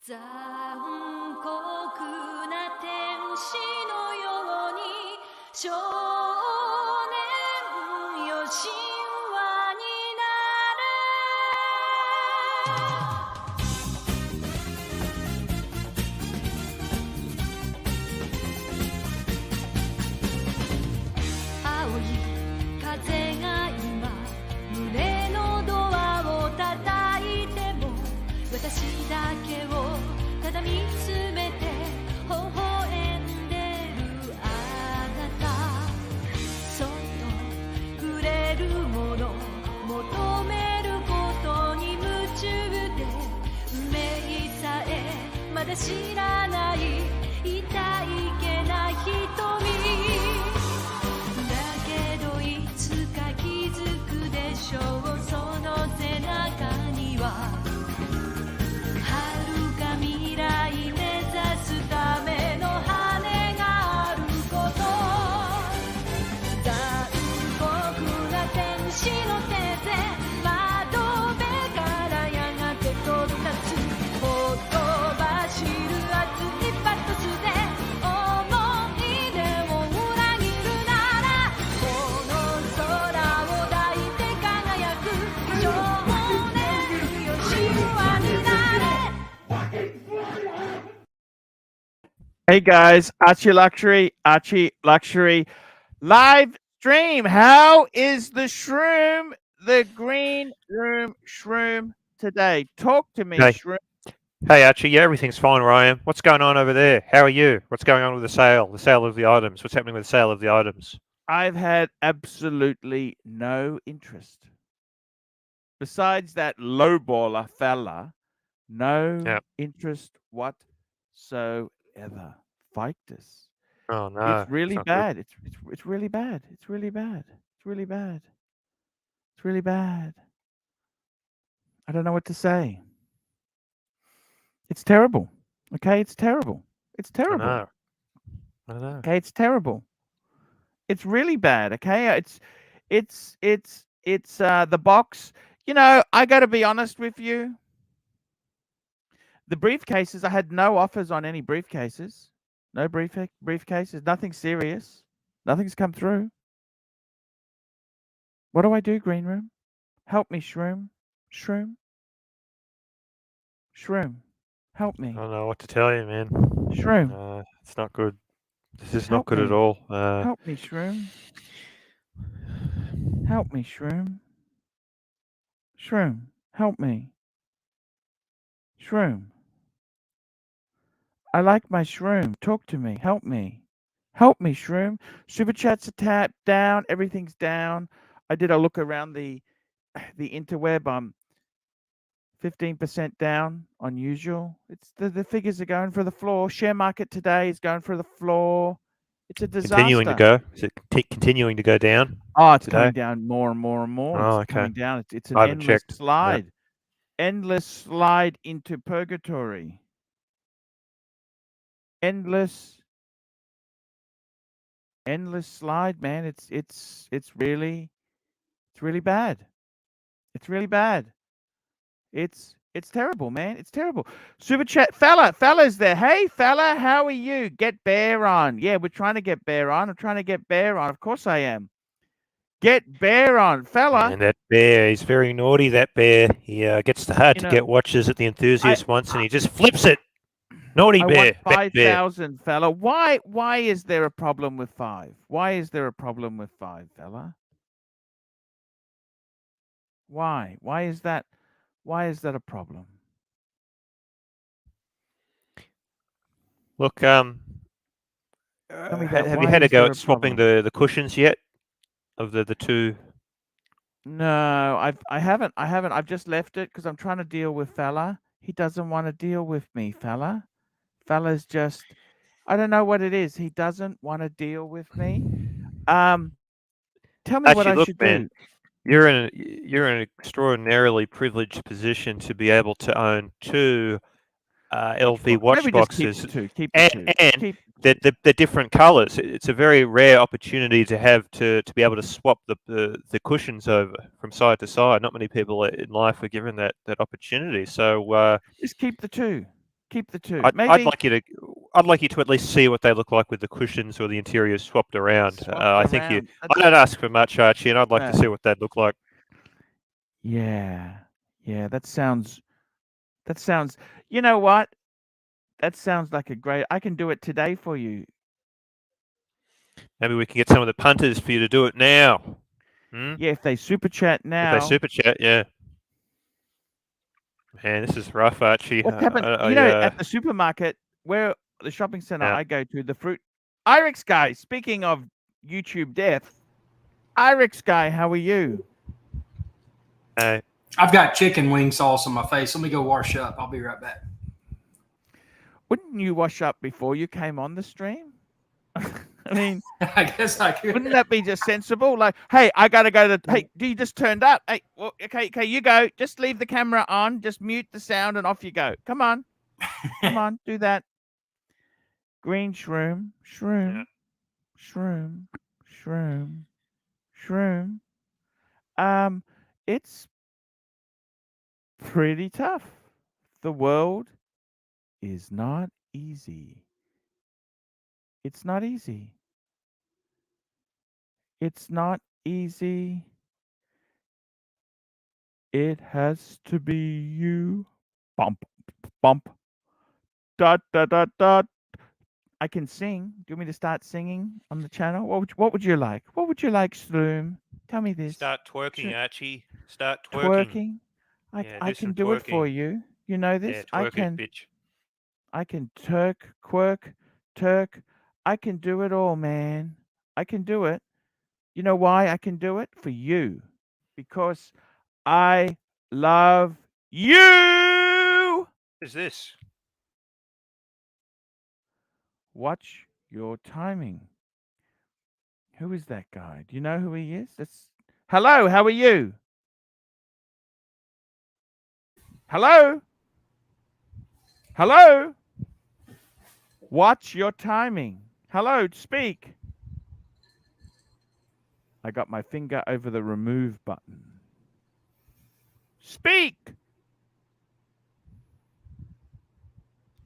残酷な天使のように少年よ神話になる青い風が今胸のドアを叩いても私だけをただ見つめて微笑んでるあなたそっと触れるもの求めることに夢中で運命さえまだ知らない痛いけな瞳だけどいつか気づくでしょうその背中には未来目指すための羽があること残酷な天使の手で窓辺からやがて飛び立つほとばしる熱いパトスで思い出を裏切るならこの空を抱いて輝く少年よ神話になれHey guys, Archieluxury live stream. How is the shroom, the green room shroom today? Talk to me, Hey. shroom. Hey Archie, yeah, everything's fine where I am. What's going on over there? How are you? What's going on with the sale of the items? What's happening with the sale of the items? I've had absolutely no interest. Besides that lowballer fella, no interest whatsoever. Fictus. Oh no. It's really not bad. It's really bad. It's really bad. It's really bad. It's really bad. I don't know what to say. It's terrible. Okay, it's terrible. It's good. terrible. I know. Okay, it's terrible. It's really bad. Okay, it's the box. You know, I got to be honest with you. The briefcases, I had no offers on any briefcases. No briefcases. Nothing serious. Nothing's come through. What do I do, Green Room? Help me, Shroom. Shroom. Shroom. Help me. I don't know what to tell you, man. Shroom. It's not good. This is Help not good me. at all. Help me, Shroom. Help me, Shroom. Shroom. Help me. Shroom. I like my Shroom. Talk to me. Help me. Help me, Shroom. Super chats are tapped down. Everything's down. I did a look around the interweb. I'm 15% down on usual. It's the figures are going for the floor. Share market today is going for the floor. It's a disaster. Continuing to go. Is it continuing to go down? Oh, it's today? coming down more and more and more. Oh, It's okay. coming down. It's an I haven't endless checked. slide. Yep. Endless slide into purgatory. Endless slide, man. It's really bad. It's really bad. It's terrible, man. It's terrible. Super chat, fella's there. Hey, fella, how are you? Get Bear on. Yeah, we're trying to get Bear on. I'm trying to get Bear on. Of course I am. Get Bear on, fella. And that bear, he's very naughty, that bear. He gets the hard to get watches at the enthusiast once and he just flips it. Naughty bear. I want 5,000, fella. Why is there a problem with 5? Why is there a problem with 5, fella? Why? Why is that a problem? Look, have you had a go at swapping the cushions yet? Of the two? No, I haven't. I've just left it because I'm trying to deal with fella. He doesn't want to deal with me, fella. Fella's just, I don't know what it is. He doesn't want to deal with me. Tell me what I should do. You're in an extraordinarily privileged position to be able to own 2 LV watch boxes, and they're different colors. It's a very rare opportunity to have to be able to swap the cushions over from side to side. Not many people in life are given that opportunity. So just keep the 2. Keep the two. I'd Maybe like you to at least see what they look like with the cushions or the interiors swapped around. I think I don't ask for much, Archie, and I'd like to see what they'd look like. Yeah. That sounds. You know what? That sounds like a great. I can do it today for you. Maybe we can get some of the punters for you to do it now. Yeah, if they super chat now. If they super chat, yeah. Man, this is rough, Archie. What's happened? At the supermarket, where the shopping center I go to, the fruit. Irix guy. Speaking of YouTube death, Irix guy, how are you? Hey. I've got chicken wing sauce on my face. Let me go wash up. I'll be right back. Wouldn't you wash up before you came on the stream? I mean, I guess I could. Wouldn't that be just sensible? Like, hey, I gotta go to. Hey, you just turned up. Hey, well, okay, you go. Just leave the camera on. Just mute the sound, and off you go. Come on, do that. Green shroom. It's pretty tough. The world is not easy. It's not easy. It's not easy. It has to be you. Bump, bump. Dot, dot, dot, dot. I can sing. Do you want me to start singing on the channel? What would you like? What would you like, Sloom? Tell me this. Start twerking, Archie. Start twerking. I can do it for you. You know this? Yeah, twerk it, bitch. I can turk, quirk, turk. I can do it all, man. I can do it. You know why I can do it? For you. Because I love you. What is this? Watch your timing. Who is that guy? Do you know who he is? Hello, how are you? Hello? Hello? Watch your timing. Hello, speak. I got my finger over the remove button. Speak!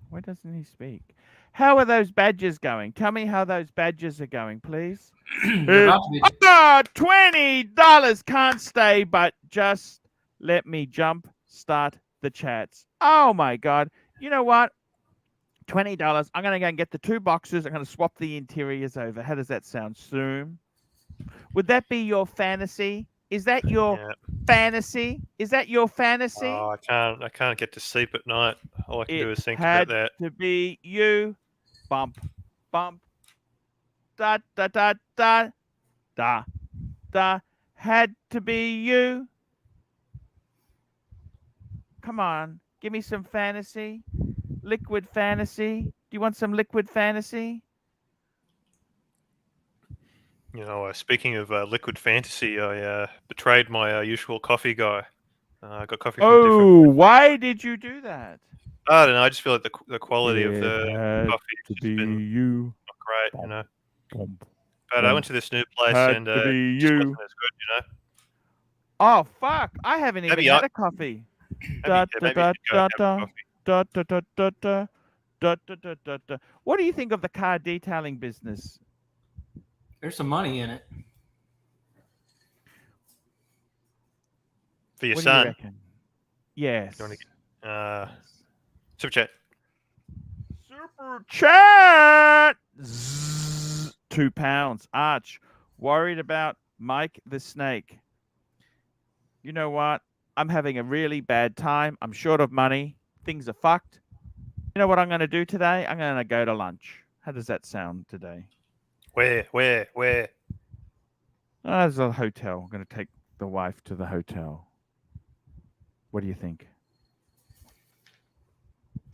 Why doesn't he speak? How are those badges going? Tell me how those badges are going, please. $20 can't stay, but just let me jump start the chats. Oh my God. You know what? $20. I'm going to go and get the 2 boxes. I'm going to swap the interiors over. How does that sound, Zoom? Would that be your fantasy? Is that your fantasy? Is that your fantasy? Oh, I can't get to sleep at night. All I can do is think about that. To be you. Bump, bump. Da da da da da da. Had to be you. Come on, give me some fantasy. Liquid fantasy. Do you want some liquid fantasy? You know, speaking of liquid fantasy, I betrayed my usual coffee guy. I got coffee from different... why did you do that? I don't know. I just feel like the quality of the coffee has been you. not great, Bump, you know. Bump, But I went to this new place and it just wasn't as good, you know. Oh fuck! I haven't even had a coffee. What do you think of the car detailing business? There's some money in it. For your what son? Do you reckon? Yes. Super chat. Super chat. Zzz, £2. Arch, worried about Mike the Snake. You know what? I'm having a really bad time. I'm short of money. Things are fucked. You know what I'm going to do today? I'm going to go to lunch. How does that sound today? Where? There's a hotel. I'm going to take the wife to the hotel. What do you think?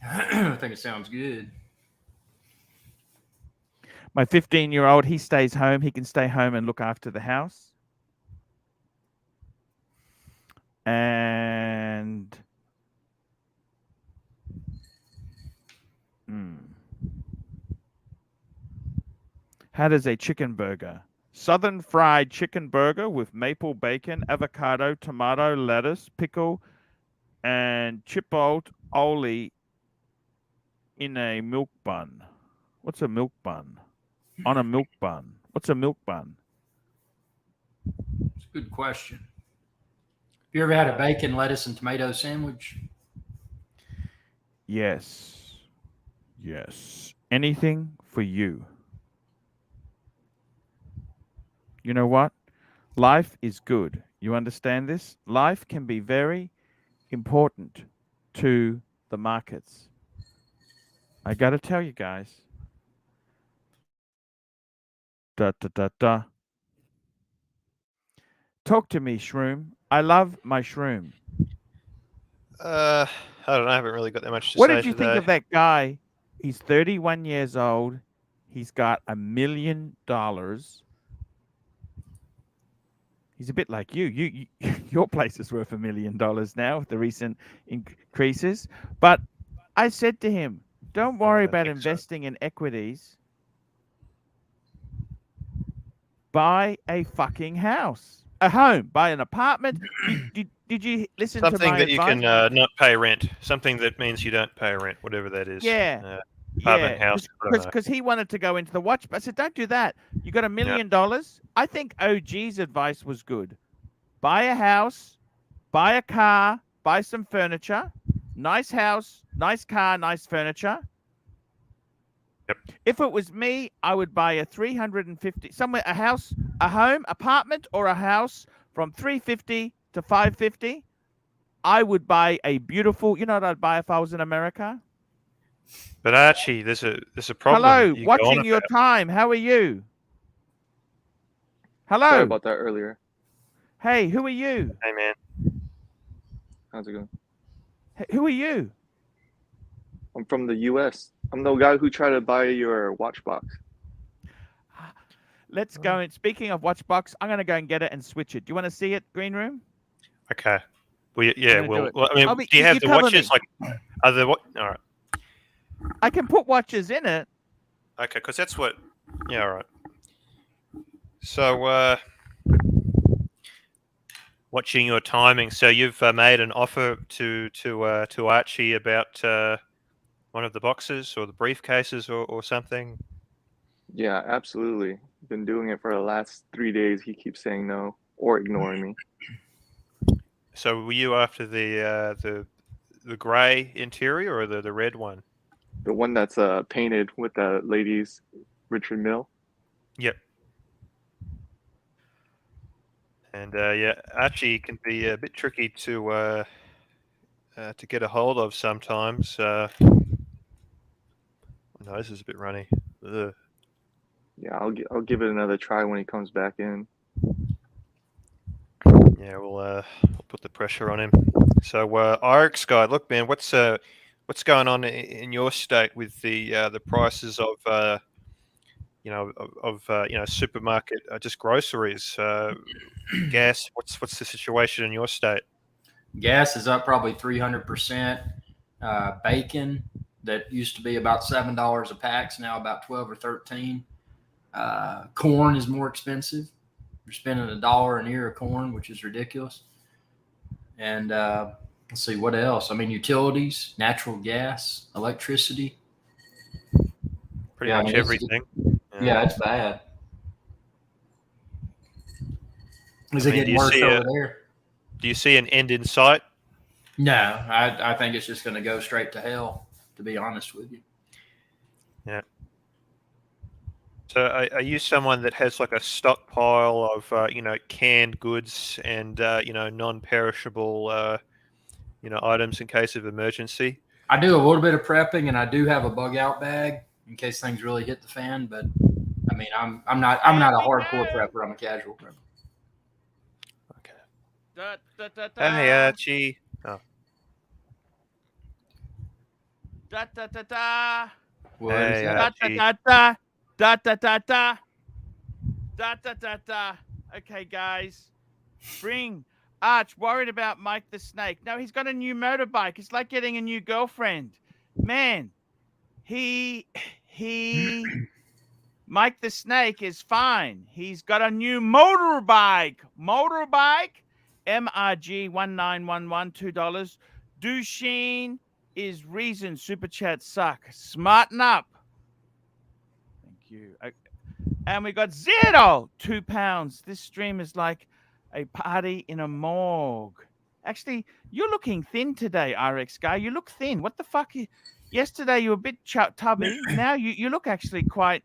I think it sounds good. My 15-year-old, he stays home. He can stay home and look after the house. And how does a chicken burger? Southern fried chicken burger with maple bacon, avocado, tomato, lettuce, pickle, and chipotle in a milk bun? What's a milk bun? On a milk bun. What's a milk bun? It's a good question. Have you ever had a bacon, lettuce, and tomato sandwich? Yes. Yes. Anything for you. You know what? Life is good. You understand this? Life can be very important to the markets. I got to tell you guys. Da da da da. Talk to me, Shroom. I love my Shroom. I don't know. I haven't really got that much to What say did you think today. of that guy? He's 31 years old. He's got $1 million. He's a bit like you. Your place is worth $1 million now with the recent increases. But I said to him, don't worry about investing in equities. Buy a fucking house, a home, buy an apartment. Did you listen to my Something that you advice? can not pay rent. Something that means you don't pay rent, whatever that is. Yeah. Apartment, house. Because he wanted to go into the watch. I said, don't do that. You got $1 million. I think OG's advice was good. Buy a house, buy a car, buy some furniture. Nice house, nice car, nice furniture. Yep. If it was me, I would buy a 350 somewhere, a house, a home, apartment, or a house from 350 to 550. I would buy a beautiful. You know what I'd buy if I was in America? But Archie, there's a problem. Hello, watching your time. How are you? Hello. Sorry about that earlier. Hey, who are you? Hey man. How's it going? Hey, who are you? I'm from the U.S. I'm the guy who tried to buy your watch box. Let's go. And speaking of watch box, I'm going to go and get it and switch it. Do you want to see it, Green Room? Okay. Well, yeah. I'm gonna Well, do it. I mean, do you have the cover watches? me. Like, are the what? All right. I can put watches in it. Okay, because that's what. Yeah. All right. So, watching your timing. So you've made an offer to Archie about one of the boxes or the briefcases or something. Yeah, absolutely. Been doing it for the last 3 days. He keeps saying no or ignoring me. So were you after the grey interior or the red one? The one that's painted with the ladies, Richard Mill. Yep. And yeah, Archie can be a bit tricky to get a hold of sometimes. No, this is a bit runny. Ugh. Yeah, I'll give it another try when he comes back in. Yeah, we'll put the pressure on him. So, Irix guy, look, man, what's going on in your state with the prices of supermarket, just groceries, gas? What's the situation in your state? Gas is up probably 300%. Bacon that used to be about $7 a pack is now about 12 or 13. Corn is more expensive. You're spending $1 an ear of corn, which is ridiculous. And let's see what else. I mean, utilities, natural gas, electricity. Pretty much everything. Yeah, it's bad. Is it getting worse over there? Do you see an end in sight? No, I think it's just going to go straight to hell, to be honest with you. Yeah. So are you someone that has like a stockpile of, canned goods and, non-perishable, items in case of emergency? I do a little bit of prepping, and I do have a bug out bag in case things really hit the fan. But I mean, I'm not a hardcore prepper. I'm a casual prepper. Okay. Da, da, da, da. Hey, Archie. Oh. Da da da da. What Hey, is that? Archie. Da da da da da da da da da da. Okay, guys, bring Arch. Worried about Mike the Snake. No, he's got a new motorbike. It's like getting a new girlfriend. Man, Mike the Snake is fine. He's got a new motorbike. MRG 1911, $2. Duchine is reason super chats suck. Smarten up. Thank you. And we got Zero, £2. This stream is like a party in a morgue. Actually, you're looking thin today, RX guy. You look thin. What the fuck? Yesterday you were a bit tubby. Now you look actually quite.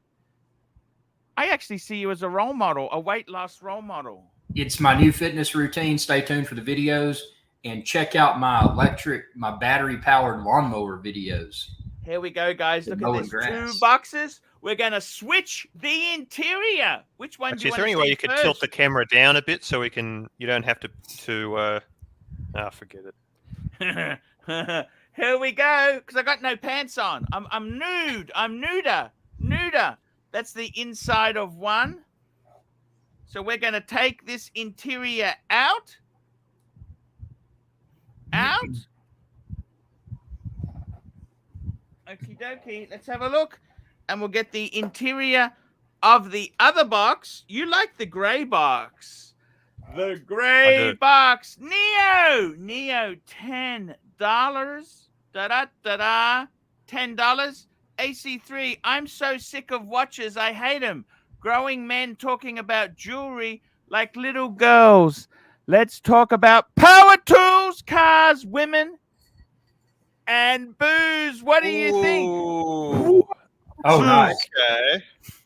I actually see you as a role model, a weight loss role model. It's my new fitness routine. Stay tuned for the videos and check out my battery powered lawnmower videos. Here we go, guys. Look at this. Grass. 2 boxes. We're going to switch the interior. Which one do you want to see? Is there any way you could tilt the camera down a bit so we can? You don't have to. Forget it. Here we go. Because I got no pants on. I'm nude. I'm nuder. That's the inside of one. So we're going to take this interior out. Okie dokie. Let's have a look. And we'll get the interior of the other box. You like the gray box. The gray box. Neo, $10. $10. AC3, I'm so sick of watches. I hate them. Growing men talking about jewelry like little girls. Let's talk about power tools, cars, women, and booze. What do you think? Oh, nice.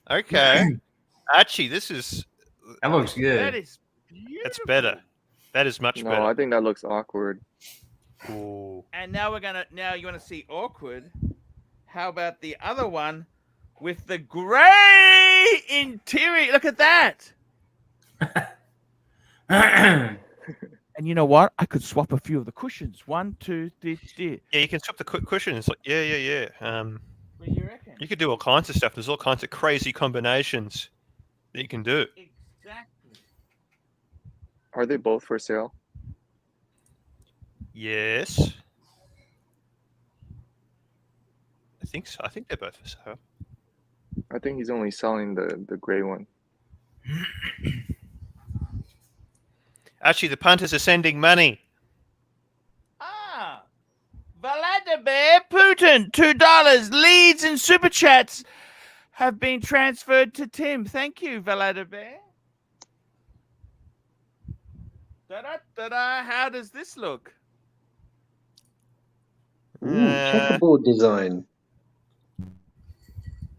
Okay. Archie, that looks good. That is beautiful. That's better. That is much better. No, I think that looks awkward. Ooh. And now you want to see awkward. How about the other one with the gray interior? Look at that. And you know what? I could swap a few of the cushions. 1, 2, 3. Yeah, you can swap the cushions. Yeah. What do you reckon? You could do all kinds of stuff. There's all kinds of crazy combinations that you can do. Exactly. Are they both for sale? Yes. I think so. I think they're both for sale. I think he's only selling the gray one. Actually, the punters are sending money. Vladimir Putin, $2. Leads and super chats have been transferred to Tim. Thank you, Vladimir. How does this look? Checkerboard design.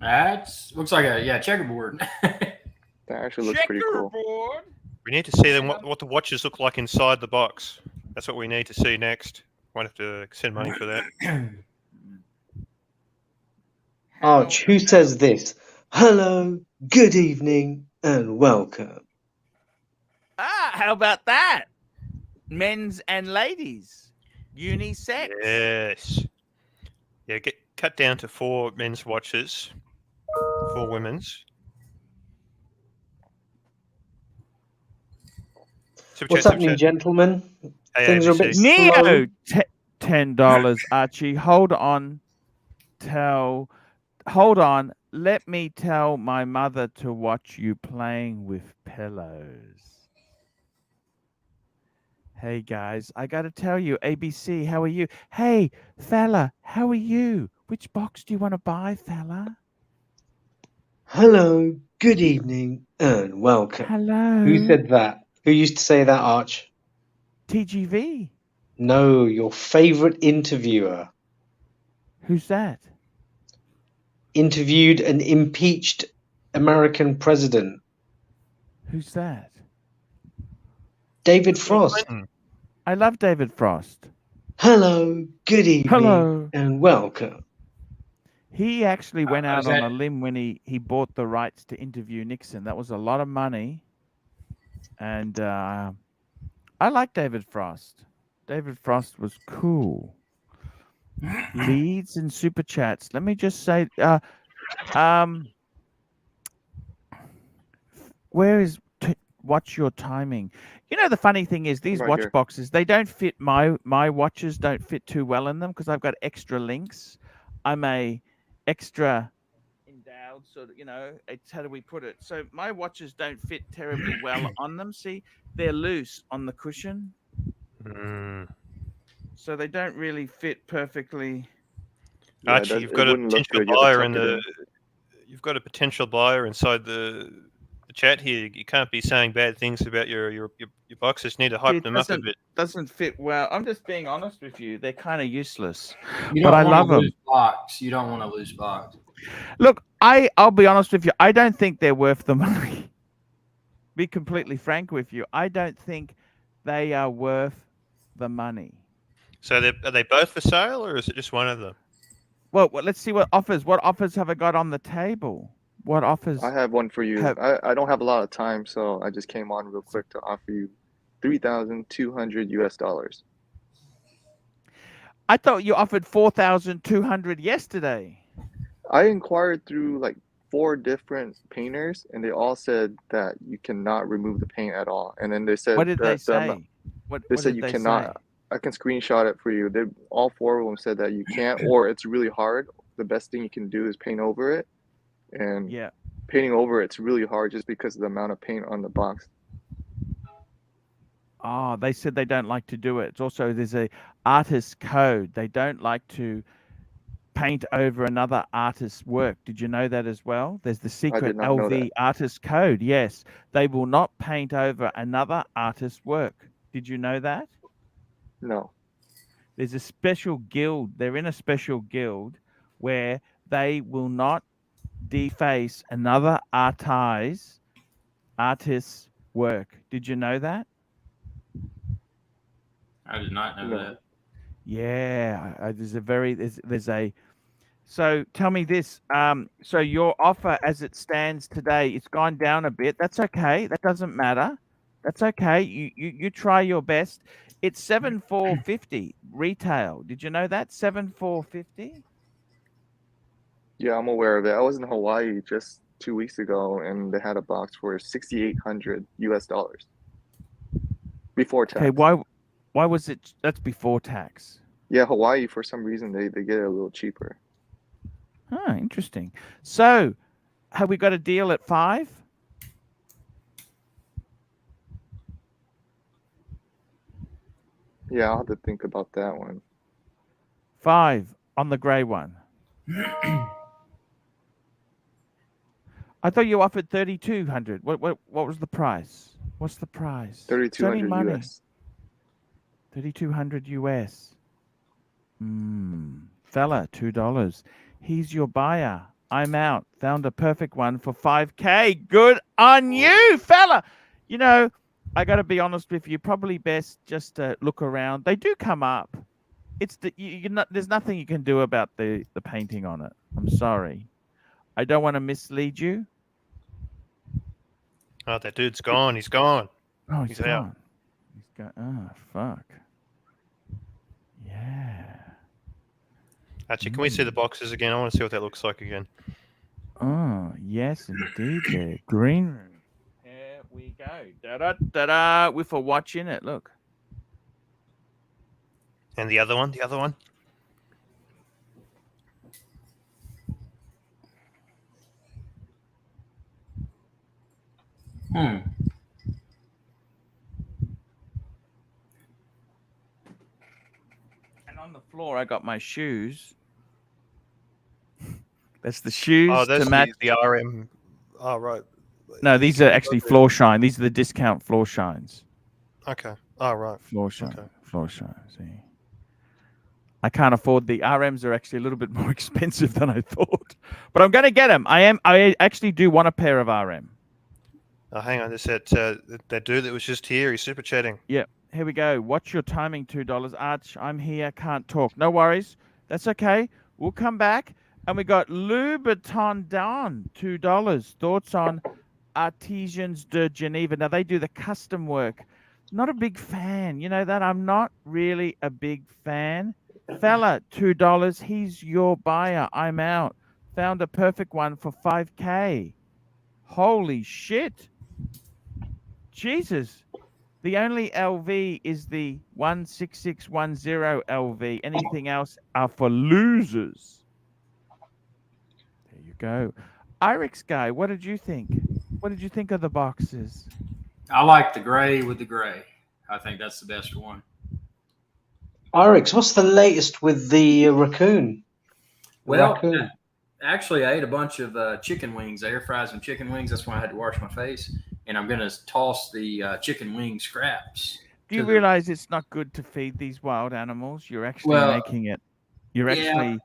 That looks like a checkerboard. That actually looks pretty cool. We need to see then what the watches look like inside the box. That's what we need to see next. Won't have to send money for that. Arch, who says this? Hello, good evening, and welcome. How about that? Men's and ladies. Unisex. Yes. Yeah, cut down to 4 men's watches, 4 women's. What's happening, gentlemen? Things are a bit Neo, $10. Archie, hold on. Let me tell my mother to watch you playing with pillows. Hey guys, I gotta tell you, ABC, how are you? Hey, fella, how are you? Which box do you want to buy, fella? Hello, good evening, and welcome. Hello. Who said that? Who used to say that, Arch? TGV. No, your favorite interviewer. Who's that? Interviewed an impeached American president. Who's that? David Frost. I love David Frost. Hello, good evening, hello, and welcome. He actually went out on a limb when he bought the rights to interview Nixon. That was a lot of money. And I like David Frost. David Frost was cool. Leads and super chats. Let me just say, watch your timing. You know, the funny thing is these watch boxes, they don't fit, my watches don't fit too well in them because I've got extra links. I'm a extra endowed sort of, it's, how do we put it? So my watches don't fit terribly well on them. See, they're loose on the cushion. so they don't really fit perfectly. Yeah, Archie, that, you've it got a wouldn't look potential good. You have to buyer tuck in it the. in. You've got a potential buyer inside the chat here. You can't be saying bad things about your boxes. You need to hype them up a bit. Doesn't fit well. I'm just being honest with you. They're kind of useless. You But don't I want love to them. lose box. You don't want to lose box. Look, I'll be honest with you. I don't think they're worth the money. Be completely frank with you. I don't think they are worth the money. So are they both for sale, or is it just one of them? Well, let's see what offers. What offers have I got on the table? What offers? I have one for you. I don't have a lot of time, so I just came on real quick to offer you $3,200 US. I thought you offered 4,200 yesterday. I inquired through like 4 different painters, and they all said that you cannot remove the paint at all. And then they said What did they say? They said you cannot. I can screenshot it for you. They all 4 of them said that you can't, or it's really hard. The best thing you can do is paint over it, and Yeah. painting over it's really hard just because of the amount of paint on the box. Oh, they said they don't like to do it. It's also there's a artist code. They don't like to paint over another artist's work. Did you know that as well? There's the secret did not know LV that. artist code. Yes, they will not paint over another artist's work. Did you know that? No. There's a special guild. They're in a special guild where they will not deface another artist's work. Did you know that? I did not know that. Yeah, there's a. So tell me this. So your offer as it stands today, it's gone down a bit. That's okay. That doesn't matter. That's okay. You try your best. It's 7,450 retail. Did you know that 7,450? Yeah, I'm aware of it. I was in Hawaii just 2 weeks ago, and they had a box for $6,800 US before tax. Okay, why was it? That's before tax. Yeah, Hawaii, for some reason they get it a little cheaper. Oh, interesting. So, have we got a deal at 5? Yeah, I'll have to think about that one. 5 on the grey one. I thought you offered 3,200. What was the price? What's the price? 3,200 US. 3,200 US. Fella, $2. He's your buyer. I'm out. Found a perfect one for 5K. Good on you, fella. You know, I got to be honest with you. Probably best just to look around. They do come up. It's there's nothing you can do about the painting on it. I'm sorry. I don't want to mislead you. Oh, that dude's gone. He's gone. Oh, he's gone. Out. He's gone. Oh, fuck. Yeah. Actually, can we see the boxes again? I want to see what that looks like again. Oh, yes, indeed. The green room. Here we go. Da-da-da-da. With a watch in it. Look. And the other one? The other one? And on the floor, I got my shoes. That's the shoes that's to match the RM. Oh, right. No, these are actually floor shine. These are the discount floor shines. Okay. Oh, right. Floor shine. Okay. Floor shine. See. I can't afford the RMs. Are actually a little bit more expensive than I thought, but I'm going to get them. I actually do want a pair of RM. Oh, hang on. This that dude that was just here. He's super chatting. Yeah. Here we go. Watch your timing. $2. Arch, I'm here. Can't talk. No worries. That's okay. We'll come back. And we got Louboutin Down, $2. Thoughts on Artisans de Geneva? Now they do the custom work. Not a big fan. You know that? I'm not really a big fan. Fella, $2. He's your buyer. I'm out. Found a perfect one for 5K. Holy shit. Jesus. The only LV is the 16610 LV. Anything else are for losers. There you go. Irix guy, what did you think? What did you think of the boxes? I like the gray with the gray. I think that's the best one. Irix, what's the latest with the raccoon? Well, Raccoon. actually, I ate a bunch of chicken wings. I air fried some chicken wings. That's why I had to wash my face. And I'm going to toss the chicken wing scraps. Do you realize it's not good to feed these wild animals? You're actually making it. You're actually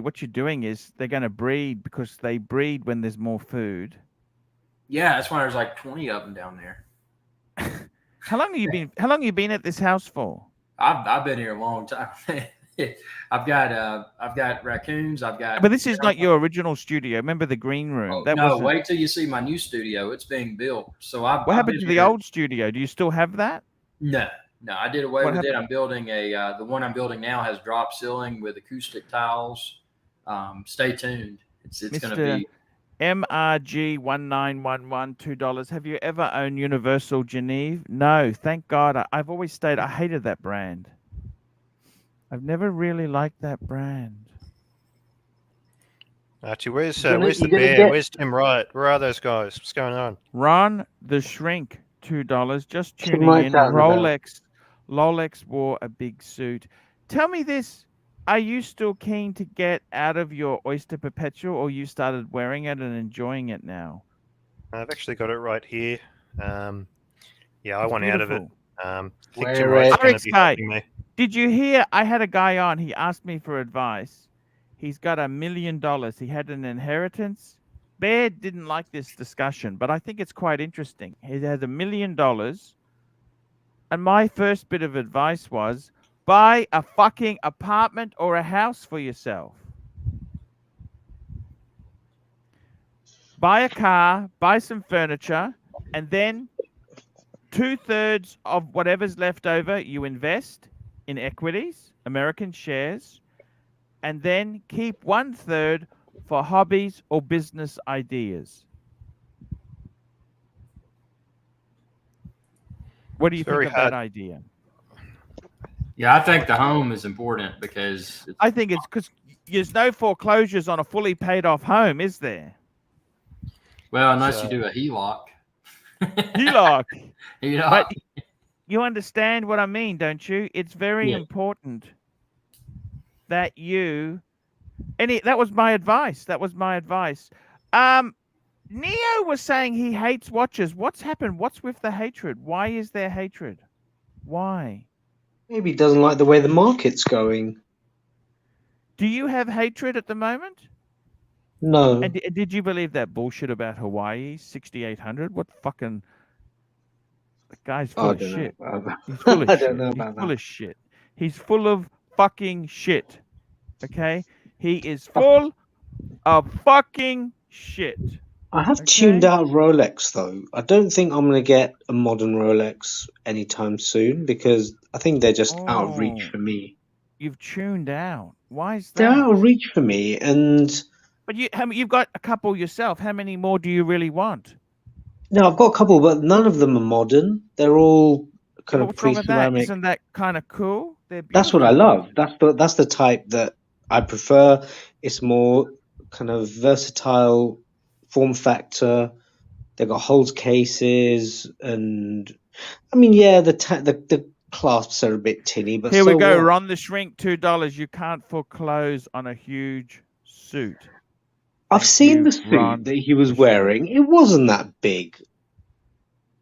what you're doing is they're going to breed because they breed when there's more food. Yeah, that's why there's like 20 of them down there. How long have you been at this house for? I've been here a long time. I've got raccoons. But this is not your original studio. Remember the green room? Wait till you see my new studio. It's being built. So what happened to the old studio? Do you still have that? No, I did away with it. I'm building the one I'm building now has drop ceiling with acoustic tiles. Stay tuned. It's going to be MRG 1911 $2. Have you ever owned Universal Geneve? No, thank God. I've always stayed. I hated that brand. I've never really liked that brand. Archie, where's the bear? Where's Tim Wright? Where are those guys? What's going on? Ron the Shrink, $2. Just tuning in. Rolex wore a big suit. Tell me this. Are you still keen to get out of your Oyster Perpetual, or you started wearing it and enjoying it now? I've actually got it right here. Yeah, I want out of it. Did you hear? I had a guy on. He asked me for advice. He's got $1 million. He had an inheritance. Bear didn't like this discussion, but I think it's quite interesting. He had $1 million. And my first bit of advice was, buy a fucking apartment or a house for yourself. Buy a car, buy some furniture, and then 2/3 of whatever's left over, you invest in equities, American shares, and then keep 1/3 for hobbies or business ideas. What do you think of that idea? Yeah, I think the home is important because I think it's because there's no foreclosures on a fully paid off home, is there? Well, unless you do a HELOC. HELOC. But you understand what I mean, don't you? It's very important that you. That was my advice. Neo was saying he hates watches. What's happened? What's with the hatred? Why is there hatred? Why? Maybe he doesn't like the way the market's going. Do you have hatred at the moment? No. And did you believe that bullshit about Hawaii 6,800? What fucking... The guy's full of shit. He's full of shit. He's full of shit. He's full of fucking shit. Okay? He is full of fucking shit. I have tuned out Rolex, though. I don't think I'm going to get a modern Rolex anytime soon because I think they're just out of reach for me. You've tuned out. Why is that? They're out of reach for me, and... But you've got a couple yourself. How many more do you really want? No, I've got a couple, but none of them are modern. They're all kind of pre-ceramic. Isn't that kind of cool? That's what I love. That's the type that I prefer. It's more kind of versatile form factor. They've got Holds cases, and I mean, yeah, the clasps are a bit tinny, but here we go. Ron the Shrink, $2. You can't foreclose on a huge suit. I've seen the suit that he was wearing. It wasn't that big.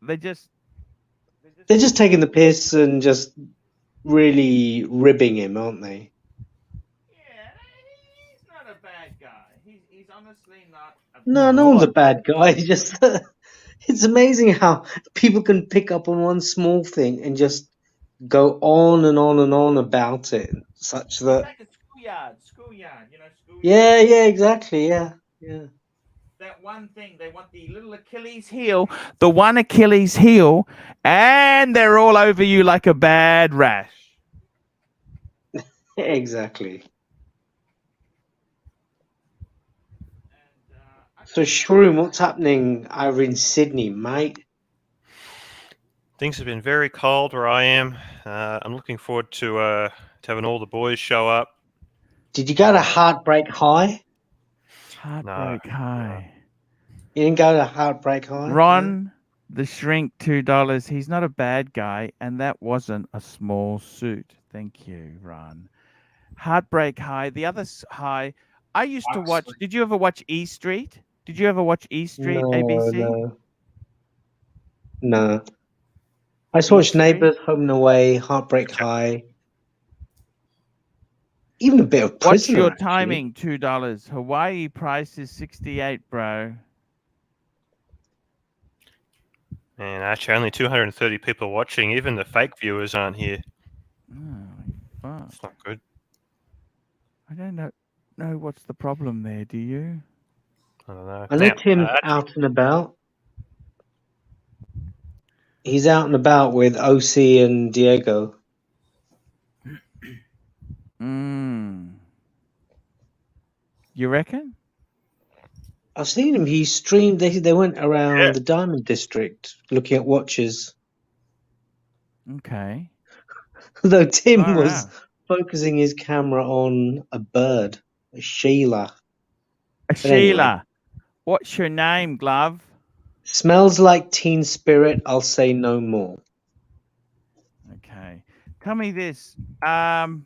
They're just taking the piss and just really ribbing him, aren't they? Yeah, he's not a bad guy. He's honestly not. No one's a bad guy. Just it's amazing how people can pick up on one small thing and just go on and on and on about it, such that. It's like a schoolyard, schoolyard. Yeah, exactly, yeah. That one thing, they want the little Achilles heel, the one Achilles heel, and they're all over you like a bad rash. Exactly. So, Shroom, what's happening over in Sydney, mate? Things have been very cold where I am. I'm looking forward to having all the boys show up. Did you go to Heartbreak High? Heartbreak High. You didn't go to Heartbreak High? Ron, The Shrink, $2. He's not a bad guy, and that wasn't a small suit. Thank you, Ron. Heartbreak High. The other high. I used to watch. Did you ever watch E Street? Did you ever watch E Street? ABC? No. I just watched Neighbours, Home and Away, Heartbreak High. Even a bit of Prisoner. What's your timing? $2. Hawaii price is 68, bro. Man, actually, only 230 people watching. Even the fake viewers aren't here. Oh, fuck. That's not good. I don't know what's the problem there. Do you? I don't know. I know Tim's out and about. He's out and about with OC and Diego. You reckon? I've seen him. He streamed. They went around the Diamond District looking at watches. Okay. Though Tim was focusing his camera on a bird, a Sheila. Sheila. What's your name, Glove? Smells like Teen Spirit. I'll say no more. Okay. Tell me this. What's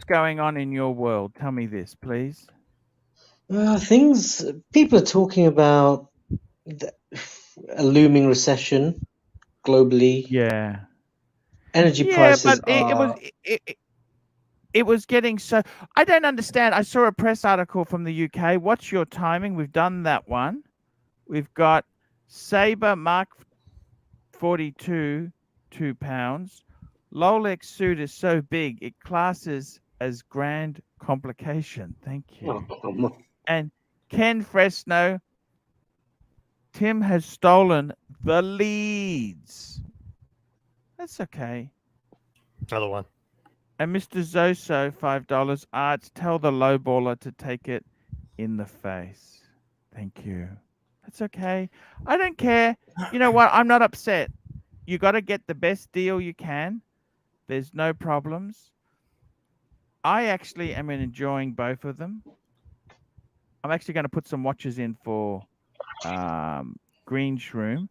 going on in your world? Tell me this, please. Things. People are talking about a looming recession globally. Yeah. Energy prices but it was getting so. I don't understand. I saw a press article from the UK. What's your timing? We've done that one. We've got Sabre Mark 42, £2. Rolex suit is so big it classes as grand complication. Thank you. Oh, come on. And Ken Fresno, Tim has stolen the leads. That's okay. Another one. And Mr. Zoso, $5. Arts, tell the lowballer to take it in the face. Thank you. That's okay. I don't care. You know what? I'm not upset. You got to get the best deal you can. There's no problems. I actually am enjoying both of them. I'm actually going to put some watches in for Green Shroom.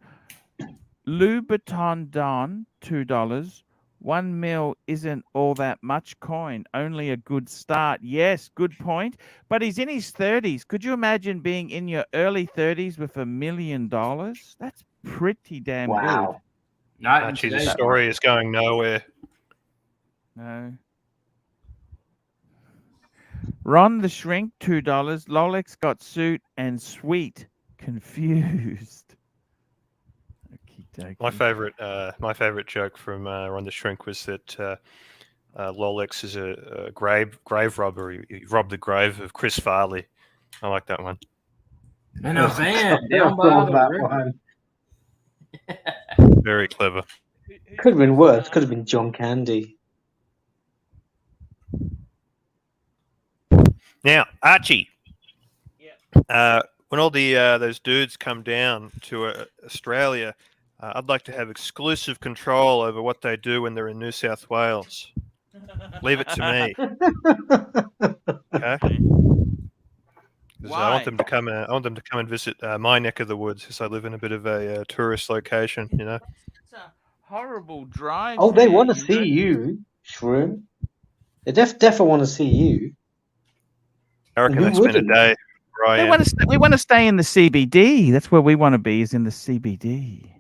Louboutin Don, $2. 1 mil isn't all that much coin, only a good start. Yes, good point. But he's in his 30s. Could you imagine being in your early 30s with $1 million? That's pretty damn good. Actually, the story is going nowhere. No. Ron the Shrink, $2. Lolex got suit and sweet. Confused. My favorite joke from Ron the Shrink was that Lolex is a grave robber. He robbed the grave of Chris Farley. I like that one. In a van down by the river. Very clever. Could have been worse. Could have been John Candy. Now, Archie. When all those dudes come down to Australia, I'd like to have exclusive control over what they do when they're in New South Wales. Leave it to me. Okay. Why? I want them to come. I want them to come and visit my neck of the woods, because I live in a bit of a tourist location. You know. It's a horrible drive. Oh, they want to see you, Shroom. They definitely want to see you. I reckon they spend a day. We want to stay in the CBD. That's where we want to be. Is in the CBD.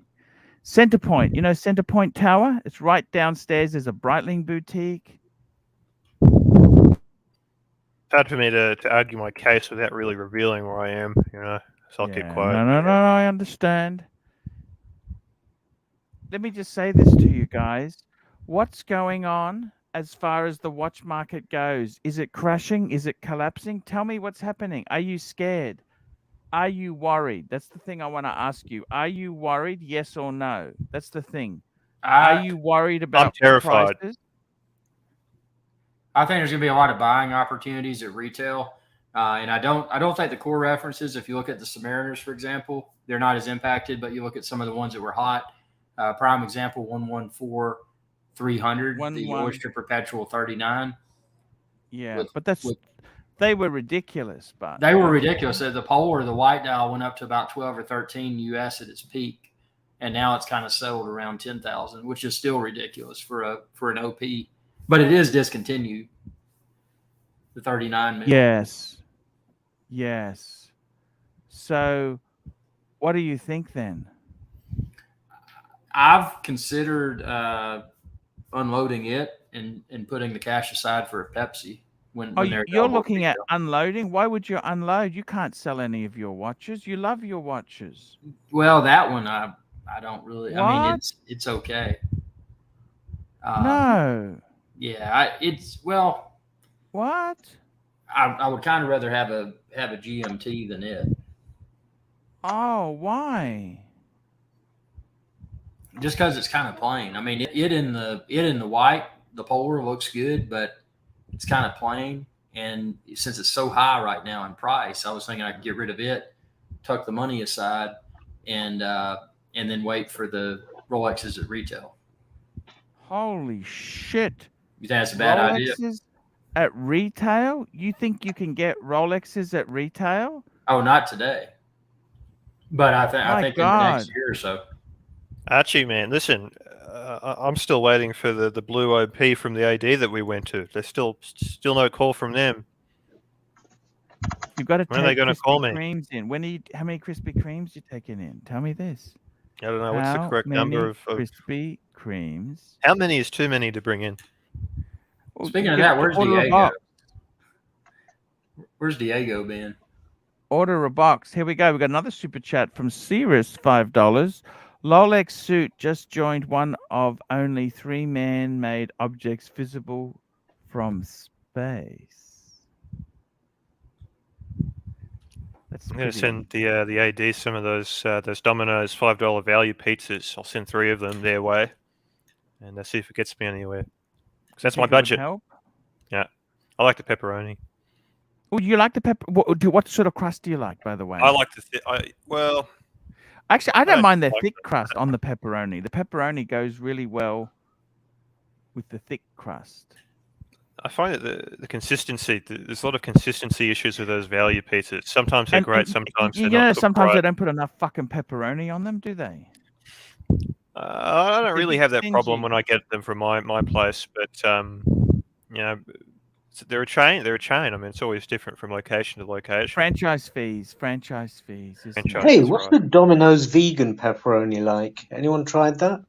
Centrepoint. You know Centrepoint Tower. It's right downstairs. There's a Breitling boutique. It's hard for me to argue my case without really revealing where I am, you know, so I'll keep quiet. No, I understand. Let me just say this to you guys. What's going on as far as the watch market goes? Is it crashing? Is it collapsing? Tell me what's happening. Are you scared? Are you worried? That's the thing I want to ask you. Are you worried? Yes or no? That's the thing. Are you worried about I'm terrified. prices? I think there's going to be a lot of buying opportunities at retail, and I don't think the core references. If you look at the Submariners, for example, they're not as impacted. But you look at some of the ones that were hot. Prime example: 114-300, the Oyster Perpetual 39. Yeah, but that's They were ridiculous, but they were ridiculous. The polar, the white dial, went up to about 12 or 13 US at its peak, and now it's kind of settled around 10,000, which is still ridiculous for an OP, but it is discontinued. The 39 mil. Yes. So, what do you think then? I've considered unloading it and putting the cash aside for a Pepsi. When you're looking at unloading? Why would you unload? You can't sell any of your watches. You love your watches. Well, that one I don't really. What? I mean, it's okay. No. Yeah, What? I would kind of rather have a GMT than it. Oh, why? Just because it's kind of plain. I mean, it in the white, the polar looks good, but it's kind of plain. And since it's so high right now in price, I was thinking I could get rid of it, tuck the money aside, and then wait for the Rolexes at retail. Holy shit! You think that's a bad idea? At retail? You think you can get Rolexes at retail? Oh, not today. But I think in the next year or so. Archie, man, listen, I'm still waiting for the blue OP from the AD that we went to. There's still no call from them. You've got to when are they going to call me? Creams in. How many Krispy Kremes you taking in? Tell me this. I don't know. What's the correct number of Krispy Kremes? How many is too many to bring in? Well, speaking of that, where's Diego? Where's Diego been? Order a box. Here we go. We got another super chat from Cirrus, $5. Lolex suit just joined one of only 3 man-made objects visible from space. I'm going to send the AD some of those Domino's $5 value pizzas. I'll send 3 of them their way, and see if it gets me anywhere. Because that's my budget. Help? Yeah, I like the pepperoni. Oh, you like the pepper? What sort of crust do you like, by the way? I like Actually, I don't mind the thick crust on the pepperoni. The pepperoni goes really well with the thick crust. I find that the consistency, there's a lot of consistency issues with those value pizzas. Sometimes they're great, sometimes they're not. Sometimes they don't put enough fucking pepperoni on them, do they? I don't really have that problem when I get them from my place, but they're a chain. I mean, it's always different from location to location. Franchise fees. Hey, what's the Domino's vegan pepperoni like? Anyone tried that?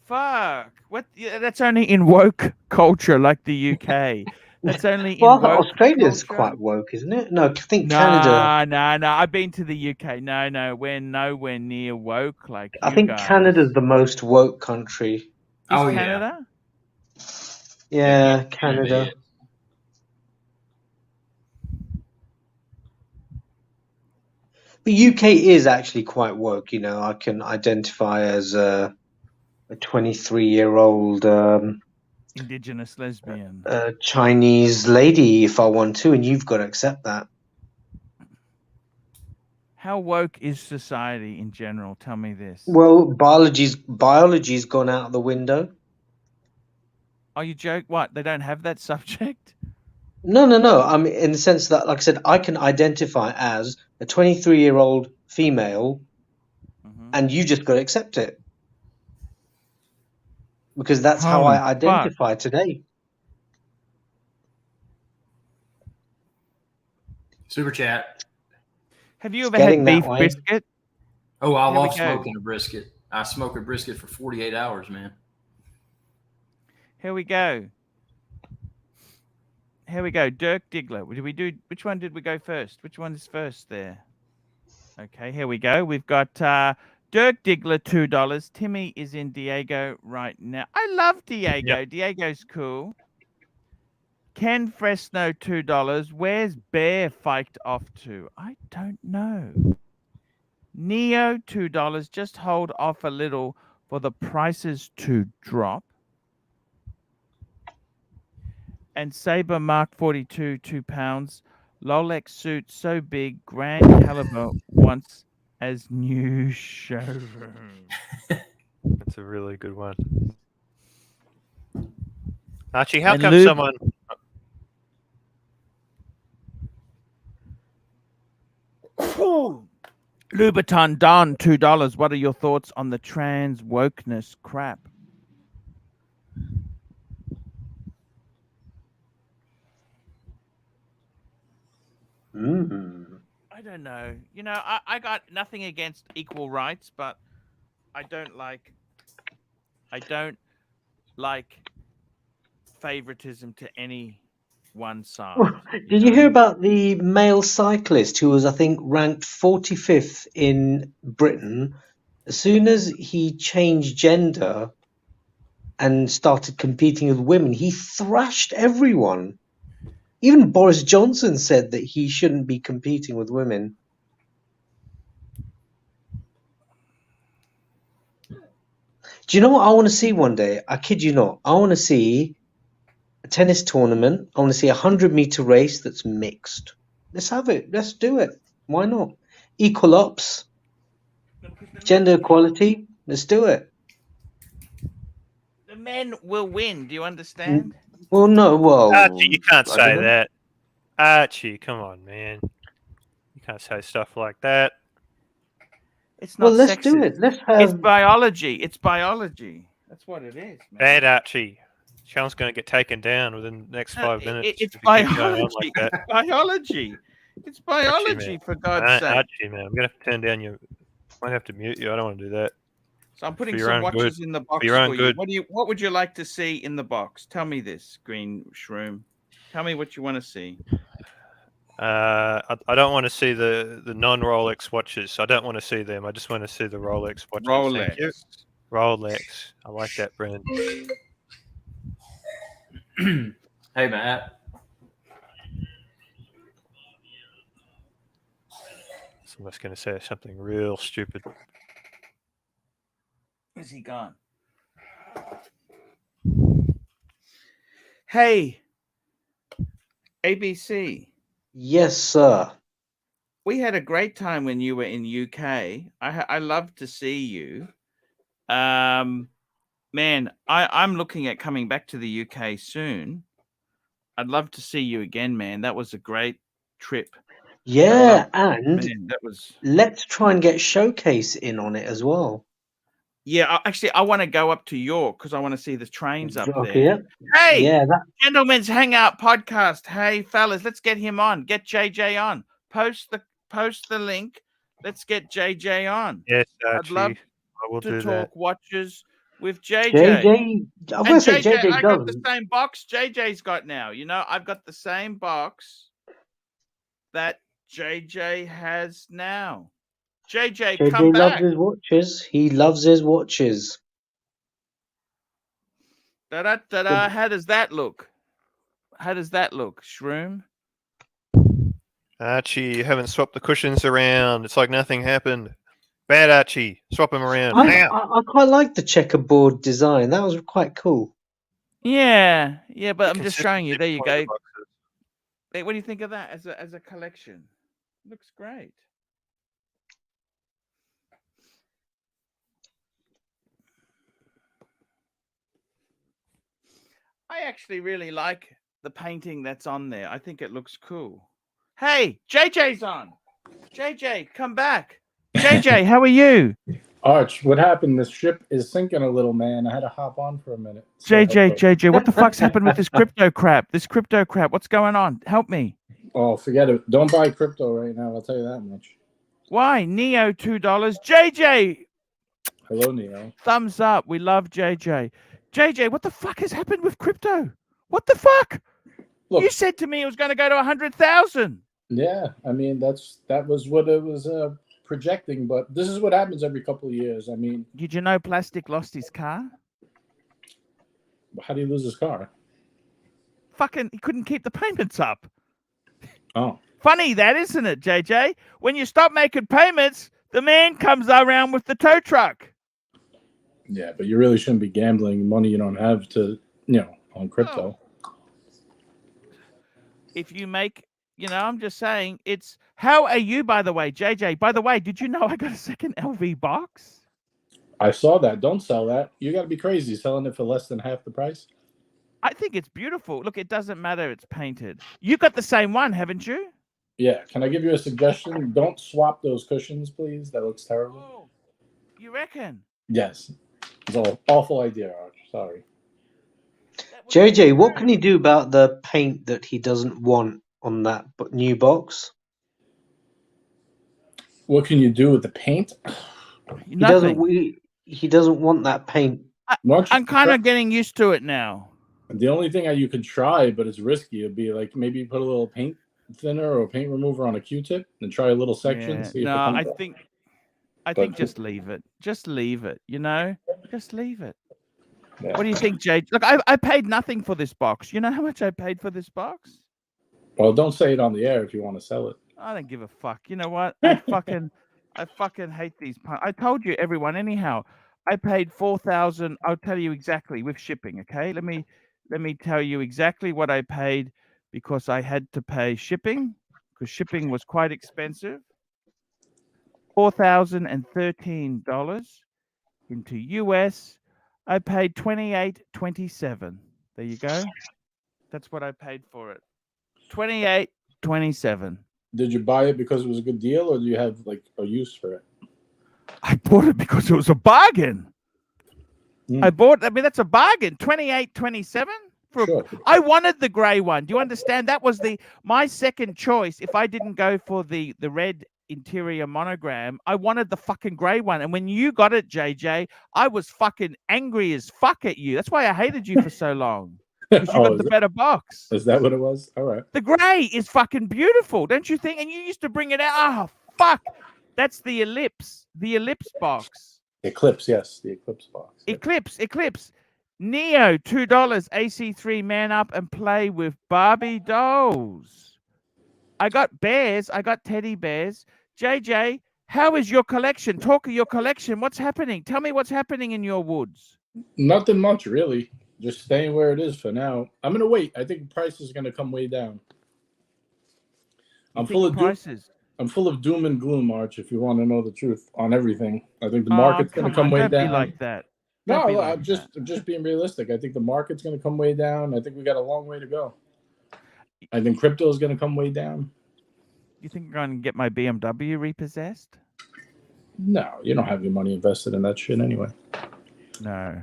Fuck. What? Yeah, that's only in woke culture, like the UK. That's only in woke culture. Australia's quite woke, isn't it? No, I think Canada. No. I've been to the UK. No, we're nowhere near woke like I think guys. Canada's the most woke country. Is Canada? Yeah, Canada. The UK is actually quite woke. You know, I can identify as a 23-year-old indigenous lesbian, Chinese lady if I want to, and you've got to accept that. How woke is society in general? Tell me this. Well, biology's gone out the window. Oh, you joke? What? They don't have that subject? No. I mean, in the sense that, like I said, I can identify as a 23-year-old female, and you just got to accept it. Because that's how I identify today. Super chat. Have you ever had beef brisket? Oh, I love smoking a brisket. I smoke a brisket for 48 hours, man. Here we go. Dirk Diggler. Which one did we go first? Which one is first there? Okay, here we go. We've got Dirk Diggler, $2. Timmy is in Diego right now. I love Diego. Yep. Diego's cool. Ken Fresno, $2. Where's Bear fiked off to? I don't know. Neo, $2. Just hold off a little for the prices to drop. And Saber Mark 42, £2. Lolex suit so big, grand caliber wants as new showroom. That's a really good one. Archie, how come someone... Oh, Louboutin Don, $2. What are your thoughts on the trans wokeness crap? I don't know. You know, I got nothing against equal rights, but I don't like favoritism to any one side. Did you hear about the male cyclist who was, I think, ranked 45th in Britain? As soon as he changed gender and started competing with women, he thrashed everyone. Even Boris Johnson said that he shouldn't be competing with women. Do you know what I want to see one day? I kid you not. I want to see a tennis tournament. I want to see a 100-meter race that's mixed. Let's have it. Let's do it. Why not? Equal ops, gender equality. Let's do it. The men will win. Do you understand? Well, no. Well, Archie, you can't say that. Archie, come on, man. You can't say stuff like that. It's not let's sexist. do it. Let's have. It's biology. It's biology. That's what it is, man. Bad Archie. Sean's going to get taken down within the next 5 minutes. It's biology. Like it's biology. It's biology, Archie, for God's sake. Archie, man, I'm going to have to turn down your. I might have to mute you. I don't want to do that. So I'm putting some watches in the box for you. What would you like to see in the box? Tell me this, Green Shroom. Tell me what you want to see. I don't want to see the non-Rolex watches. I don't want to see them. I just want to see the Rolex watches. Rolex. Thank you. Rolex. I like that brand. Hey, Matt. Someone's going to say something real stupid. Where's he gone? Hey, ABC. Yes, sir. We had a great time when you were in UK. I love to see you. Man, I'm looking at coming back to the UK soon. I'd love to see you again, man. That was a great trip. Yeah, and man, that was. Let's try and get Showcase in on it as well. Yeah, actually, I want to go up to York because I want to see the trains up there. Yeah. Hey, yeah, Gentlemen's Hangout podcast. Hey, fellas, let's get him on. Get JJ on. Post the link. Let's get JJ on. Yes, Archie. I'd love I will to do talk that. watches with JJ. I'm going to say JJ I got the same box JJ's got now. You know, I've got the same box that JJ has now. JJ, come back. loves his watches. He loves his watches. Da-da-da-da. How does that look? Shroom? Archie, you haven't swapped the cushions around. It's like nothing happened. Bad Archie. Swap them around. I quite like the checkerboard design. That was quite cool. Yeah, but I'm just showing you. There you go. Hey, what do you think of that as a collection? Looks great. I actually really like the painting that's on there. I think it looks cool. Hey, JJ's on. JJ, come back. JJ, how are you? Arch, what happened? The ship is sinking a little, man. I had to hop on for a minute. JJ, what the fuck's happened with this crypto crap? What's going on? Help me. Oh, forget it. Don't buy crypto right now. I'll tell you that much. Why? Neo, $2. JJ. Hello, Neo. Thumbs up. We love JJ. JJ, what the fuck has happened with crypto? What the fuck? Look, you said to me it was going to go to 100,000. Yeah, I mean that was what it was projecting, but this is what happens every couple of years. I mean, did you know Plastic lost his car? How did he lose his car? Fucking, he couldn't keep the payments up. Oh, funny that, isn't it, JJ? When you stop making payments, the man comes around with the tow truck. Yeah, but you really shouldn't be gambling money you don't have on crypto. Oh. If you make, I'm just saying, it's, how are you, by the way, JJ? By the way, did you know I got a second LV box? I saw that. Don't sell that. You got to be crazy selling it for less than half the price. I think it's beautiful. Look, it doesn't matter. It's painted. You got the same one, haven't you? Yeah, can I give you a suggestion? Don't swap those cushions, please. That looks terrible. Oh, you reckon? Yes. It's an awful idea, Arch. Sorry. JJ, what can you do about the paint that he doesn't want on that new box? What can you do with the paint? Nothing. He doesn't want that paint. I'm kind of getting used to it now. The only thing you could try, but it's risky, would be like maybe put a little paint thinner or paint remover on a Q-tip and try a little section. Yeah. See if No, it comes I think just leave it. Just leave it. You know, just leave it. Yeah. What do you think, Jade? Look, I paid nothing for this box. You know how much I paid for this box? Well, don't say it on the air if you want to sell it. I don't give a fuck. You know what? I fucking hate these. I told you, everyone. Anyhow, I paid $4,000. I'll tell you exactly with shipping. Okay, let me tell you exactly what I paid because I had to pay shipping because shipping was quite expensive. $4,013 into US. I paid $28.27. There you go. That's what I paid for it. $28.27. Did you buy it because it was a good deal, or do you have like a use for it? I bought it because it was a bargain. I mean, that's a bargain. $28.27 for. Sure. I wanted the gray one. Do you understand? That was my second choice. If I didn't go for the red interior monogram, I wanted the fucking gray one. And when you got it, JJ, I was fucking angry as fuck at you. That's why I hated you for so long. Because you got the better box. Is that what it was? All right. The gray is fucking beautiful, don't you think? And you used to bring it out. Oh, fuck. That's the ellipse. The ellipse box. Eclipse, yes. The eclipse box. Eclipse. Neo, $2. AC3, man up and play with Barbie dolls. I got bears. I got teddy bears. JJ, how is your collection? Talk of your collection. What's happening? Tell me what's happening in your woods. Nothing much, really. Just staying where it is for now. I'm going to wait. I think the price is going to come way down. I'm full of prices. I'm full of doom and gloom, Arch, if you want to know the truth on everything. I think the market's going to come way down. Don't be like that. I'm just being realistic. I think the market's going to come way down. I think we got a long way to go. I think crypto is going to come way down. You think I'm going to get my BMW repossessed? No, you don't have your money invested in that shit anyway. No.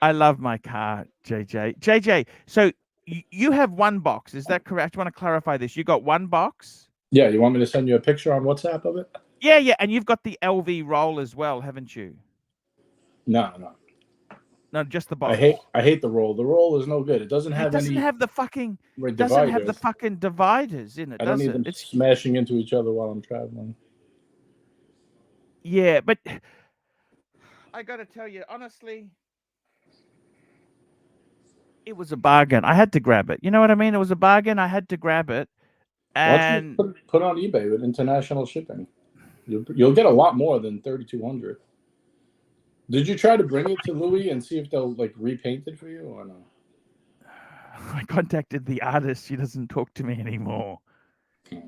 I love my car, JJ. JJ, so you have one box. Is that correct? I want to clarify this. You got one box? Yeah, you want me to send you a picture on WhatsApp of it? Yeah. And you've got the LV roll as well, haven't you? No, just the box. I hate the roll. The roll is no good. It doesn't have the fucking dividers in it. I don't need them smashing into each other while I'm traveling. Yeah, but I got to tell you honestly, it was a bargain. I had to grab it. You know what I mean? It was a bargain. I had to grab it. And put on eBay with international shipping. You'll get a lot more than $3,200. Did you try to bring it to Louis and see if they'll like repaint it for you or no? I contacted the artist. She doesn't talk to me anymore.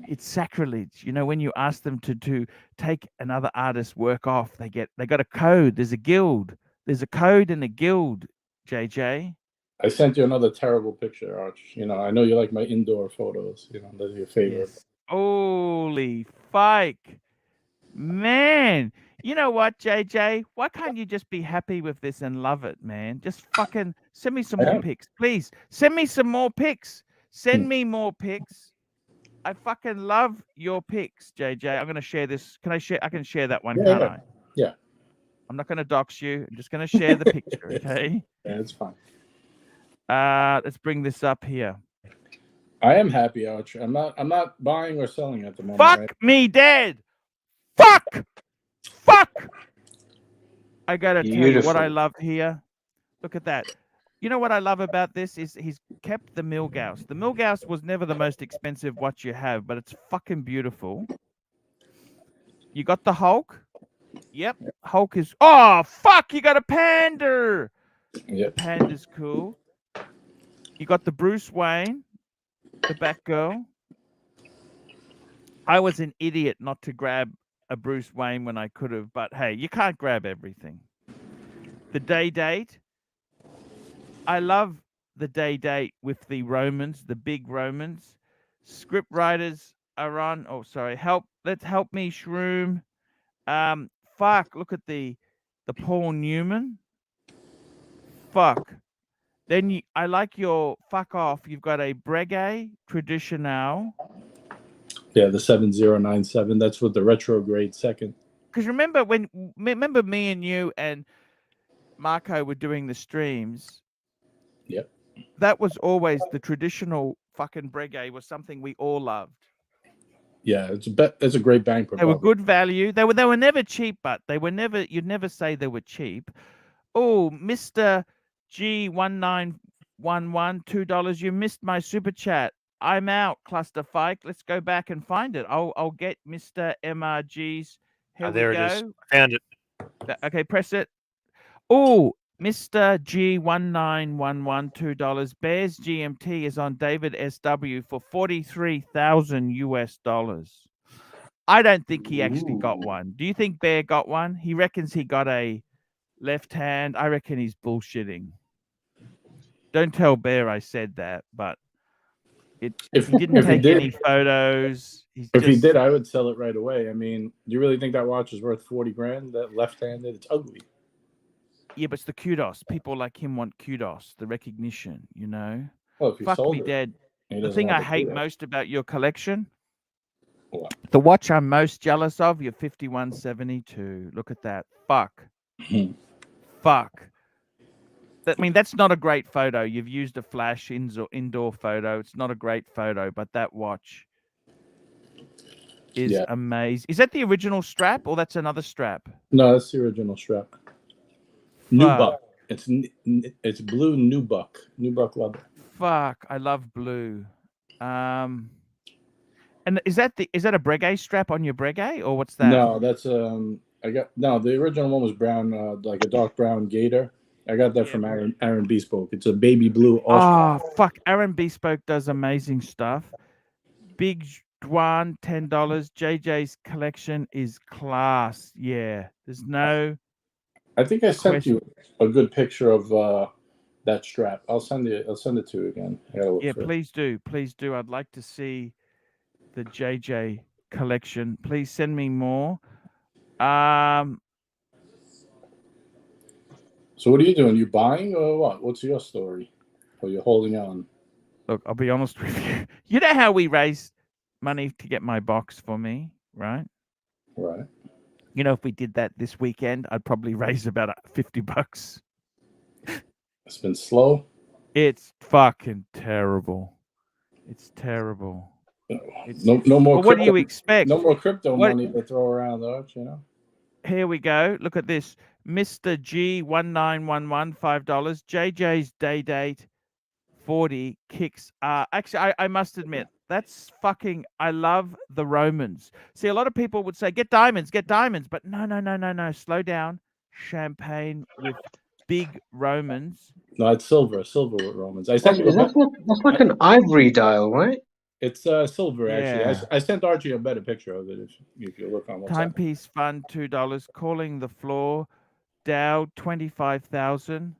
It's sacrilege. You know, when you ask them to take another artist's work off, they got a code. There's a guild. There's a code in a guild, JJ. I sent you another terrible picture, Arch. You know, I know you like my indoor photos. You know, those are your favorite. Yes. Holy fuck. Man. You know what, JJ? Why can't you just be happy with this and love it, man? Just fucking send me some more pics, please. Send me some more pics. Send me more pics. I fucking love your pics, JJ. I'm gonna share this. Can I share? I can share that one, can't I? Yeah. I'm not gonna dox you. I'm just gonna share the picture, okay? Yeah, it's fine. Let's bring this up here. I am happy, Arch. I'm not buying or selling at the moment. Fuck me dead. Fuck. I gotta tell you what I love here. Look at that. You know what I love about this is he's kept the Milgauss. The Milgauss was never the most expensive watch you have, but it's fucking beautiful. You got the Hulk. Yep. Hulk is. Oh fuck! You got a Panda. Yep. Panda's cool. You got the Bruce Wayne, the Batgirl. I was an idiot not to grab a Bruce Wayne when I could have, but hey, you can't grab everything. The day date. I love the day date with the Romans, the big Romans. Script writers Aaron. Oh, sorry. Let's help me, Shroom. Fuck. Look at the Paul Newman. Fuck. Then I like your fuck off. You've got a Breguet Traditional. Yeah, the 7097. That's with the retrograde second. Because remember me and you and Marco were doing the streams. Yep. That was always the traditional fucking Breguet was something we all loved. Yeah, it's a great bang per They were good value. They were never cheap, but you'd never say they were cheap. Oh, Mr. G1911, $2. You missed my super chat. I'm out, Cluster Fike. Let's go back and find it. I'll get Mr. MRG's. Here there we go. It is. Found it. Okay, press it. Oh, Mr. G1911, $2. Bears GMT is on David SW for $43,000 US. I don't think he actually got one. Do you think Bear got one? He reckons he got a left hand. I reckon he's bullshitting. Don't tell Bear I said that, but he didn't take any photos. If he did, I would sell it right away. I mean, do you really think that watch is worth 40 grand? That left-handed, it's ugly. Yeah, but it's the kudos. People like him want kudos, the recognition, you know? Well, if he Fuck sold me it, dead. The thing I hate kudos. most about your collection, what? The watch I'm most jealous of, your 5172. Look at that. Fuck. Fuck. I mean, that's not a great photo. You've used a flash indoor photo. It's not a great photo, but that watch is amazing. Is that the original strap or that's another strap? No, that's the original strap. Nubuck. It's blue Nubuck leather. Fuck, I love blue. And is that a Breguet strap on your Breguet or what's that? No, that's the original one was brown, like a dark brown gator. I got that from Aaron Bespoke. It's a baby blue. Oh, fuck. Aaron Bespoke does amazing stuff. Big Juan, $10. JJ's collection is class. Yeah. There's no. I think I sent you a good picture of that strap. I'll send it to you again. Yeah, please do. Please do. I'd like to see the JJ collection. Please send me more. So what are you doing? You buying or what? What's your story? Or you're holding on? Look, I'll be honest with you. You know how we raised money to get my box for me, right? Right. You know, if we did that this weekend, I'd probably raise about $50. It's been slow. It's fucking terrible. It's terrible. No more. What do you expect? No more crypto money to throw around, though. You know. Here we go. Look at this. Mr. G1911, $5. JJ's day date 40 kicks. Actually, I must admit, that's fucking. I love the Romans. See, a lot of people would say, get diamonds, but no. Slow down. Champagne with big Romans. No, it's silver with Romans. That's like an ivory dial, right? It's silver, actually. I sent Archie a better picture of it if you look on WhatsApp. Timepiece fund, $2. Calling the floor. Dow, 25,000.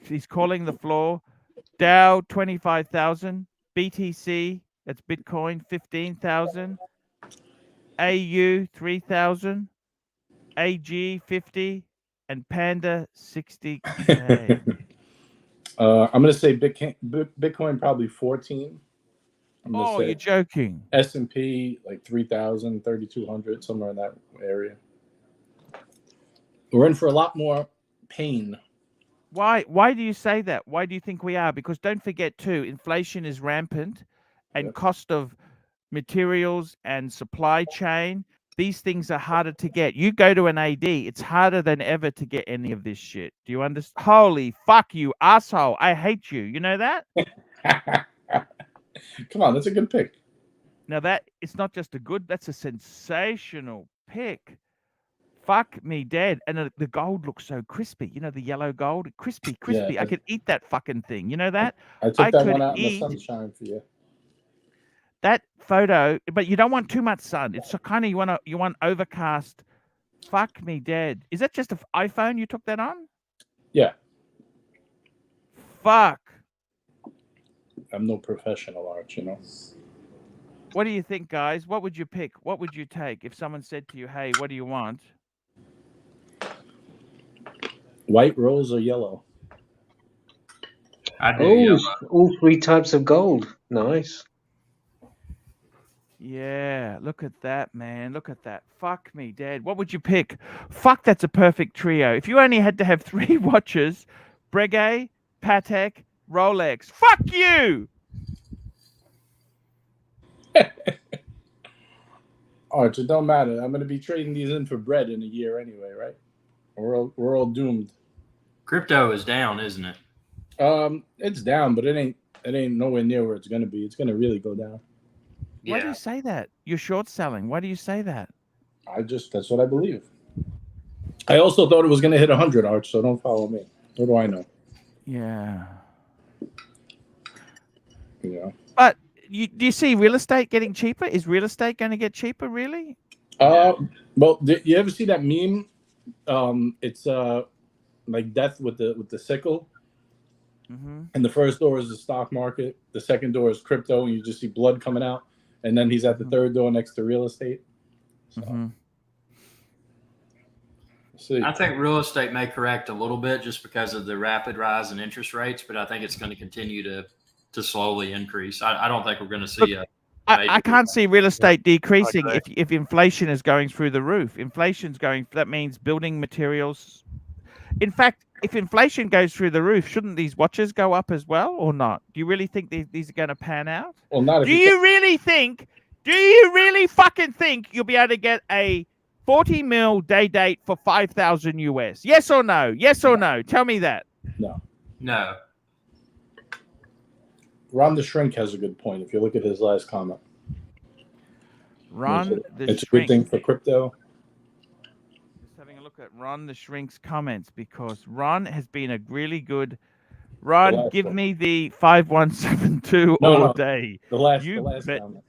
He's calling the floor. Dow, 25,000. BTC, that's Bitcoin, 15,000. AU, 3,000. AG, 50. And Panda, 60K. I'm going to say Bitcoin probably 14. Oh, you're joking. S&P like 3,000, 3,200, somewhere in that area. We're in for a lot more pain. Why do you say that? Why do you think we are? Because don't forget too, inflation is rampant and cost of materials and supply chain. These things are harder to get. You go to an AD, it's harder than ever to get any of this shit. Do you understand? Holy fuck you, asshole. I hate you. You know that? Come on, that's a good pick. Now it's not just a good, that's a sensational pick. Fuck me dead. And the gold looks so crispy. You know, the yellow gold? Crispy. Yeah, I could eat that fucking thing. You know that? I took that one out in the sunshine for you. That photo, but you don't want too much sun. It's kind of, you want overcast. Fuck me dead. Is that just an iPhone you took that on? Yeah. Fuck. I'm no professional, Arch, you know. What do you think, guys? What would you pick? What would you take if someone said to you, "Hey, what do you want?" White, rose, or yellow? I do yellow. All three types of gold. Nice. Yeah, look at that, man. Look at that. Fuck me, Dad. What would you pick? Fuck, that's a perfect trio. If you only had to have 3 watches, Breguet, Patek, Rolex. Fuck you! Arch, it don't matter. I'm going to be trading these in for bread in a year anyway, right? We're all doomed. Crypto is down, isn't it? It's down, but it ain't nowhere near where it's going to be. It's going to really go down. Yeah. Why do you say that? You're short selling. Why do you say that? That's what I believe. I also thought it was going to hit 100, Arch, so don't follow me. What do I know? Yeah. Yeah. But do you see real estate getting cheaper? Is real estate going to get cheaper, really? Well, you ever see that meme? It's like death with the sickle. Mm-hmm. And the first door is the stock market. The second door is crypto, and you just see blood coming out. And then he's at the third door next to real estate. So, see. I think real estate may correct a little bit just because of the rapid rise in interest rates, but I think it's going to continue to slowly increase. I don't think we're going to see I can't see real estate decreasing if inflation is going through the roof. That means building materials. In fact, if inflation goes through the roof, shouldn't these watches go up as well or not? Do you really think these are going to pan out? Well, not. Do you really fucking think you'll be able to get a 40 mil day date for 5,000 US? Yes or no? Yes or no? Tell me that. No. Ron the Shrink has a good point. If you look at his last comment, it's a good thing for crypto. Having a look at Ron the Shrink's comments, because Ron has been a really good. Ron, give me the 5172 all day. The last comment.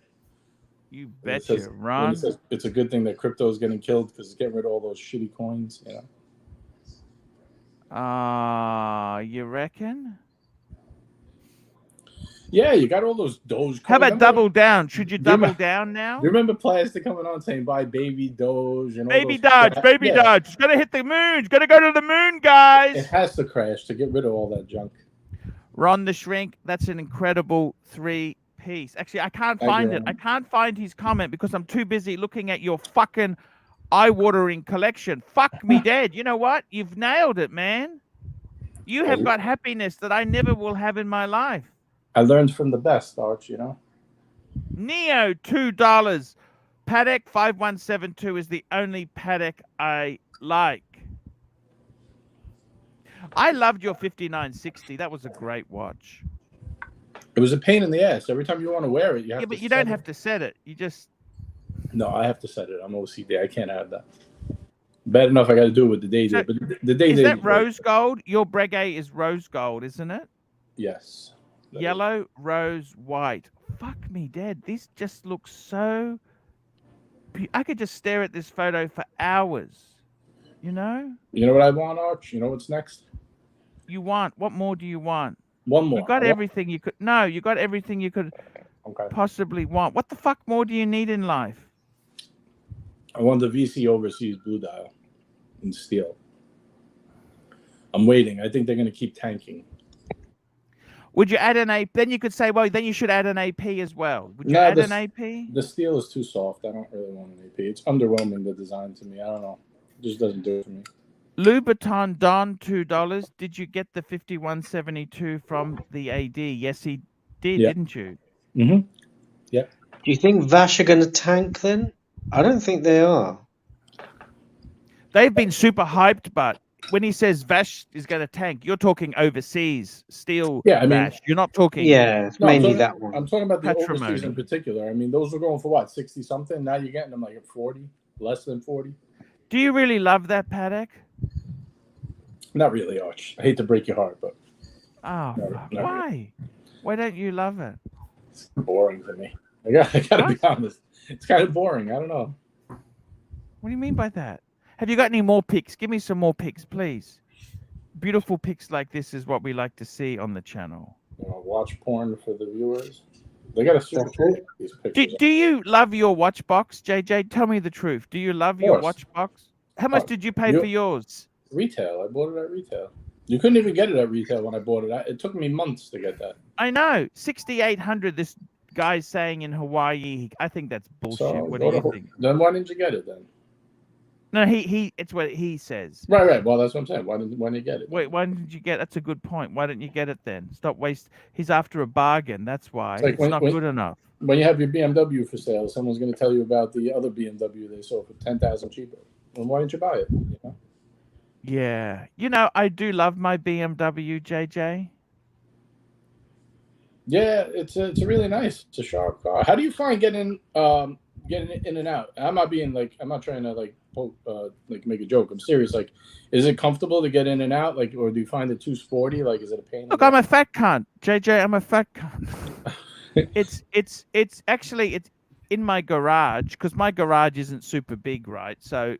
You betcha, Ron. Says it's a good thing that crypto is getting killed because it's getting rid of all those shitty coins. You reckon? Yeah, you got all those Doge. How about double down? Should you double down now? You remember Plastic coming on saying buy baby Doge and baby Doge, baby Doge. It's gonna hit the moon. It's gonna go to the moon, guys. It has to crash to get rid of all that junk. Ron the Shrink, that's an incredible 3-piece. Actually, I can't find it. I can't find his comment because I'm too busy looking at your fucking eye-watering collection. Fuck me dead. You know what? You've nailed it, man. You have got happiness that I never will have in my life. I learned from the best, Arch, Neo, $2. Patek 5172 is the only Patek I like. I loved your 5960. That was a great watch. It was a pain in the ass. Every time you want to wear it, you have to but you don't have to set it. You just... No, I have to set it. I'm OCD. I can't have that. Bad enough I got to do it with the day date. But the day date... Is that rose gold? Your Breguet is rose gold, isn't it? Yes. Yellow, rose, white. Fuck me dead. This just looks so... I could just stare at this photo for hours. You know? You know what I want, Arch? You know what's next? You want? What more do you want? One more. You got everything you could... No, you got everything you could possibly want. What the fuck more do you need in life? I want the VC Overseas Blue Dial in steel. I'm waiting. I think they're going to keep tanking. Would you add an AP? Then you could say, well, then you should add an AP as well. Would you add an AP? The steel is too soft. I don't really want an AP. It's underwhelming, the design, to me. I don't know. It just doesn't do it for me. Louboutin Don, $2. Did you get the 5172 from the AD? Yes, he did, didn't you? Mm-hmm. Yeah. Do you think Vash are going to tank then? I don't think they are. They've been super hyped, but when he says Vash is going to tank, you're talking overseas steel Vash. You're not talking... Yeah, it's mainly that one. I'm talking about the overseas in particular. I mean, those were going for what, 60-something? Now you're getting them like at 40, less than 40. Do you really love that Patek? Not really, Arch. I hate to break your heart, but... Oh, why? Really. Why don't you love it? It's boring for me. I gotta be honest. It's kind of boring. I don't know. What do you mean by that? Have you got any more pics? Give me some more pics, please. Beautiful pics like this is what we like to see on the channel. Watch porn for the viewers. They got a super treat these pictures. Do you love your watch box, JJ? Tell me the truth. Do you love your watch box? How much did you pay for yours? Retail. I bought it at retail. You couldn't even get it at retail when I bought it. It took me months to get that. I know. 6,800. This guy's saying in Hawaii. I think that's bullshit. So what do you think? Then why didn't you get it then? No, it's what he says. Right. Well, that's what I'm saying. Why didn't you get it? Wait, why didn't you get? That's a good point. Why didn't you get it then? Stop waste. He's after a bargain. That's why it's not good enough. When you have your BMW for sale, someone's going to tell you about the other BMW they sold for $10,000 cheaper. Well, why didn't you buy it? You know? Yeah, I do love my BMW, JJ. Yeah, it's really nice. It's a sharp car. How do you find getting in and out? I'm not trying to make a joke. I'm serious. Like, is it comfortable to get in and out? Like, or do you find it too sporty? Like, is it a pain? Look, I'm a fat cunt, JJ. I'm a fat cunt. it's actually in my garage because my garage isn't super big, right? So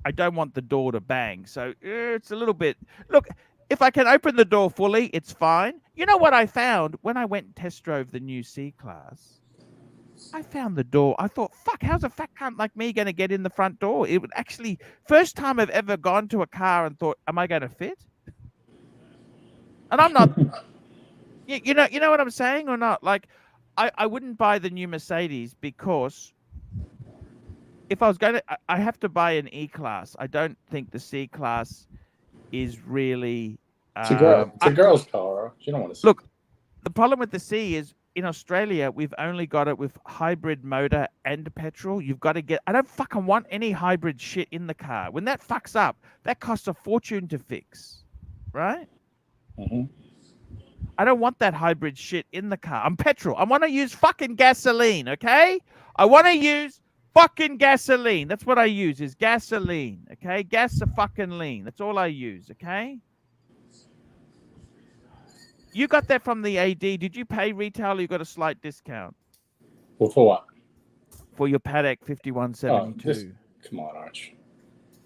I don't want the door to bang. So it's a little bit. Look, if I can open the door fully, it's fine. You know what I found when I went and test drove the new C-Class? I found the door. I thought, fuck, how's a fat cunt like me going to get in the front door? It would actually, first time I've ever gone to a car and thought, am I going to fit? And I'm not, you know what I'm saying or not? Like, I wouldn't buy the new Mercedes because if I was going to, I have to buy an E-Class. I don't think the C-Class is really. It's a girl's car. You don't want to see. Look, the problem with the C is in Australia, we've only got it with hybrid motor and petrol. You've got to get. I don't fucking want any hybrid shit in the car. When that fucks up, that costs a fortune to fix, right? Mm-hmm. I don't want that hybrid shit in the car. I'm petrol. I want to use fucking gasoline, okay? I want to use fucking gasoline. That's what I use is gasoline, okay? Gas a fucking lean. That's all I use, okay? You got that from the AD. Did you pay retail or you got a slight discount? Well, for what? For your Paddock 5172. Come on, Arch.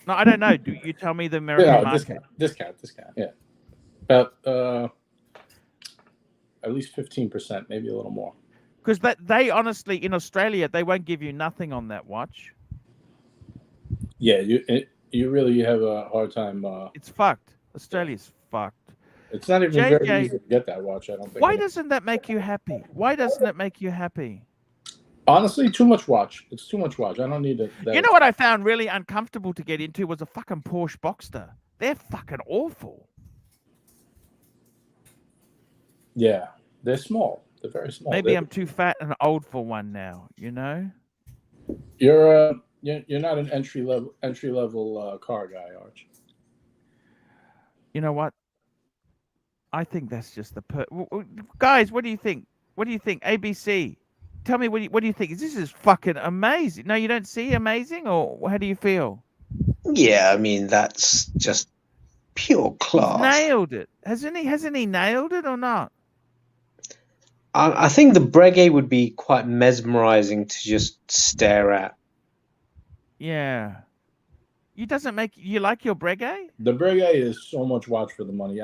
No, I don't know. Do you tell me the American market? Discount. Yeah. About at least 15%, maybe a little more. Because they honestly, in Australia, they won't give you nothing on that watch. Yeah, you really have a hard time. It's fucked. Australia's fucked. It's not even very easy to get that watch, I don't think. Why doesn't that make you happy? Why doesn't it make you happy? Honestly, too much watch. It's too much watch. I don't need it. You know what I found really uncomfortable to get into was a fucking Porsche Boxster. They're fucking awful. Yeah, they're small. They're very small. Maybe I'm too fat and old for one now. You know. You're not an entry level car guy, Arch. You know what? I think that's just guys. What do you think? What do you think? ABC, tell me what do you think? This is fucking amazing. No, you don't see amazing, or how do you feel? Yeah, I mean that's just pure class. He's nailed it. Hasn't he nailed it or not? I think the Breguet would be quite mesmerizing to just stare at. Yeah. You like your Breguet? The Breguet is so much watch for the money.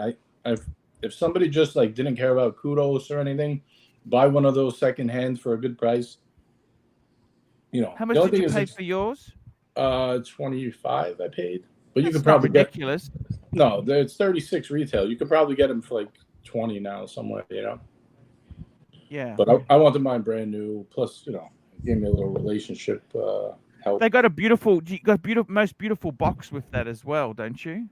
If somebody just like didn't care about kudos or anything, buy one of those secondhand for a good price. You know. How much did you pay for yours? 25 I paid. But you could probably ridiculous. No, it's 36 retail. You could probably get them for like 20 now somewhere, you know. Yeah. But I wanted mine brand new. Plus, you know, it gave me a little relationship help. They got most beautiful box with that as well, don't you?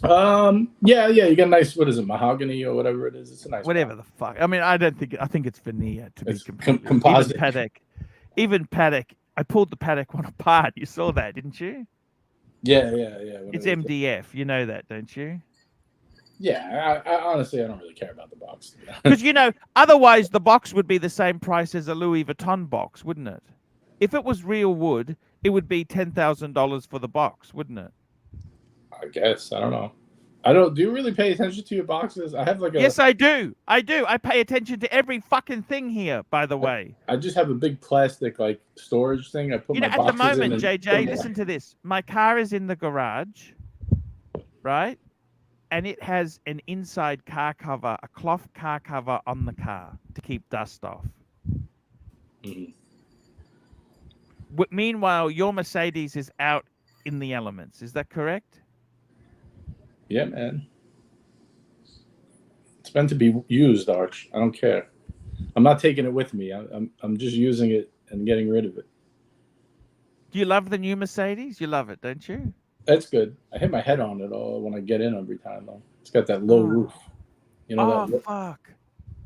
Yeah, you got a nice, what is it, mahogany or whatever it is. It's a nice whatever the fuck. I mean, I think it's veneer to be completely composite. Even Paddock. I pulled the Paddock one apart. You saw that, didn't you? Yeah. It's MDF. You know that, don't you? Yeah, I honestly, I don't really care about the box. Because, you know, otherwise the box would be the same price as a Louis Vuitton box, wouldn't it? If it was real wood, it would be $10,000 for the box, wouldn't it? I guess. I don't know. Do you really pay attention to your boxes? I have Yes, I do. I pay attention to every fucking thing here, by the way. I just have a big plastic, like, storage thing. I put my boxes in. At the moment, JJ, listen to this. My car is in the garage, right? and it has an inside car cover, a cloth car cover on the car to keep dust off. Mm-hmm. Meanwhile, your Mercedes is out in the elements. Is that correct? Yeah, man. It's meant to be used, Arch. I don't care. I'm not taking it with me. I'm just using it and getting rid of it. Do you love the new Mercedes? You love it, don't you? That's good. I hit my head on it all when I get in every time, though. It's got that low roof. You know that. Fuck.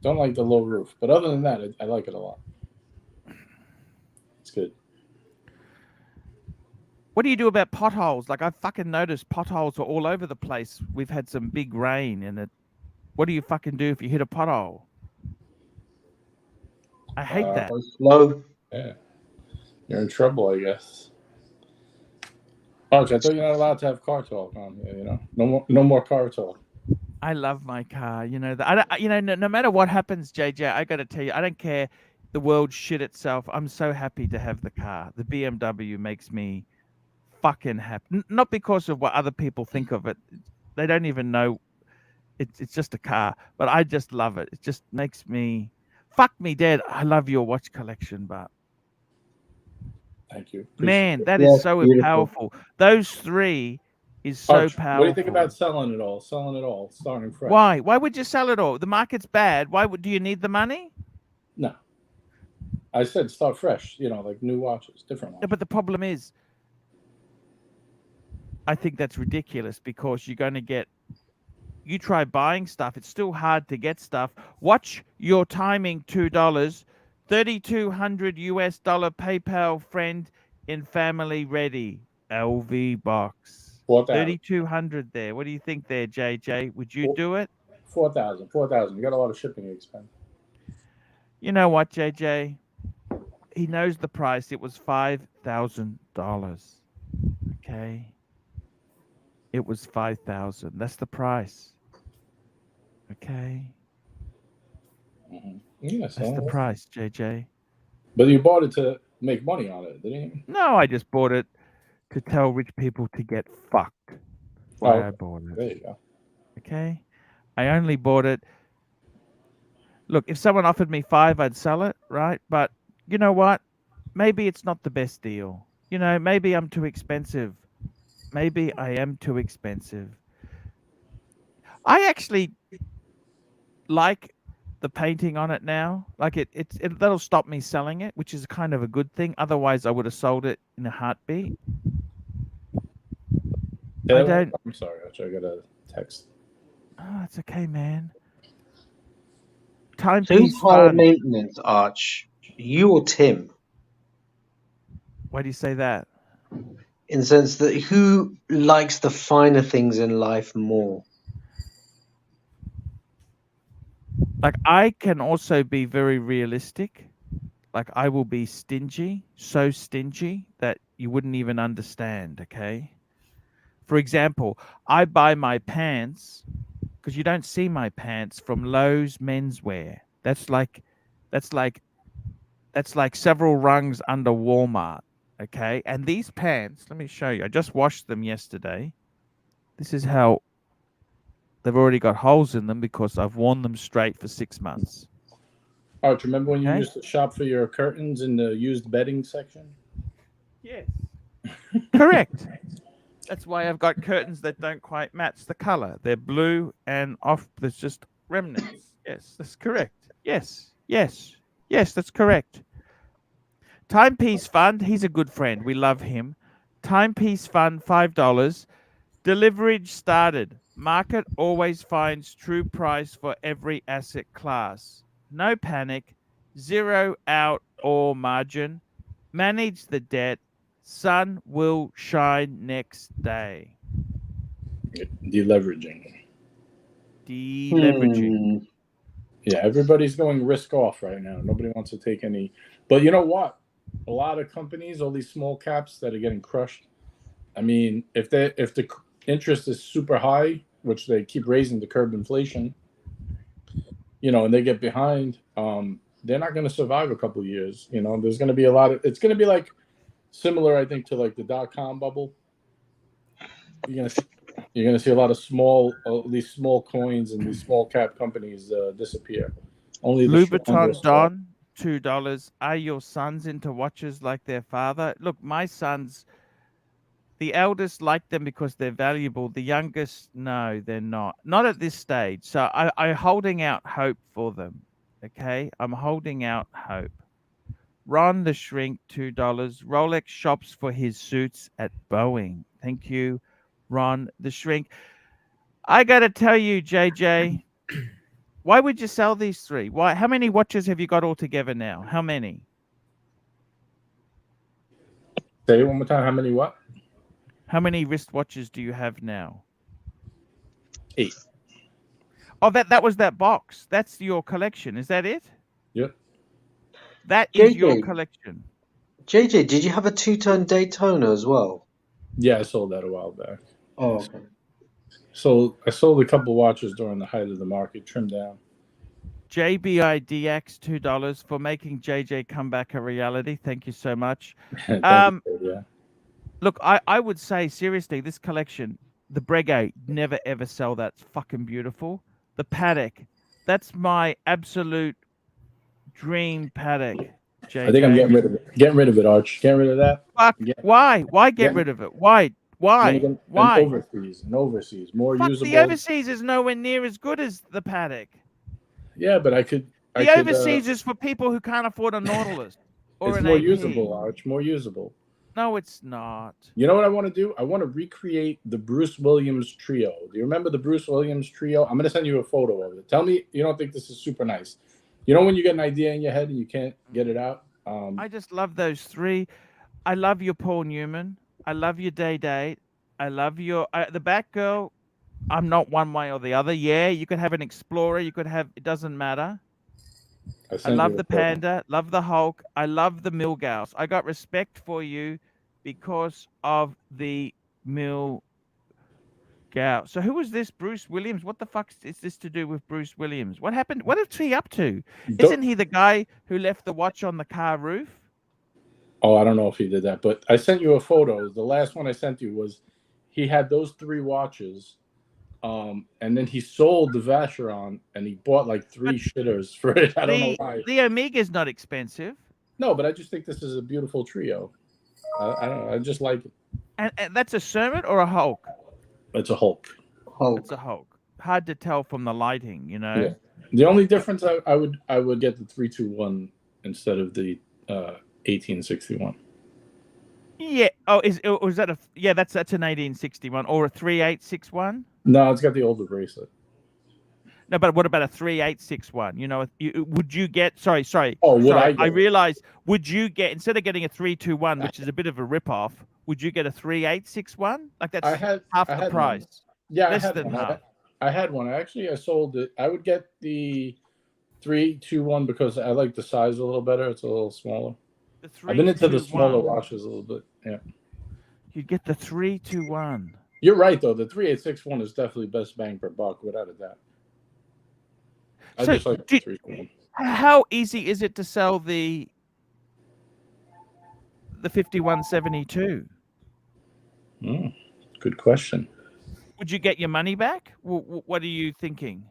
Don't like the low roof, but other than that, I like it a lot. It's good. What do you do about potholes? Like, I've fucking noticed potholes are all over the place. We've had some big rain, and what do you fucking do if you hit a pothole? I hate that. Go slow. Yeah. You're in trouble, I guess. Arch, I thought you're not allowed to have car talk on here, you know? No more car talk. I love my car. You know, no matter what happens, JJ, I got to tell you, I don't care. The world shit itself. I'm so happy to have the car. The BMW makes me fucking happy. Not because of what other people think of it. They don't even know. It's just a car, but I just love it. It just makes me fuck me dead. I love your watch collection, but thank you. Man, that is so powerful. Those three is so Arch, powerful. What do you think about selling it all? Starting fresh. Why? Why would you sell it all? The market's bad. Do you need the money? No. I said start fresh, you know, like new watches, different ones. Yeah, but the problem is, I think that's ridiculous because you're going to get, you try buying stuff, it's still hard to get stuff. Watch your timing, $2, $3,200 US PayPal friend in family ready, LV box. 3,200 there. What do you think there, JJ? Would you do it? 4,000. You got a lot of shipping expense. You know what, JJ? He knows the price. It was $5,000. Okay. It was 5,000. That's the price. Okay. Mm-hmm. Yeah, that's the price, JJ. But you bought it to make money on it, didn't you? No, I just bought it to tell rich people to get fucked. That's why I bought it. There you go. Okay. I only bought it. Look, if someone offered me $5, I'd sell it, right? But you know what? Maybe it's not the best deal. You know, maybe I'm too expensive. Maybe I am too expensive. I actually like the painting on it now. Like that'll stop me selling it, which is kind of a good thing. Otherwise, I would have sold it in a heartbeat. Yeah, I'm sorry, I got a text. Oh, it's okay, man. Who's higher maintenance, Arch? You or Tim? Why do you say that? In the sense that who likes the finer things in life more? Like, I can also be very realistic. Like, I will be stingy, so stingy that you wouldn't even understand, okay? For example, I buy my pants because you don't see my pants from Lowe's Menswear. That's like several rungs under Walmart, okay? And these pants, let me show you. I just washed them yesterday. This is how they've already got holes in them because I've worn them straight for 6 months. Oh, do you remember when you used to shop for your curtains in the used bedding section? Yes. Correct. That's why I've got curtains that don't quite match the color. They're blue and off. There's just remnants. Yes, that's correct. Yes, that's correct. Timepiece Fund. He's a good friend. We love him. Timepiece Fund, $5. Deliverage started. Market always finds true price for every asset class. No panic. Zero out or margin. Manage the debt. Sun will shine next day. Deleveraging. Yeah, everybody's going risk off right now. Nobody wants to take any. But you know what? A lot of companies, all these small caps that are getting crushed. I mean, if the interest is super high, which they keep raising to curb inflation, you know, and they get behind, they're not going to survive a couple of years. You know, there's going to be a lot of. It's going to be like similar, I think, to like the .com bubble. You're going to. You're going to see a lot of these small coins and these small cap companies disappear. Only the Louboutin Don, $2. Are your sons into watches like their father? Look, my sons, the eldest like them because they're valuable. The youngest, no, they're not. Not at this stage. So I'm holding out hope for them. Okay, I'm holding out hope. Ron the Shrink, $2. Rolex shops for his suits at Boeing. Thank you, Ron the Shrink. I got to tell you, JJ, why would you sell these three? Why? How many watches have you got altogether now? How many? Say it one more time. How many what? How many wristwatches do you have now? 8. Oh, that was that box. That's your collection. Is that it? Yep. That is your collection. JJ, did you have a 2-tone Daytona as well? Yeah, I sold that a while back. Oh, okay. So I sold a couple watches during the height of the market, trimmed down. JBIDX, $2 for making JJ come back a reality. Thank you so much. Thank you, yeah. Look, I would say seriously, this collection, the Breguet, never ever sell that. It's fucking beautiful. The Patek, that's my absolute dream Patek. JJ. I think I'm getting rid of it. Getting rid of it, Arch. Getting rid of that. Fuck. Why? Why get rid of it? Why? Why? Why? An overseas, more Fuck, usable. the overseas is nowhere near as good as the Patek. Yeah, but I could. The overseas is for people who can't afford a Nautilus or it's an more AP. usable, Arch. More usable. No, it's not. You know what I want to do? I want to recreate the Bruce Williams trio. Do you remember the Bruce Williams trio? I'm going to send you a photo of it. Tell me you don't think this is super nice. You know when you get an idea in your head and you can't get it out? I just love those three. I love your Paul Newman. I love your Day-Date. I love your the Batgirl. I'm not one way or the other. Yeah, you could have an Explorer. You could have. It doesn't matter. I love the Panda. Love the Hulk. I love the Milgauss. I got respect for you because of the Milgauss. So who was this Bruce Williams? What the fuck is this to do with Bruce Williams? What happened? What is he up to? Isn't he the guy who left the watch on the car roof? Oh, I don't know if he did that, but I sent you a photo. The last one I sent you was he had those 3 watches, and then he sold the Vacheron, and he bought like 3 shitters for it. I don't know why. The Omega's not expensive. No, but I just think this is a beautiful trio. I don't know. I just like it. And that's a Sermon or a Hulk? It's a Hulk. It's a Hulk. Hard to tell from the lighting, you know. Yeah. The only difference I would get the 321 instead of the 1861. Yeah. Oh, is that a? Yeah, that's an 1861 or a 3861. No, it's got the older bracelet. No, but what about a 3861? You know, would you get? Sorry. Oh, would sorry, I realized. Would you get instead of getting a 321, which is a bit of a ripoff? Would you get a 3861? Like that's half the price. One. Yeah, less than half. I had one. I sold it. I would get the 321 because I like the size a little better. It's a little smaller. I've been into the smaller watches a little bit. Yeah. You'd get the 321. You're right, though. The 3861 is definitely best bang per buck, without a doubt. I just like the 321. How easy is it to sell the 5172? Good question. Would you get your money back? What are you thinking?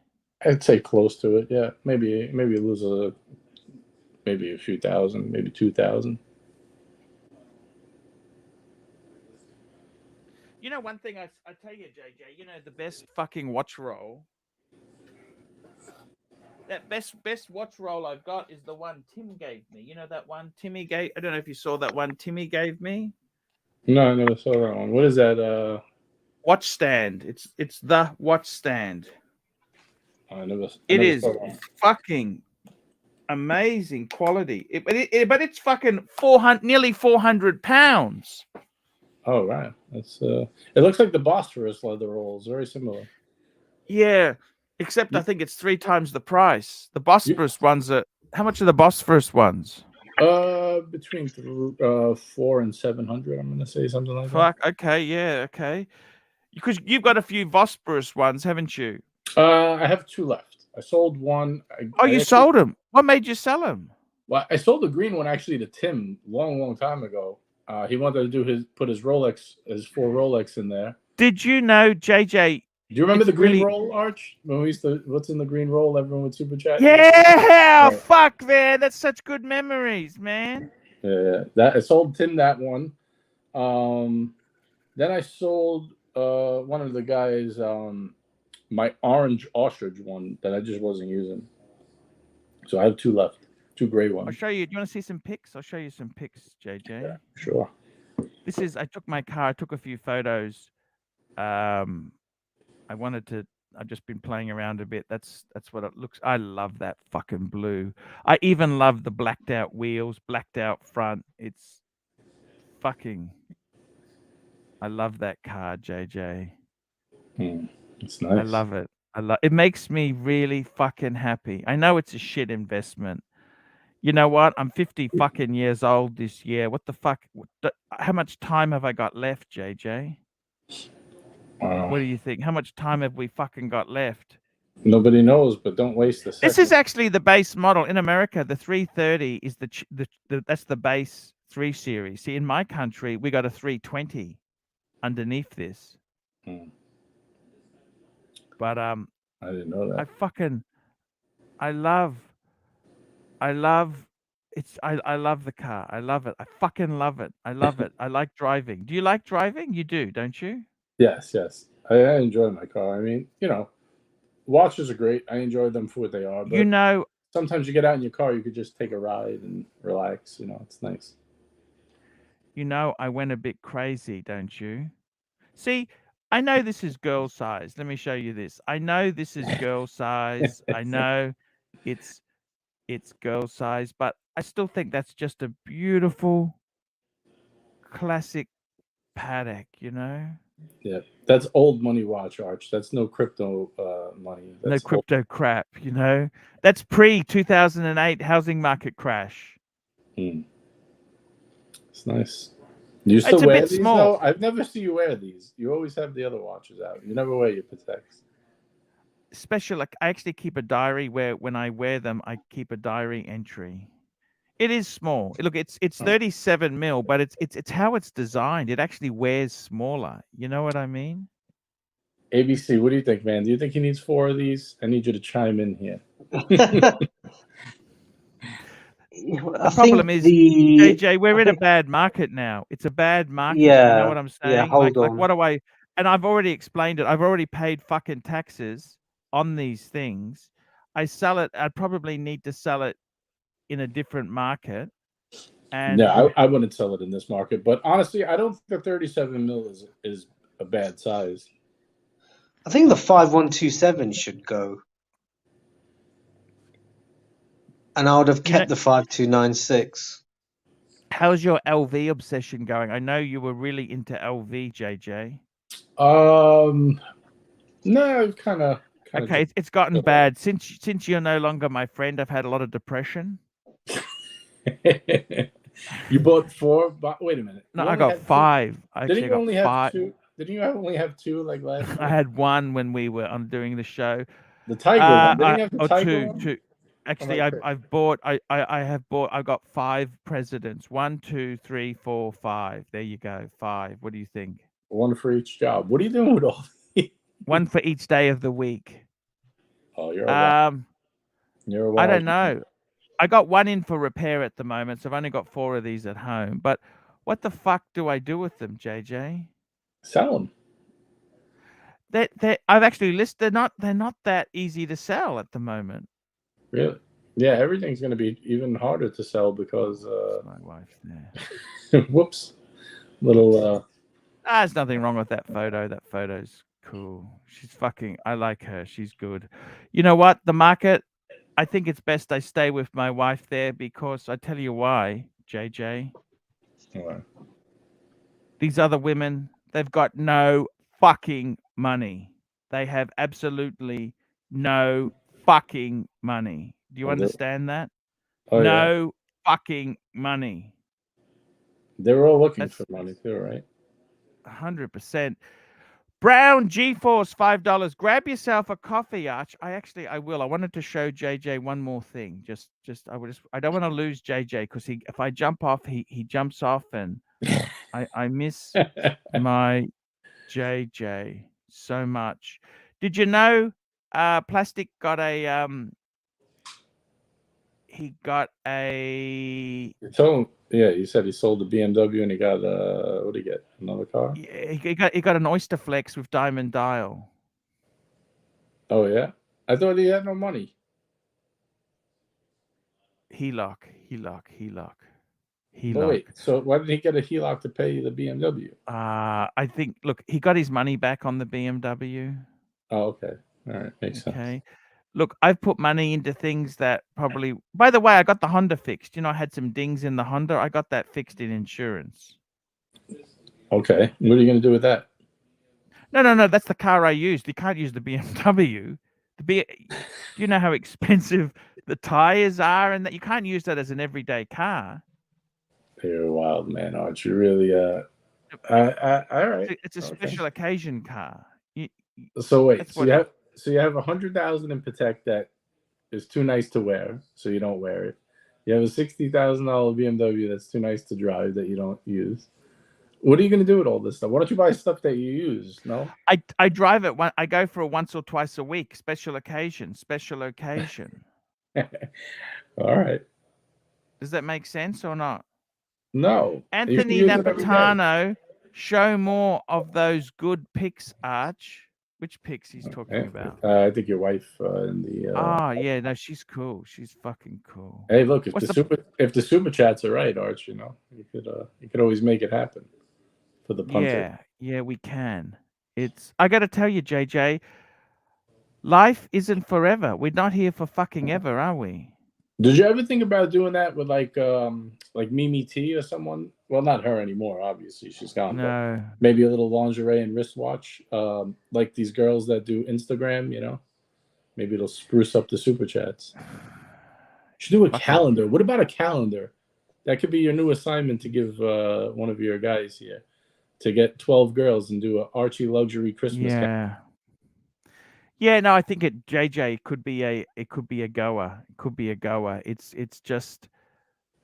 I'd say close to it. Yeah, maybe lose maybe a few thousand, maybe 2,000. You know, one thing I tell you, JJ. You know, the best fucking watch roll. That best watch roll I've got is the one Tim gave me. You know that one Timmy gave. I don't know if you saw that one Timmy gave me. No, I never saw that one. What is that? Watch stand. It's the watch stand. It is fucking amazing quality. But it's fucking 400, nearly 400 pounds. Oh right, that's it looks like the Bosphorus leather rolls, very similar. Yeah, except I think it's 3 times the price. The Bosphorus ones are. How much are the Bosphorus ones? Between 400 and 700. I'm gonna say something like that. Okay, yeah, okay. Because you've got a few Bosphorus ones, haven't you? I have 2 left. I sold one. You sold them. What made you sell them? Well, I sold the green one actually to Tim long time ago. He wanted to put his Rolex, his 4 Rolex in there. Did you know, JJ? Do you remember the green roll, Arch? When we used to, what's in the green roll? Everyone would super chat. Yeah, right. Fuck, man, that's such good memories, man. Yeah, that I sold Tim that one. Then I sold one of the guys my orange ostrich one that I just wasn't using. So I have 2 left, 2 gray ones. I'll show you. Do you want to see some pics? I'll show you some pics, JJ. Yeah, sure. This is. I took my car. I took a few photos. I wanted to. I've just been playing around a bit. That's what it looks. I love that fucking blue. I even love the blacked out wheels, blacked out front. It's fucking. I love that car, JJ. It's nice. I love it. It makes me really fucking happy. I know it's a shit investment. You know what? I'm 50 fucking years old this year. What the fuck? How much time have I got left, JJ? What do you think? How much time have we fucking got left? Nobody knows, but don't waste the second. This is actually the base model in America. The 330 is that's the base 3 Series. See, in my country, we got a 320 underneath this. But I didn't know that. I love I love the car. I love it. I fucking love it. I love it. I like driving. Do you like driving? You do, don't you? Yes. I enjoy my car. I mean, watches are great. I enjoy them for what they are. But sometimes you get out in your car, you could just take a ride and relax. It's nice. I went a bit crazy, don't you? See, I know this is girl size. Let me show you this. I know this is girl size. I know it's girl size, but I still think that's just a beautiful classic paddock, Yeah, that's old money watch, Arch. That's no crypto money. That's no crypto crap, That's pre-2008 housing market crash. It's nice. You still wear these? No, I've never seen you wear these. You always have the other watches out. You never wear your Pateks. Special, like I actually keep a diary where when I wear them, I keep a diary entry. It is small. Look, it's 37 mil, but it's how it's designed. It actually wears smaller. You know what I mean? ABC, what do you think, man? Do you think he needs 4 of these? I need you to chime in here. The problem is, JJ, we're in a bad market now. It's a bad market. Yeah, you know what I'm saying? Yeah, hold on. Like, what do I? And I've already explained it. I've already paid fucking taxes on these things. I sell it. I probably need to sell it in a different market. And yeah, I wouldn't sell it in this market. But honestly, I don't think the 37 mil is a bad size. I think the 5127 should go. And I would have kept the 5296. How's your LV obsession going? I know you were really into LV, JJ. No, kind of. Okay, it's gotten bad since you're no longer my friend. I've had a lot of depression. You bought 4? Wait a minute. No, I got 5. Didn't you only have 2? Didn't you only have 2 like last year? I had 1 when we were on doing the show. The Tiger one. Didn't you have the Tiger one? 2. Actually, I've got 5 presidents. 1, 2, 3, 4, 5. There you go. 5. What do you think? 1 for each job. What are you doing with all these? 1 for each day of the week. Oh, you're a wild I don't know. I got 1 in for repair at the moment, so I've only got 4 of these at home. But what the fuck do I do with them, JJ? Sell them. I've actually listed. They're not that easy to sell at the moment. Really? Yeah, everything's going to be even harder to sell because my wife there. Whoops. Little there's nothing wrong with that photo. That photo's cool. She's fucking. I like her. She's good. You know what? The market. I think it's best I stay with my wife there because I tell you why, JJ. Why? These other women, they've got no fucking money. They have absolutely no fucking money. Do you understand that? Oh, no fucking money. They're all looking for money too, right? 100%. Brown GeForce, $5. Grab yourself a coffee, Arch. I will. I wanted to show JJ one more thing. I don't want to lose JJ because if I jump off, he jumps off, and I miss my JJ so much. Did you know Plastic got a he got a you said he sold the BMW and he got what did he get? Another car? Yeah, he got an Oyster Flex with diamond dial. Oh yeah? I thought he had no money. HELOC. But wait, so why did he get a HELOC to pay the BMW? I think, look, he got his money back on the BMW. Oh, okay. All right. Makes sense. Look, I've put money into things that probably... By the way, I got the Honda fixed. You know, I had some dings in the Honda. I got that fixed in insurance. Okay. What are you going to do with that? No. That's the car I used. You can't use the BMW. Do you know how expensive the tires are? And that you can't use that as an everyday car. You're a wild man, Arch. You really... all right. It's a special occasion car. So wait, so you have 100,000 in Protect that is too nice to wear, so you don't wear it. You have a $60,000 BMW that's too nice to drive that you don't use. What are you going to do with all this stuff? Why don't you buy stuff that you use? No, I drive it. I go for a once or twice a week. Special occasion. All right. Does that make sense or not? No. Anthony Napolitano, show more of those good pics, Arch. Which pics he's talking about? I think your wife in the. Oh yeah, no, she's cool. She's fucking cool. Hey, look, if the super chats are right, Arch, you could always make it happen for the punter. Yeah, we can. I got to tell you, JJ, life isn't forever. We're not here for fucking ever, are we? Did you ever think about doing that with like Mimi T or someone? Well, not her anymore, obviously. She's gone. No. Maybe a little lingerie and wristwatch, like these girls that do Instagram, Maybe it'll spruce up the super chats. You should do a calendar. What about a calendar? That could be your new assignment to give one of your guys here to get 12 girls and do an Archieluxury Christmas calendar. Yeah, no, I think JJ could be a goer. It could be a goer. It's just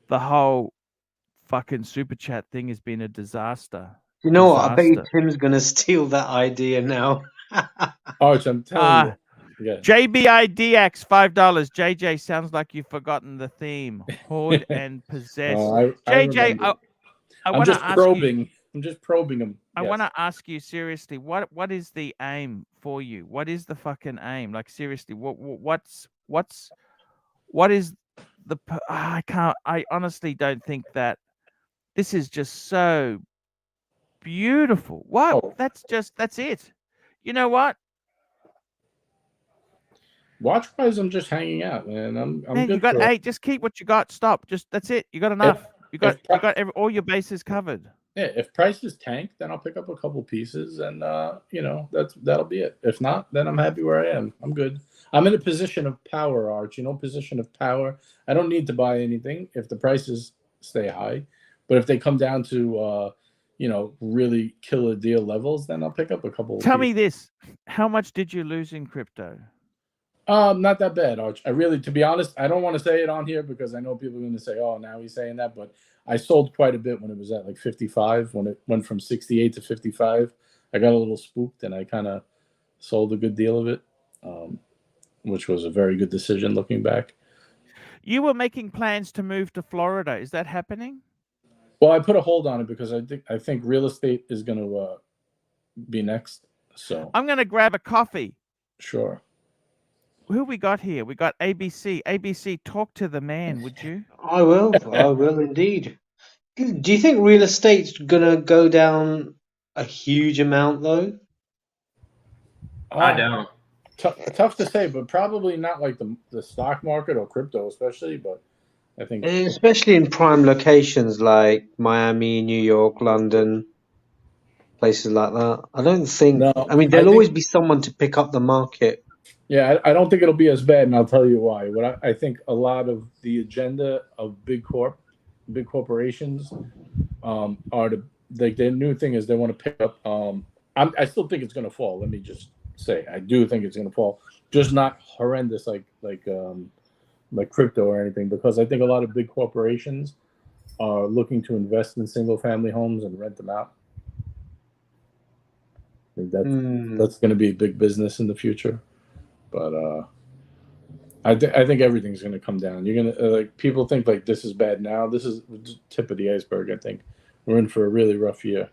the whole fucking super chat thing has been a disaster. You know what? I bet you Tim's gonna steal that idea now. Arch, I'm telling you. Yeah. JBIDX $5. JJ, sounds like you've forgotten the theme. Hoard and possess. JJ, I'm just probing. I'm just probing him. I want to ask you seriously, what is the aim for you? What is the fucking aim? Like seriously, what is the I honestly don't think that this is just so beautiful. What? Oh. That's it. You know what? Watch-wise, I'm just hanging out, man. I'm good. You got hey, just keep what you got. Stop. Just that's it. You got enough. You got all your bases covered. Yeah, if prices tank, then I'll pick up a couple pieces, and that'll be it. If not, then I'm happy where I am. I'm good. I'm in a position of power, Arch. Position of power. I don't need to buy anything if the prices stay high, but if they come down to really killer deal levels, then I'll pick up a couple. Tell me this: how much did you lose in crypto? Not that bad, Arch. To be honest, I don't want to say it on here because I know people are going to say, "Oh, now he's saying that," but I sold quite a bit when it was at like 55. When it went from 68 to 55, I got a little spooked and I kind of sold a good deal of it, which was a very good decision looking back. You were making plans to move to Florida. Is that happening? Well, I put a hold on it because I think real estate is going to be next. So I'm going to grab a coffee. Sure. Who we got here? We got ABC. ABC, talk to the man, would you? I will. I will indeed. Do you think real estate's gonna go down a huge amount, though? I don't. Tough to say, but probably not like the stock market or crypto, especially. But I think, especially in prime locations like Miami, New York, London, places like that. I don't think. No, I mean, there'll always be someone to pick up the market. Yeah, I don't think it'll be as bad, and I'll tell you why. What I think a lot of the agenda of big corporations are their new thing is they want to pick up. I still think it's going to fall. Let me just say, I do think it's going to fall, just not horrendous like crypto or anything, because I think a lot of big corporations are looking to invest in single family homes and rent them out. think that's going to be big business in the future. But I think everything's going to come down. You're going to like people think like this is bad now. This is the tip of the iceberg. I think we're in for a really rough year.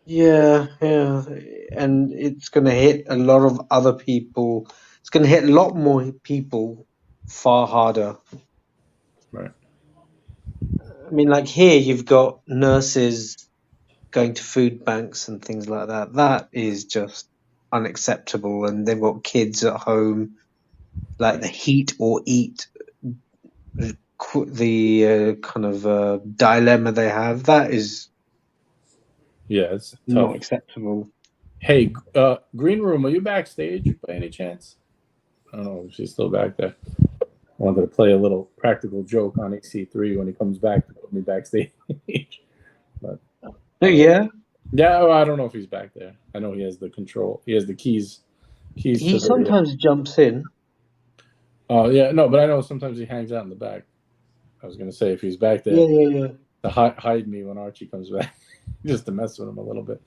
Yeah, and it's going to hit a lot of other people. It's going to hit a lot more people far harder. Right. I mean, like here, you've got nurses going to food banks and things like that. That is just unacceptable. And they've got kids at home, like the heat or eat, the kind of dilemma they have. That is, it's not tough. acceptable. Hey, Green Room, are you backstage by any chance? I don't know if she's still back there. I wanted to play a little practical joke on EC3 when he comes back to put me backstage. But yeah. Yeah, well, I don't know if he's back there. I know he has the control. He has the keys. He sometimes jumps in. Oh yeah, no, but I know sometimes he hangs out in the back. I was gonna say if he's back there, to hide me when Archie comes back, just to mess with him a little bit.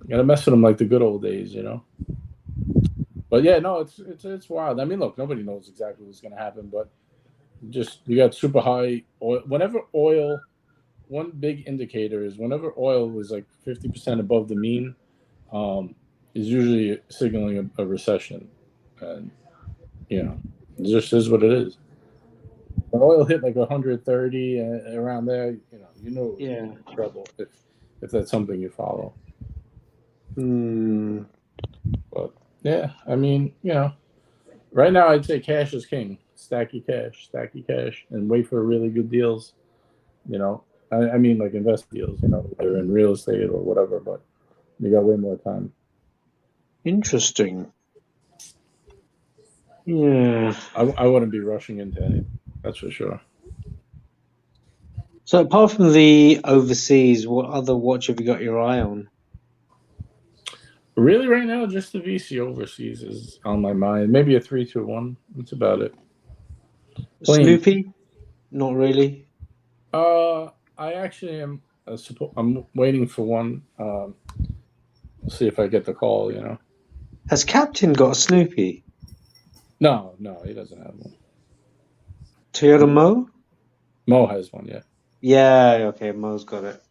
You gotta mess with him like the good old days, you know. But yeah, no, it's wild. I mean, look, nobody knows exactly what's gonna happen, but just you got super high oil. Whenever oil. One big indicator is whenever oil is like 50% above the mean, is usually signaling a recession, and it just is what it is. When oil hit like 130 around there, it's trouble if that's something you follow. But yeah, I mean, right now I'd say cash is king. Stack your cash, and wait for really good deals. I mean, like invest deals, they're in real estate or whatever, but you got way more time. Interesting. Yeah. I wouldn't be rushing into anything, that's for sure. So apart from the overseas, what other watch have you got your eye on? Really, right now, just the VC overseas is on my mind. Maybe a 321. That's about it. Snoopy? Not really. I actually am. I'm waiting for one. We'll see if I get the call. Has Captain got a Snoopy? No, he doesn't have one. Toyota Mo? Mo has one, yeah. Yeah, okay, Mo's got it.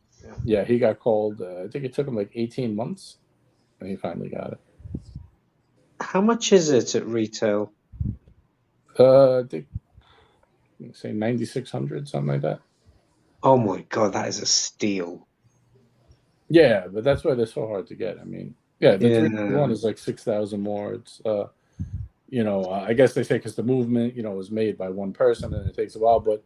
Yeah, he got called. I think it took him like 18 months, and he finally got it. How much is it at retail? I think say 9,600, something like that. Oh my god, that is a steal. Yeah, but that's why they're so hard to get. I mean, the 321 is like 6,000 more. It's I guess they say because the movement was made by one person and it takes a while, but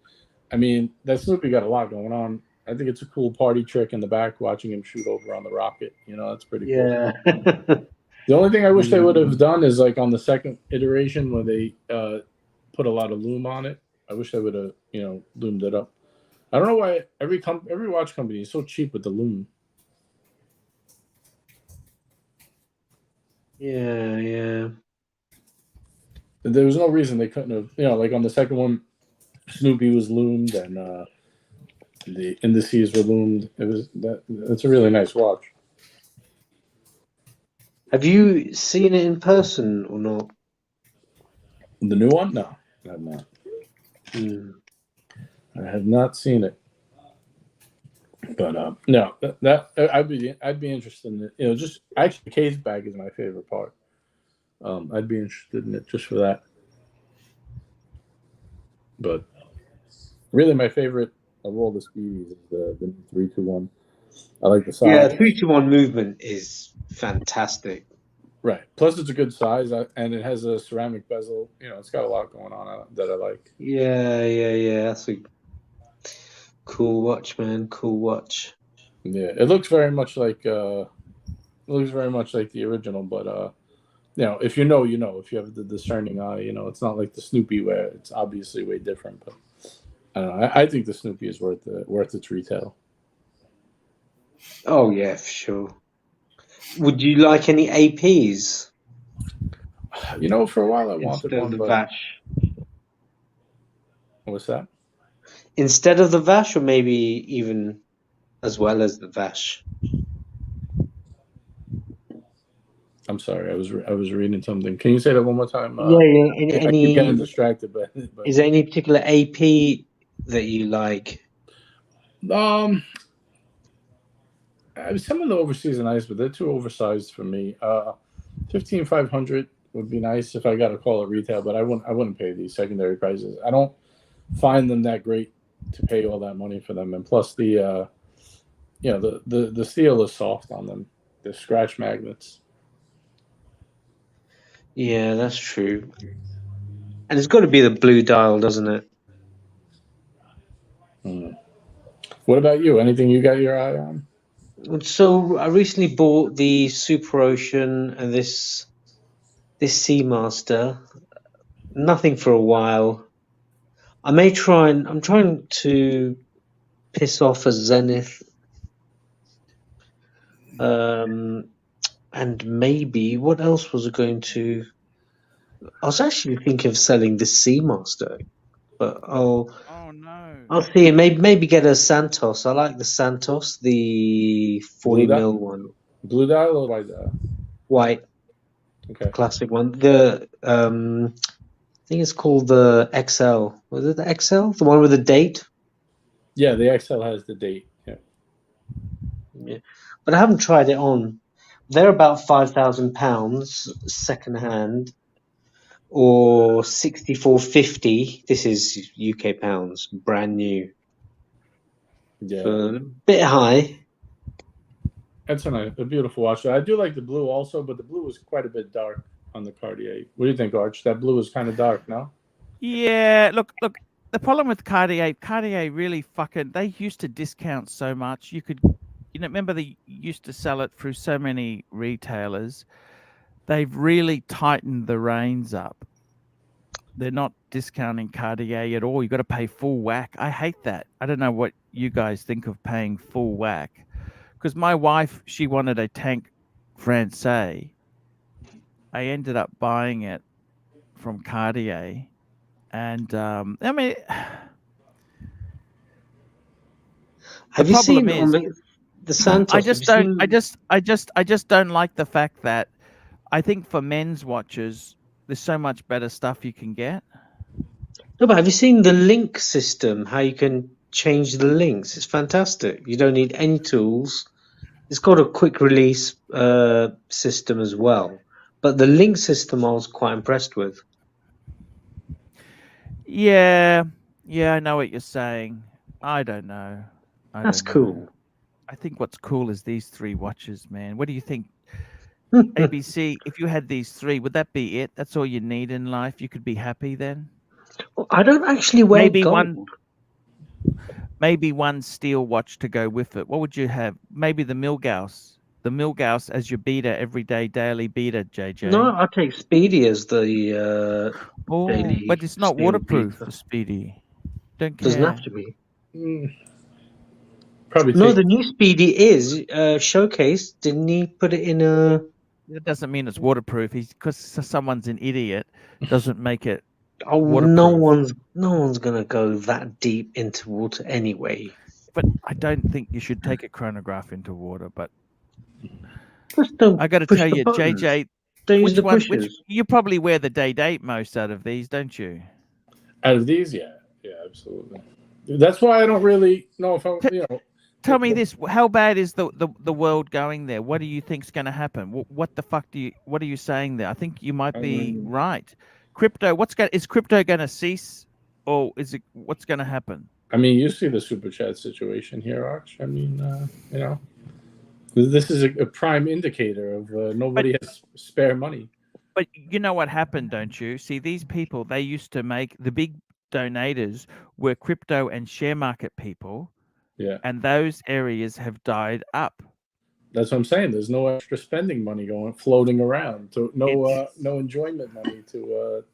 I mean that Snoopy got a lot going on. I think it's a cool party trick in the back, watching him shoot over on the rocket. That's pretty cool. Yeah. The only thing I wish they would have done is like on the second iteration when they put a lot of loom on it. I wish they would have loomed it up. I don't know why every watch company is so cheap with the loom. Yeah. There was no reason they couldn't have, like on the second one, Snoopy was loomed and the indices were loomed. It's a really nice watch. Have you seen it in person or not? The new one? No, I have not. I have not seen it. But no, that I'd be interested in it. Just actually, the case bag is my favorite part. I'd be interested in it just for that. But really, my favorite of all the speedies is the 321. I like the size. Yeah, 321 movement is fantastic. Right. Plus, it's a good size, and it has a ceramic bezel. It's got a lot going on that I like. Yeah. That's a cool watch, man. Cool watch. Yeah, it looks very much like the original, but if you know, if you have the discerning eye, it's not like the Snoopy where it's obviously way different. But I don't know. I think the Snoopy is worth its retail. Oh yeah, for sure. Would you like any APs? For a while I wanted one, the but Vash. What's that? Instead of the Vash, or maybe even as well as the Vash? I'm sorry, I was reading something. Can you say that one more time? Yeah. I keep getting distracted, but is there any particular AP that you like? Some of the overseas are nice, but they're too oversized for me. 15,500 would be nice if I got to call it retail, but I wouldn't pay these secondary prices. I don't find them that great to pay all that money for them, and plus the the steel is soft on them. They're scratch magnets. Yeah, that's true. And it's got to be the blue dial, doesn't it? What about you? Anything you got your eye on? So I recently bought the Super Ocean and this Seamaster. Nothing for a while. I'm trying to piss off a Zenith. And maybe what else was I going to? I was actually thinking of selling the Seamaster, but Oh no! I'll see. Maybe get a Santos. I like the Santos, the 40 mil one. Blue dial or white dial? White. Okay. Classic one. The I think it's called the XL. Was it the XL? The one with the date? Yeah, the XL has the date. Yeah. But I haven't tried it on. They're about £5,000 second hand, or 64.50. This is UK pounds, brand new. Yeah, so a bit high. That's a beautiful watch. I do like the blue also, but the blue is quite a bit dark on the Cartier. What do you think, Arch? That blue is kind of dark, no? Yeah, look. The problem with Cartier really fucking. They used to discount so much. You could, remember they used to sell it through so many retailers. They've really tightened the reins up. They're not discounting Cartier at all. You got to pay full whack. I hate that. I don't know what you guys think of paying full whack. Because my wife, she wanted a Tank Francais. I ended up buying it from Cartier, and I mean, have you seen the Santos? I just don't like the fact that I think for men's watches, there's so much better stuff you can get. No, but have you seen the link system? How you can change the links? It's fantastic. You don't need any tools. It's got a quick release system as well. But the link system I was quite impressed with. Yeah, I know what you're saying. I don't know. That's cool. I think what's cool is these three watches, man. What do you think? ABC, if you had these three, would that be it? That's all you need in life? You could be happy then? Well, I don't actually wear gold. Maybe one steel watch to go with it. What would you have? Maybe the Milgauss. The Milgauss as your beater, everyday, daily beater, JJ. No, I take Speedy as the daily. But it's not waterproof for Speedy. Don't care. Doesn't have to be. Probably the new Speedy is showcase. Didn't he put it in a? That doesn't mean it's waterproof. Because someone's an idiot doesn't make it. Oh, waterproof. no one's gonna go that deep into water anyway. But I don't think you should take a chronograph into water. But I got to tell you, JJ, you probably wear the day-date most out of these, don't you? Out of these, yeah, absolutely. That's why I don't really know if I'm. Tell me this: how bad is the world going there? What do you think's going to happen? What the fuck what are you saying there? I think you might be right. Crypto, is crypto going to cease, or what's going to happen? I mean, you see the super chat situation here, Arch. I mean, this is a prime indicator of nobody has spare money. But you know what happened, don't you? See, these people, they used to make the big donators were crypto and share market people. Yeah. And those areas have died up. That's what I'm saying. There's no extra spending money floating around. So no enjoyment money to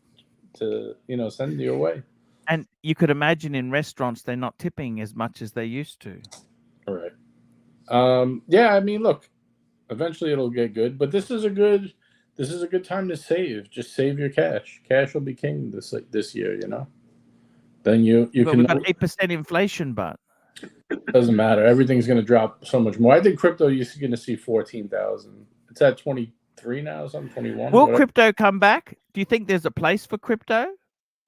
send you away. And you could imagine in restaurants they're not tipping as much as they used to. All right. Yeah, I mean, look, eventually it'll get good, but this is a good time to save. Just save your cash. Cash will be king this year, Then you can. We've got 8% inflation, but doesn't matter. Everything's going to drop so much more. I think crypto you're going to see 14,000. It's at 23 now, something 21. Will crypto come back? Do you think there's a place for crypto?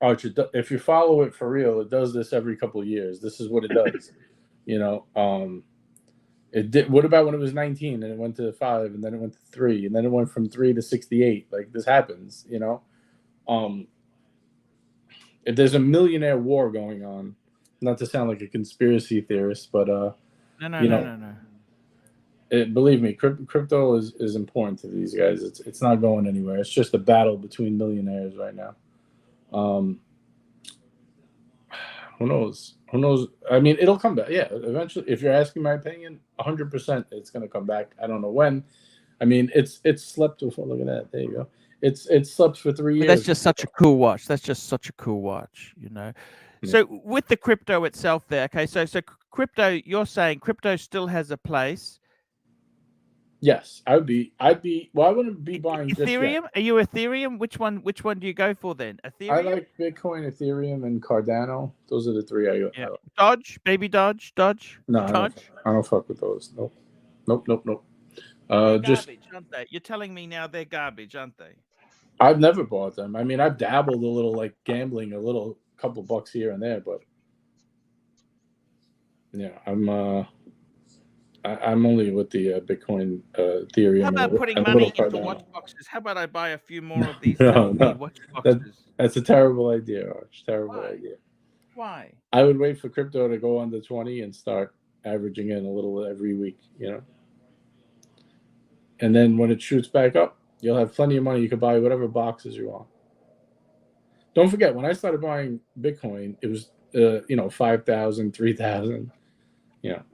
Archie, if you follow it for real, it does this every couple of years. This is what it does. It did. What about when it was 19 and it went to 5 and then it went to 3 and then it went from 3 to 68? Like this happens, If there's a millionaire war going on, not to sound like a conspiracy theorist, but no. Believe me, crypto is important to these guys. It's not going anywhere. It's just a battle between millionaires right now. Who knows? I mean, it'll come back. Yeah, eventually. If you're asking my opinion, 100%, it's going to come back. I don't know when. I mean, it's slept before. Look at that. There you go. It's slept for 3 years. But that's just such a cool watch. Yeah. So with the crypto itself, there. Okay, so crypto. You're saying crypto still has a place. Yes, I'd be. Well, I wouldn't be buying Ethereum. Are you Ethereum? Which one do you go for then? Ethereum. I like Bitcoin, Ethereum, and Cardano. Those are the 3 I go. Yeah. Dodge. No, Dodge. I don't fuck with those. Nope. Garbage, aren't they? You're telling me now they're garbage, aren't they? I've never bought them. I mean, I've dabbled a little, like gambling, couple bucks here and there, but yeah, I'm only with the Bitcoin, Ethereum. How about putting money into watch boxes? How about I buy a few more of these watch boxes? That's a terrible idea, Arch. Terrible idea. Why? I would wait for crypto to go under 20 and start averaging in a little every week, And then when it shoots back up, you'll have plenty of money. You can buy whatever boxes you want. Don't forget, when I started buying Bitcoin, it was 5,000, 3,000.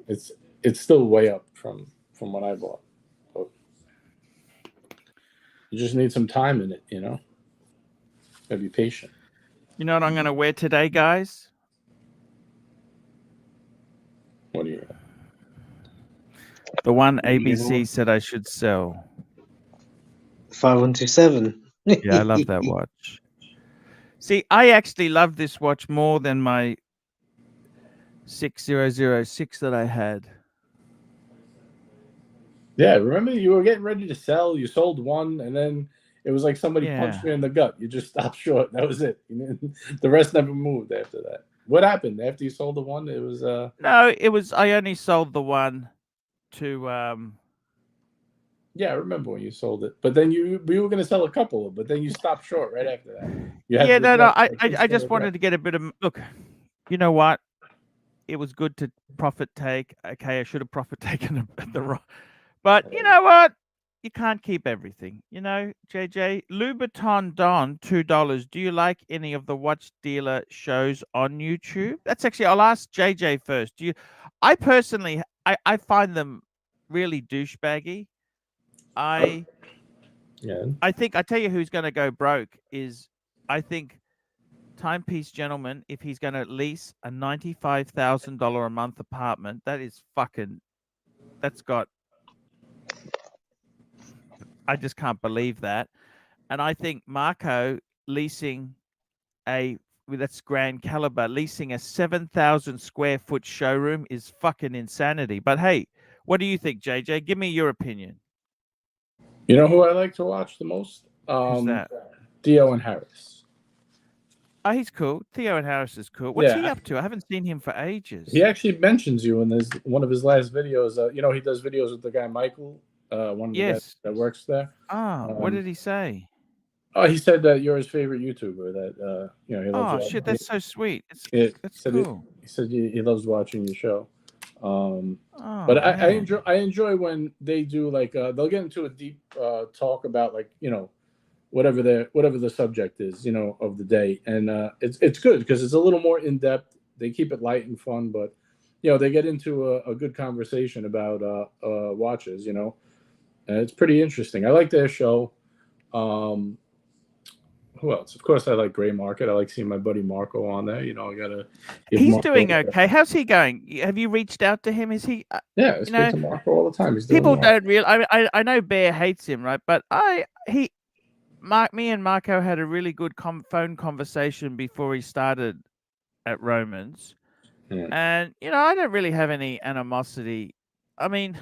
It's still way up from what I bought. But you just need some time in it, Gotta be patient. You know what I'm gonna wear today, guys? What do you got? The one ABC said I should sell. 5127. Yeah, I love that watch. See, I actually love this watch more than my 6006 that I had. Yeah, remember you were getting ready to sell. You sold one, and then it was like somebody punched you in the gut. You just stopped short. That was it. The rest never moved after that. What happened after you sold the one? It was No, it was. I only sold the one to. Yeah, I remember when you sold it, but then you were going to sell a couple, but then you stopped short right after that. I just wanted to get a bit of look. You know what? It was good to profit take. Okay, I should have profit taken at the wrong. But you know what? You can't keep everything. JJ. Louboutin Don, $2. Do you like any of the watch dealer shows on YouTube? That's actually. I'll ask JJ first. Do you? I personally, I find them really douchebaggy. I think I tell you who's going to go broke is I think Timepiece Gentleman, if he's going to lease a $95,000 a month apartment, that's got. I just can't believe that. And I think Marco leasing that's Grand Caliber, leasing a 7,000 square foot showroom is fucking insanity. But hey, what do you think, JJ? Give me your opinion. You know who I like to watch the most? Who's that? Theo and Harris. Oh, he's cool. Theo and Harris is cool. What's he up to? I haven't seen him for ages. He actually mentions you in one of his last videos. He does videos with the guy Michael, one of the guys that works there. What did he say? Oh, he said that you're his favorite YouTuber. That he loves. Oh shit, that's so sweet. That's cool. He said he loves watching your show. But I enjoy when they do they'll get into a deep talk about whatever the subject is of the day, and it's good because it's a little more in depth. They keep it light and fun, but they get into a good conversation about watches. And it's pretty interesting. I like their show. Who else? Of course, I like Gray Market. I like seeing my buddy Marco on there. I gotta. He's doing okay. How's he going? Have you reached out to him? Is he? Yeah, I speak to Marco all the time. He's people doing well. don't realize. I know Bear hates him, right? But me and Marco had a really good phone conversation before he started at Romans, and I don't really have any animosity. I mean,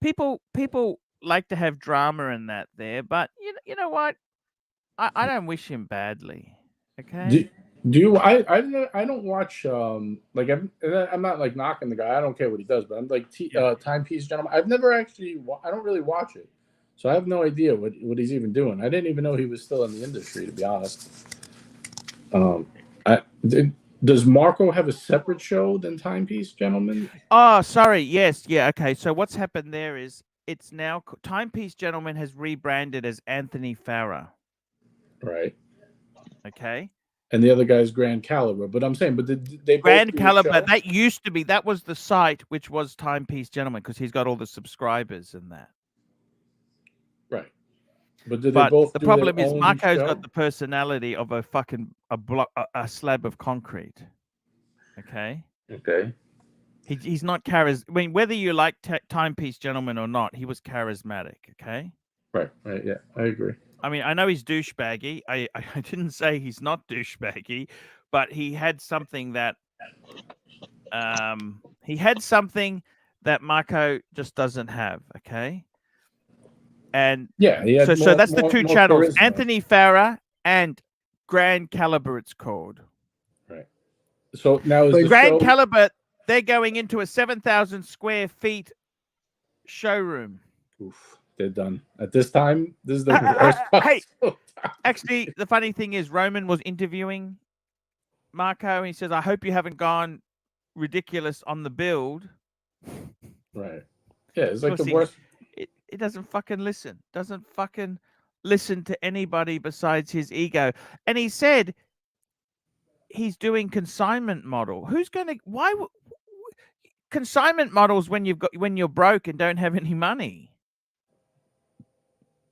people like to have drama in that there, but you know what? I don't wish him badly. Okay. Do you? I don't watch like I'm not like knocking the guy. I don't care what he does, but I'm like Timepiece Gentleman. I've never actually. I don't really watch it, so I have no idea what he's even doing. I didn't even know he was still in the industry, to be honest. Does Marco have a separate show than Timepiece Gentleman? Oh, sorry. Yes. Yeah. Okay. So what's happened there is it's now Timepiece Gentleman has rebranded as Anthony Farah. Right. Okay. And the other guy's Grand Caliber, but I'm saying, but they Grand Caliber, that used to be, that was the site which was Timepiece Gentleman because he's got all the subscribers in that. Right. But do they both? The problem is Marco's got the personality of a fucking a slab of concrete. Okay. Okay. He's not charismatic. I mean, whether you like Timepiece Gentleman or not, he was charismatic. Okay. Right. Right. Yeah, I agree. I mean, I know he's douchebaggy. I didn't say he's not douchebaggy, but he had something that Marco just doesn't have. Okay. And yeah, so that's the two channels: charisma. Anthony Farah and Grand Caliber. It's called. Right. So now is Grand Caliber. They're going into a 7,000 square feet showroom. Oof, they're done at this time. This is the worst. Hey, actually, the funny thing is, Roman was interviewing Marco, and he says, "I hope you haven't gone ridiculous on the build." Right. Yeah, it's like the worst. It doesn't fucking listen. Doesn't fucking listen to anybody besides his ego. And he said he's doing consignment model. Who's going to? Why? Consignment models when you're broke and don't have any money.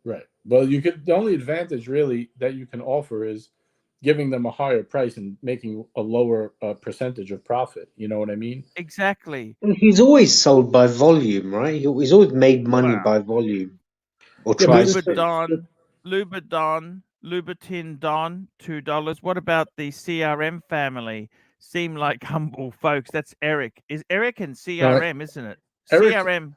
Right. Well, the only advantage really that you can offer is giving them a higher price and making a lower percentage of profit. You know what I mean? Exactly. He's always sold by volume, right? He's always made money by volume. Or tries to. Louboutin Don, $2. What about the CRM family? Seem like humble folks. That's Eric. Is Eric in CRM, isn't it? CRM.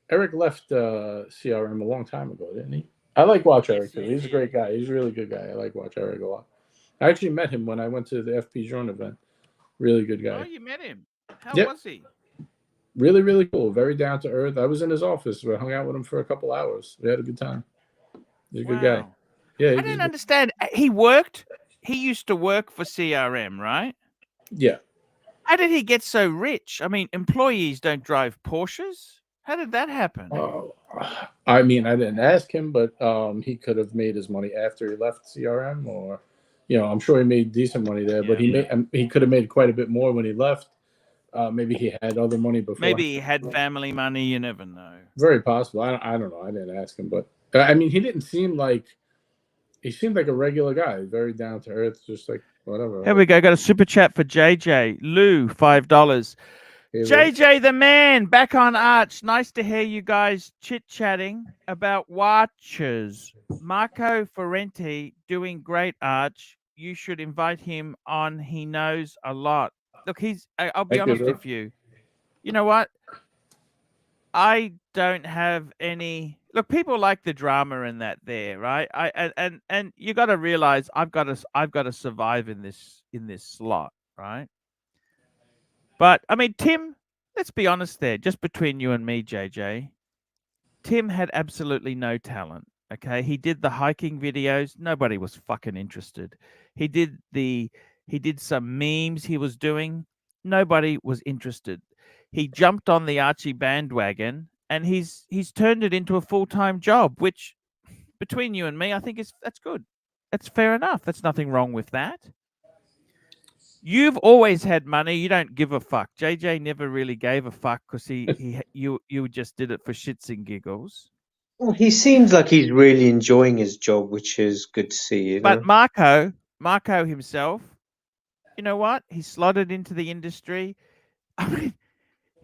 Eric left CRM a long time ago, didn't he? I like Watch Eric too. He's a great guy. He's a really good guy. I like Watch Eric a lot. I actually met him when I went to the FP Journe event. Really good guy. Oh, you met him? How was he? Really, really cool. Very down to earth. I was in his office. We hung out with him for a couple hours. We had a good time. He's a good guy. Yeah. I didn't understand. He used to work for CRM, right? Yeah. How did he get so rich? I mean, employees don't drive Porsches. How did that happen? I mean, I didn't ask him, but he could have made his money after he left CRM, or I'm sure he made decent money there. But he could have made quite a bit more when he left. Maybe he had other money before. Maybe he had family money. You never know. Very possible. I don't know. I didn't ask him, but I mean, he didn't seem like. He seemed like a regular guy, very down to earth, just like whatever. Here we go. Got a super chat for JJ. Lou, $5. JJ the man, back on Arch. Nice to hear you guys chit-chatting about watches. Marco Ferrenti doing great, Arch. You should invite him on. He knows a lot. Look, I'll be honest with you. You know what? I don't have any. Look, people like the drama in that there, right? And you got to realize I've got to survive in this slot, right? But I mean, Tim, let's be honest there, just between you and me, JJ. Tim had absolutely no talent. Okay, he did the hiking videos. Nobody was fucking interested. He did some memes he was doing. Nobody was interested. He jumped on the Archie bandwagon, and he's turned it into a full-time job, which between you and me, I think that's good. That's fair enough. That's nothing wrong with that. You've always had money. You don't give a fuck. JJ never really gave a fuck because you just did it for shits and giggles. Well, he seems like he's really enjoying his job, which is good to see. But Marco himself, you know what? He slotted into the industry. I mean,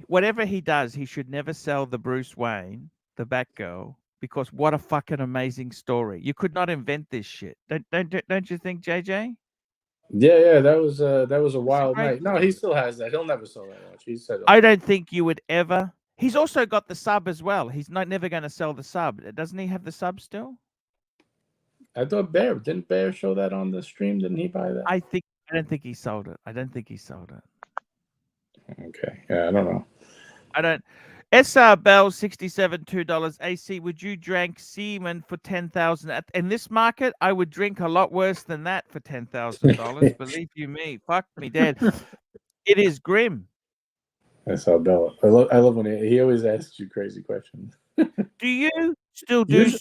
whatever he does, he should never sell the Bruce Wayne, the Batgirl, because what a fucking amazing story. You could not invent this shit. Don't you think, JJ? Yeah, that was a wild night. No, he still has that. He'll never sell that watch. He said. I don't think you would ever. He's also got the sub as well. He's never going to sell the sub. Doesn't he have the sub still? I thought didn't Bear show that on the stream? Didn't he buy that? I don't think he sold it. I don't think he sold it. Okay. Yeah, I don't know. I don't. SR Bell $67 $2 AC. Would you drink semen for $10,000? In this market, I would drink a lot worse than that for $10,000. Believe you me. Fuck me dead. It is grim. SR Bell. I love when he always asks you crazy questions. Do you still do?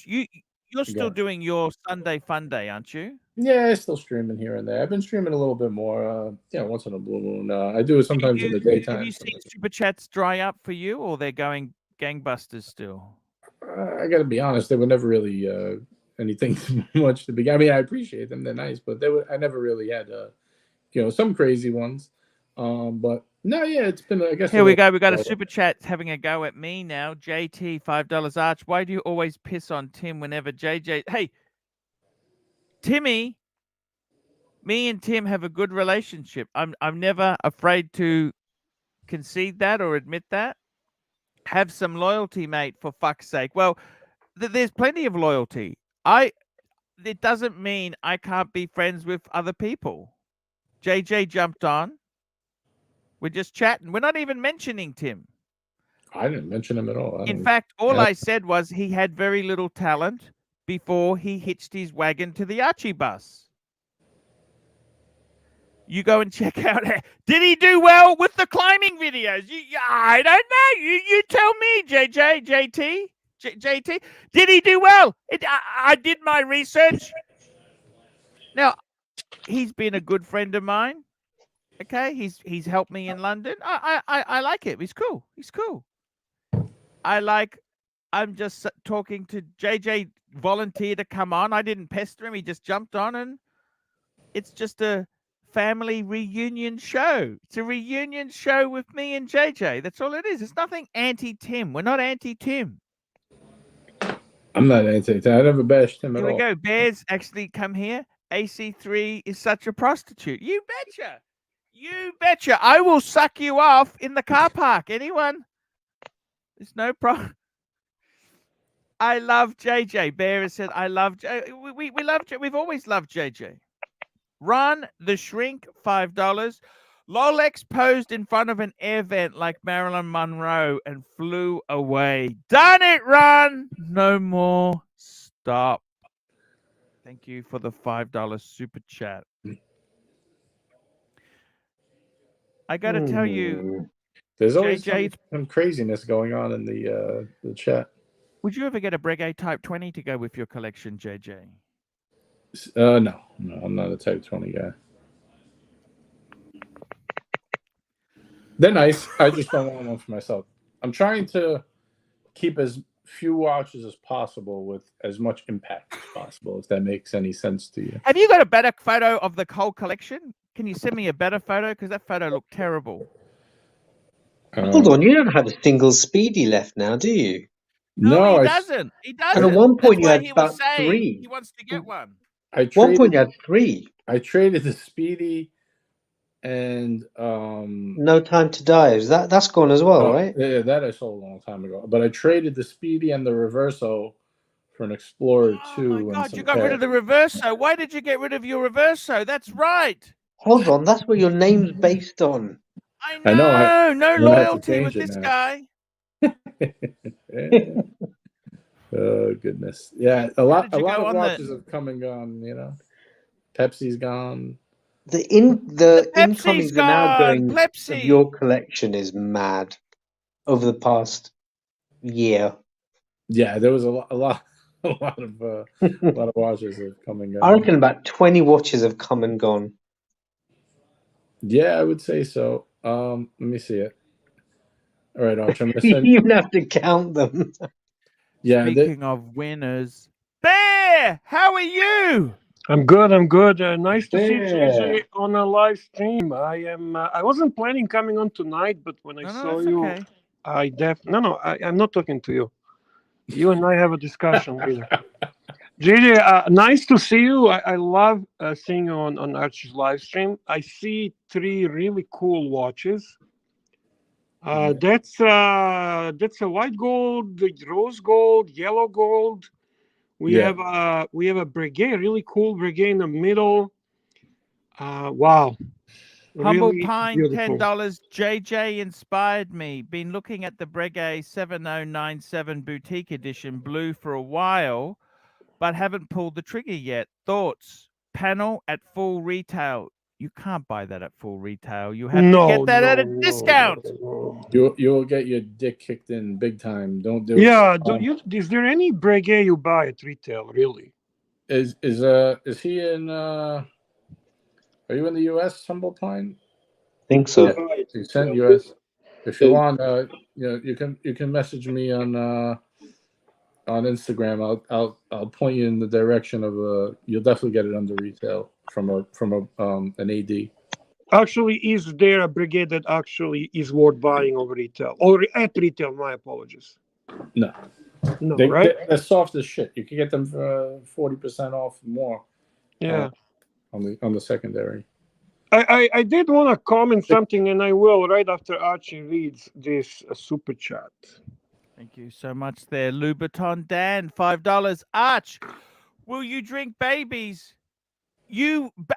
You're still doing your Sunday Fun Day, aren't you? Yeah, I'm still streaming here and there. I've been streaming a little bit more. Once in a blue moon. I do it sometimes in the daytime. Have you seen super chats dry up for you, or they're going gangbusters still? I got to be honest; they were never really anything much to begin. I mean, I appreciate them; they're nice, but I never really had some crazy ones. But no, yeah, it's been. I guess here we go. We got a super chat having a go at me now. JT $5 Arch. Why do you always piss on Tim whenever JJ? Hey. Timmy, me and Tim have a good relationship. I'm never afraid to concede that or admit that. Have some loyalty, mate, for fuck's sake. Well, there's plenty of loyalty. It doesn't mean I can't be friends with other people. JJ jumped on. We're just chatting. We're not even mentioning Tim. I didn't mention him at all. In fact, all I said was he had very little talent before he hitched his wagon to the Archie bus. You go and check out. Did he do well with the climbing videos? I don't know. You tell me, JT. Did he do well? I did my research. Now, he's been a good friend of mine. Okay, he's helped me in London. I like him. He's cool. I'm just talking to JJ. Volunteered to come on. I didn't pester him. He just jumped on, and it's just a family reunion show. It's a reunion show with me and JJ. That's all it is. It's nothing anti-Tim. We're not anti-Tim. I'm not anti-Tim. I never bashed him at all. Here we go. Bears actually come here. AC3 is such a prostitute. You betcha. You betcha. I will suck you off in the car park. Anyone? There's no problem. I love JJ. Bear said, I love JJ. We love JJ. We've always loved JJ. Ron the Shrink, $5. Lolex posed in front of an air vent like Marilyn Monroe and flew away. Done it, Ron. No more. Stop. Thank you for the $5 super chat. I got to tell you, there's always some craziness going on in the chat. Would you ever get a Breguet Type 20 to go with your collection, JJ? No, I'm not a Type 20 guy. They're nice. I just don't want one for myself. I'm trying to keep as few watches as possible with as much impact as possible, if that makes any sense to you. Have you got a better photo of the whole collection? Can you send me a better photo? Because that photo looked terrible. Hold on, you don't have a single Speedy left now, do you? No, he doesn't. He doesn't. And at one point That's you had about 3. He wants to get one. At one point you had 3. I traded the Speedy and No Time to Die. That's gone as well, right? Yeah, that I sold a long time ago. But I traded the Speedy and the Reverso for an Explorer 2. Oh my God, you got rid of the Reverso. Why did you get rid of your Reverso? That's right. Hold on, that's what your name's based on. I know. No loyalty with this guy. Oh goodness, yeah. A lot of watches have come and gone. Pepsi's gone. The incomings are now going. Of your collection is mad. Over the past year, yeah, there was a lot of watches have come and gone. I reckon about 20 watches have come and gone. Yeah, I would say so. Let me see it. All right, Arch, I'm gonna send... You even have to count them. Yeah. Speaking of winners, Bear, how are you? I'm good. Nice to see JJ on a live stream. I wasn't planning coming on tonight, but when I saw you, okay. I'm not talking to you. You and I have a discussion later. JJ, nice to see you. I love seeing you on Archie's live stream. I see 3 really cool watches. That's a white gold, rose gold, yellow gold. We have a brigade, really cool brigade in the middle. Wow. Humble Really Pine, beautiful. $10. JJ inspired me. Been looking at the Breguet 7097 Boutique Edition blue for a while, but haven't pulled the trigger yet. Thoughts? Panel at full retail. You can't buy that at full retail. You have to get that at a discount. You'll get your dick kicked in big time. Don't do it. Yeah. Is there any Breguet you buy at retail? Really? Is he in? Are you in the U.S., Humble Pine? I think so. Yeah, he sent U.S. If you want, you can message me on Instagram. I'll point you in the direction of you'll definitely get it under retail from an AD. Actually, is there a brigade that actually is worth buying over retail or at retail? My apologies. No, right? They're soft as shit. You can get them for 40% off more. Yeah. On the secondary. I did want to comment something, and I will right after Archie reads this super chat. Thank you so much there. Louboutin Dan, $5. Arch, will you drink babies?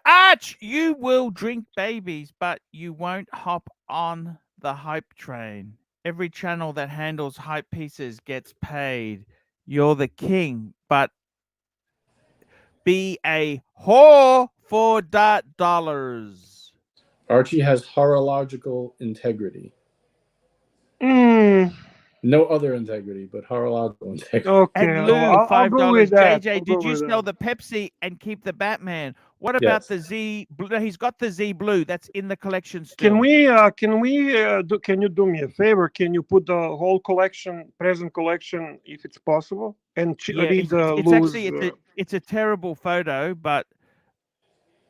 Arch, you will drink babies, but you won't hop on the hype train. Every channel that handles hype pieces gets paid. You're the king, but be a whore for $. Archie has horological integrity. No other integrity, but horological integrity. Okay, and Lou, I'll go with that. JJ, did you sell the Pepsi and keep the Batman? What about the Z? He's got the Z Blue. That's in the collection still. Can you do me a favor? Can you put the whole collection, present collection, if it's possible, and read the it's a terrible photo, but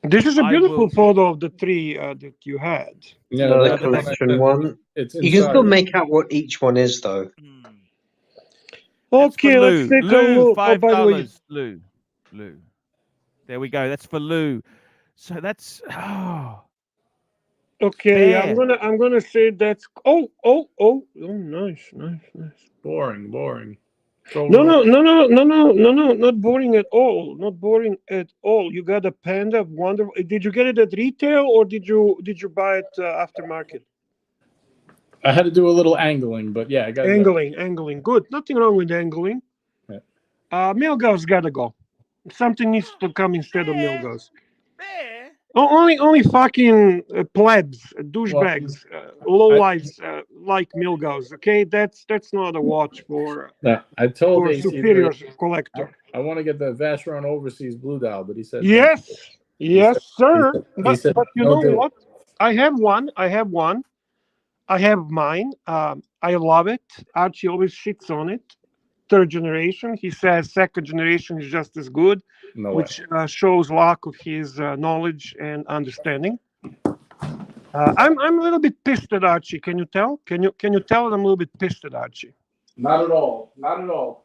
this is a beautiful photo of the three that you had. Yeah, the collection one. You can still make out what each one is, though. Okay, let's take a look. $5. Lou. There we go. That's for Lou. So that's okay. Fair. I'm gonna say that's nice. Boring. No, not boring at all. Not boring at all. You got a Panda, wonderful. Did you get it at retail or did you buy it aftermarket? I had to do a little angling, but yeah, I got angling. Good. Nothing wrong with angling. Yeah. Milgauss gotta go. Something needs to come instead of Milgauss. Only fucking plebs, douchebags, lowlifes like Milgauss. Okay, that's not a watch for. I told for superior collector. I want to get the Vacheron Overseas Blue Dial, but he said yes, sir. He said, but you know what? I have one. I have mine. I love it. Archie always shits on it. Third generation. He says second generation is just as good, which shows lack of his knowledge and understanding. I'm a little bit pissed at Archie. Can you tell? Can you tell that I'm a little bit pissed at Archie? Not at all. Not at all.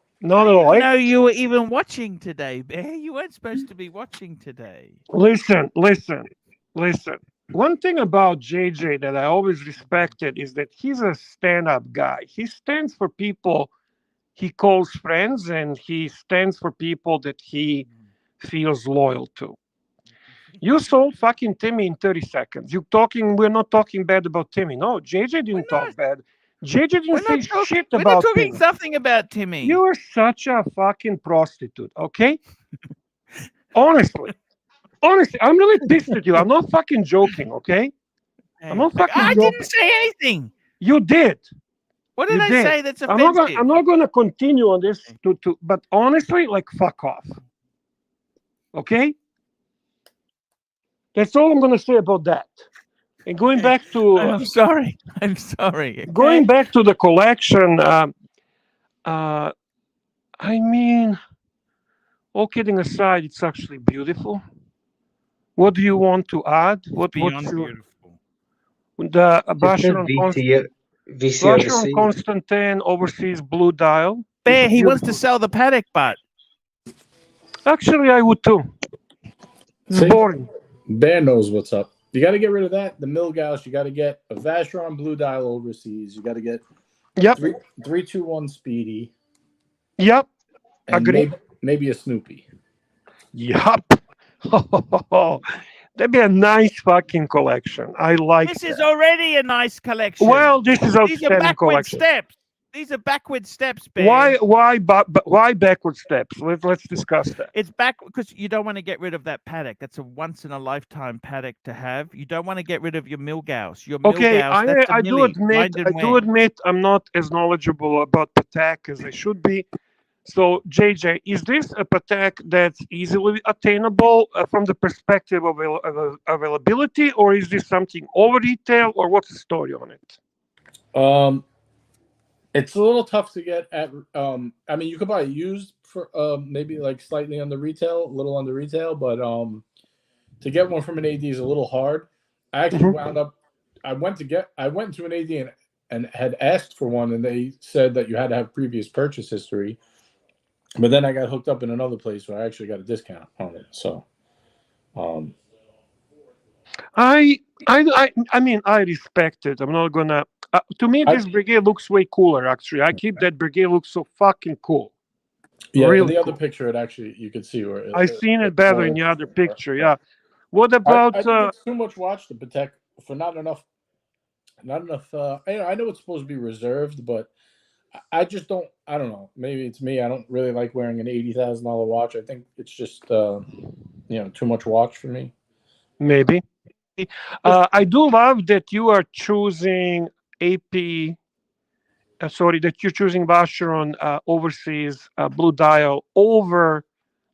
I know you were even watching today, Bear. You weren't supposed to be watching today. Listen. One thing about JJ that I always respected is that he's a stand-up guy. He stands for people he calls friends, and he stands for people that he feels loyal to. You sold fucking Timmy in 30 seconds. We're not talking bad about Timmy. No, JJ didn't talk bad. JJ didn't say shit about Timmy. We're not talking something about Timmy. You're such a fucking prostitute, okay? Honestly, I'm really pissed at you. I'm not fucking joking, okay? I'm not fucking joking. I didn't say anything. You did. What did I say that's offensive? I'm not going to continue on this, but honestly, like, fuck off. Okay? That's all I'm going to say about that. And going back to... I'm sorry. Going back to the collection, I mean, all kidding aside, it's actually beautiful. What do you want to add? Beautiful. The Vacheron Constantin Overseas Blue Dial. Bear, he wants to sell the Paddock, but actually, I would too. It's boring. Bear knows what's up. You got to get rid of that. The Milgauss. You got to get a Vacheron Blue Dial overseas. You got to get 321 Speedy. Yep. And Agree. Maybe a Snoopy. Yup. That'd be a nice fucking collection. I like this. Is already a nice collection. Well, this is outstanding collection. Steps. These are backward steps, Ben. Why backward steps? Let's discuss that. It's back because you don't want to get rid of that paddock. That's a once in a lifetime paddock to have. You don't want to get rid of your Milgauss. I do admit I'm not as knowledgeable about Patek as I should be. So, JJ, is this a Patek that's easily attainable from the perspective of availability, or is this something over retail, or what's the story on it? It's a little tough to get at. I mean, you could buy it used for maybe like slightly on the retail, a little on the retail, but to get one from an AD is a little hard. I actually wound up. I went to an AD and had asked for one, and they said that you had to have previous purchase history. But then I got hooked up in another place where I actually got a discount on it. So, I mean, I respect it. I'm not gonna. To me, this Breguet looks way cooler. Actually, I keep that Breguet looks so fucking cool. Yeah, really in the other picture, it actually you could see where I seen it better in the other picture. Yeah. What about? I think it's too much watch the Patek for not enough. I know it's supposed to be reserved, but I just don't. I don't know. Maybe it's me. I don't really like wearing an $80,000 watch. I think it's just too much watch for me. Maybe. I do love that you are choosing that you're choosing Vacheron overseas Blue Dial over,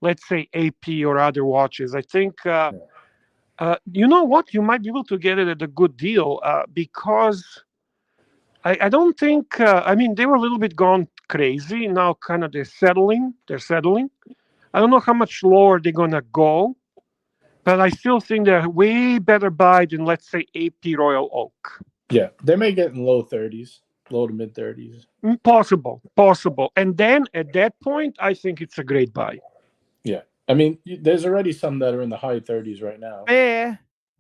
let's say, AP or other watches. I think, you know what? You might be able to get it at a good deal because I don't think, I mean, they were a little bit gone crazy. Now kind of they're settling. I don't know how much lower they're going to go, but I still think they're way better buy than, let's say, AP Royal Oak. Yeah, they may get in low to mid 30s. Possible. And then at that point, I think it's a great buy. Yeah. I mean, there's already some that are in the high 30s right now.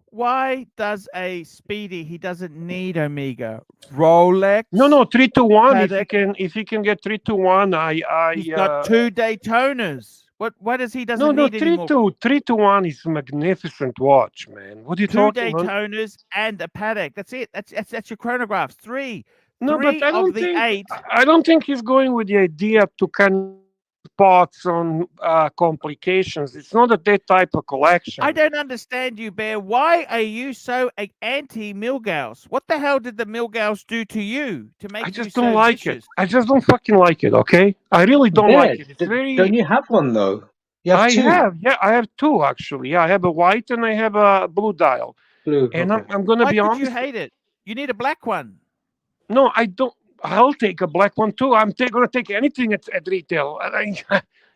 Why does a Speedy? He doesn't need Omega. Rolex. No, 3-to-1. If he can get 3-to-1, he's got 2 Daytonas. What does he doesn't need anymore? 3-to-1 is a magnificent watch, man. What are you talking about? 2 Daytonas and a Patek. That's it. That's your chronographs. 3. No, three but I don't of the 8. I don't think he's going with the idea to kind of spots on complications. It's not that type of collection. I don't understand you, Bear. Why are you so anti-Milgauss? What the hell did the Milgauss do to you to make I just you don't so like vicious? it. I just don't fucking like it, okay? I really don't like it. It's very... Don't you have one, though? You have two. I have 2, actually. Yeah, I have a white and I have a blue dial. And I'm going to be honest. Why did you hate it? You need a black one. No, I don't. I'll take a black one too. I'm going to take anything at retail.